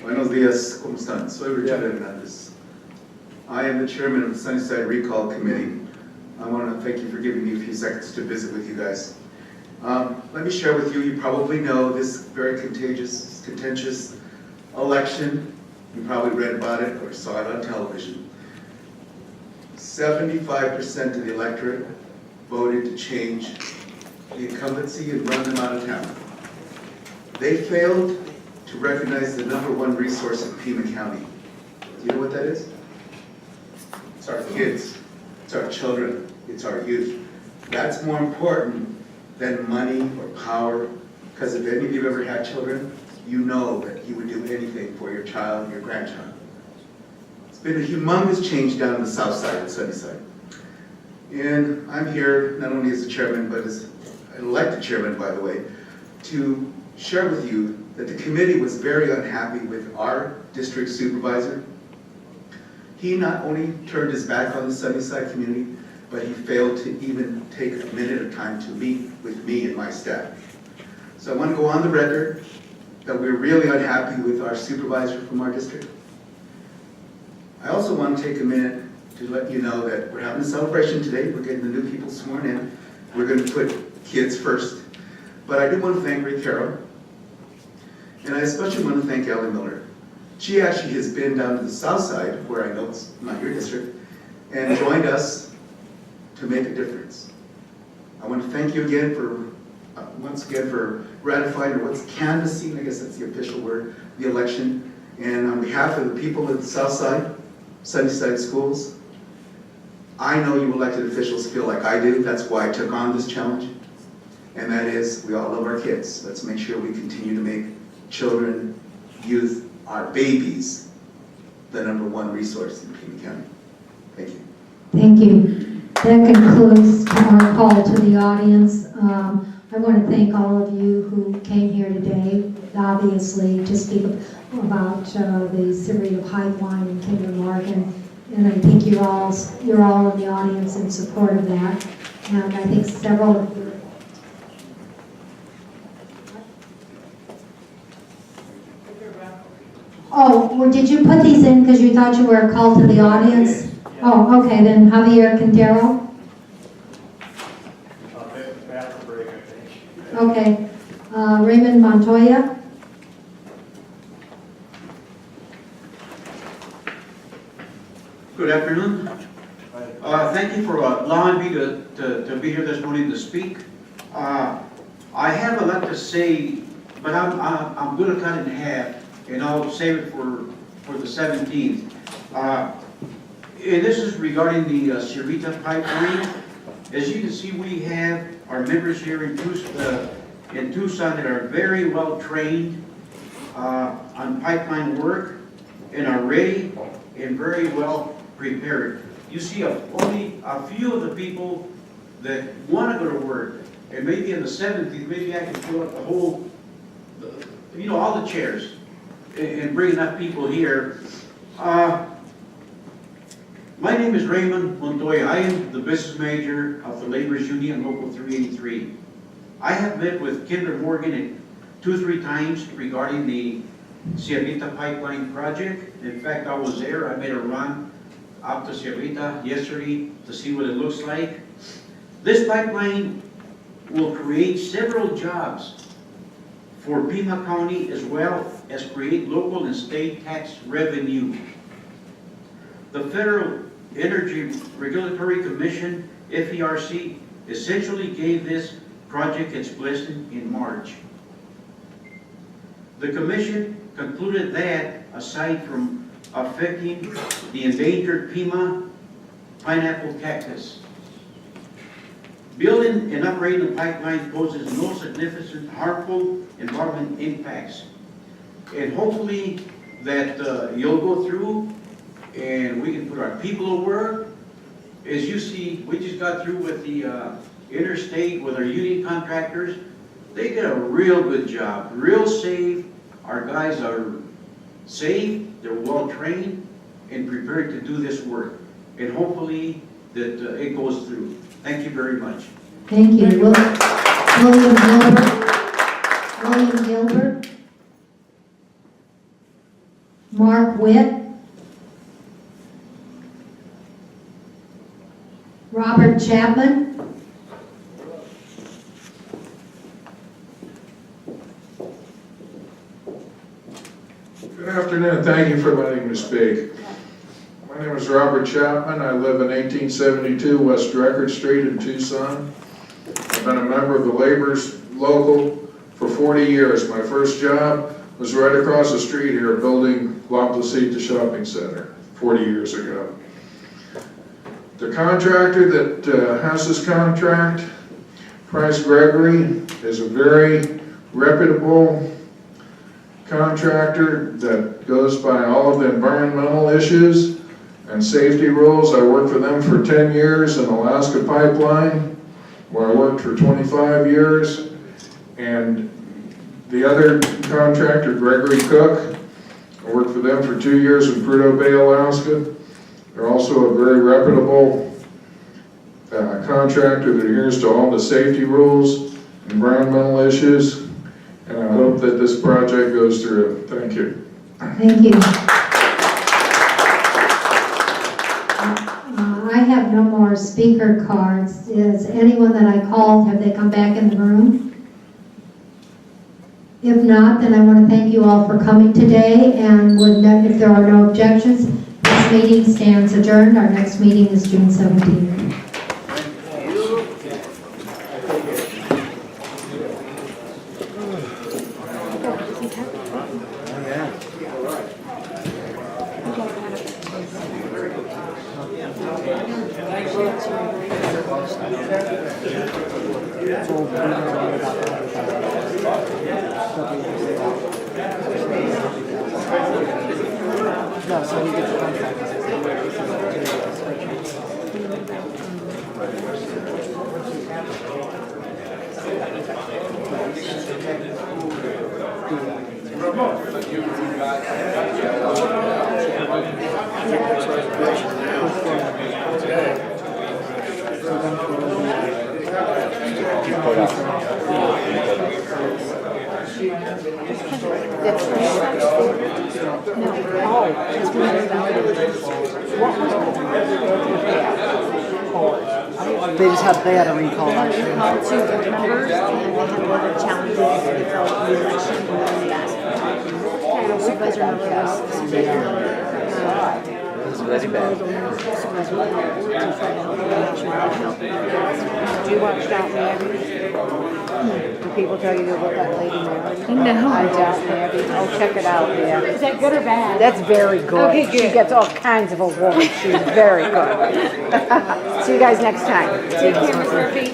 Buenos días, ¿cómo están? Soy Richard Hernandez. I am the chairman of the Sunnyside Recall Committee. I want to thank you for giving me a few seconds to visit with you guys. Let me share with you, you probably know this very contentious election. You probably read about it or saw it on television. 75% of the electorate voted to change the incumbency and run them out of town. They failed to recognize the #1 resource in Pima County. Do you know what that is? It's our kids, it's our children, it's our youth. That's more important than money or power, because if any of you have ever had children, you know that you would do anything for your child and your grandchild. It's been a humongous change down on the south side of Sunnyside. And I'm here not only as the chairman, but as an elected chairman, by the way, to share with you that the committee was very unhappy with our district supervisor. He not only turned his back on the Sunnyside community, but he failed to even take a minute of time to meet with me and my staff. So I want to go on the record that we're really unhappy with our supervisor from our district. I also want to take a minute to let you know that we're having a celebration today. We're getting the new people sworn in. We're going to put kids first. But I do want to thank Ray Carroll, and I especially want to thank Ellie Miller. She actually has been down to the south side, where I know it's not your district, and joined us to make a difference. I want to thank you again for, once again, for ratifying, or what's canvassing, I guess that's the official word, the election. And on behalf of the people of the south side, Sunnyside schools, I know you elected officials feel like I do. That's why I took on this challenge. And that is, we all love our kids. Let's make sure we continue to make children, youth, our babies, the #1 resource in Pima County. Thank you. Thank you. That concludes our call to the audience. I want to thank all of you who came here today, obviously, to speak about the Sierrita Pipeline in Kinder Morgan. And I think you're all in the audience in support of that. And I think several of you. Oh, well, did you put these in because you thought you were a call to the audience? Oh, okay, then Javier Quintero. Okay, Raymond Montoya. Good afternoon. Thank you for allowing me to be here this morning to speak. I have a lot to say, but I'm going to cut it in half, and I'll save it for the 17th. And this is regarding the Sierrita Pipeline. As you can see, we have our members here in Tucson that are very well trained on pipeline work and are ready and very well prepared. You see only a few of the people that want to go to work, and maybe in the 17th, maybe I can fill up the whole, all the chairs and bring enough people here. My name is Raymond Montoya. I am the business manager of the Laborers Union Local 383. I have met with Kinder Morgan 2 or 3 times regarding the Sierrita Pipeline project. In fact, I was there. I made a run up to Sierrita yesterday to see what it looks like. This pipeline will create several jobs for Pima County, as well as create local and state tax revenue. The Federal Energy Regulatory Commission, FERC, essentially gave this project its blessing in March. The Commission concluded that, aside from affecting the endangered Pima pineapple cactus, building and operating the pipeline poses no significant harmful environmental impacts. And hopefully that you'll go through and we can put our people to work. As you see, we just got through with the interstate with our union contractors. They did a real good job, real safe. Our guys are safe, they're well trained and prepared to do this work. And hopefully that it goes through. Thank you very much. Thank you. William Gilbert. Mark Witt. Robert Chapman. Good afternoon. Thank you for letting me speak. My name is Robert Chapman. I live in 1872 West Record Street in Tucson. I've been a member of the Laborers Local for 40 years. My first job was right across the street here building La Placita Shopping Center 40 years ago. The contractor that has this contract, Price Gregory, is a very reputable contractor that goes by all of the environmental issues and safety rules. I worked for them for 10 years in Alaska Pipeline, where I worked for 25 years. And the other contractor, Gregory Cook, I worked for them for 2 years in Prudhoe Bay, Alaska. They're also a very reputable contractor that adheres to all the safety rules, environmental issues, and I hope hope that this project goes through. Thank you. Thank you. I have no more speaker cards. Is anyone that I called, have they come back in the room? If not, then I want to thank you all for coming today, and if there are no objections, this meeting stands adjourned. Our next meeting is June 17th. They just had, they had a recall. They had a recall to board members, and they had a lot of challenges they felt in the election and then last. Supervisor Miller was very bad. Supervisor Miller to try to help the election. Do you watch Downton Abbey? Do people tell you to look at Lady Mary? No. I Downton Abbey. Oh, check it out, yeah. Is that good or bad? That's very good. Okay, good. She gets all kinds of awards. She's very good. See you guys next time. Take care, Ms. Murphy.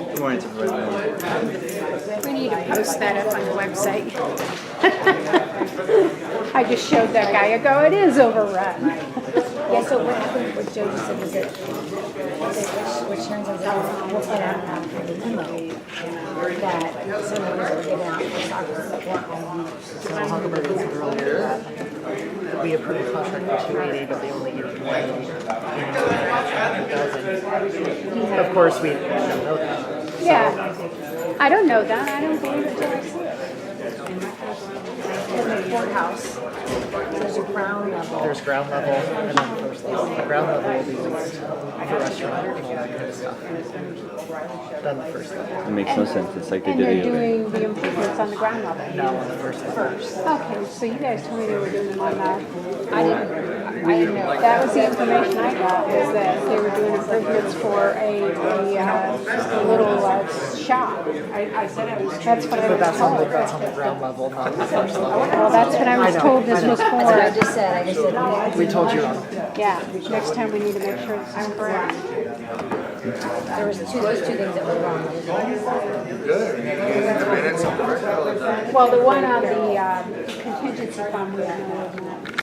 Good morning, Supervisor. We need to post that up on the website. I just showed that guy, I go, it is overrun. Yeah, so what happened, what Joe just said was that, which turns out that we'll put out after the memo, that some of those are given out for soccer weren't all used. So Huckleberry was earlier that we approved a contract for 280, but they only give one. Of course, we don't know that. Yeah, I don't know that, I don't believe it till I see it. In the courthouse, There's a ground level. There's ground level and then first level. The ground level will be used for restaurant and all that kind of stuff. Done the first level. It makes no sense. It's like they And did they're it. doing the improvements on the ground level? No, on the first level. Okay, so you guys told me they were doing them on the, I didn't know. That was the information I got, was that they were doing improvements for a little shop. I said it was, that's what I But was that's on the, told. that's on the ground level, not the first level. Well, that's what I was know, told this I know. was for. That's what I just said, I just said. We told you wrong. Yeah, next time we need to make sure it's correct. There was those two things that were wrong. Well, the one on the contingency fund, we know of that.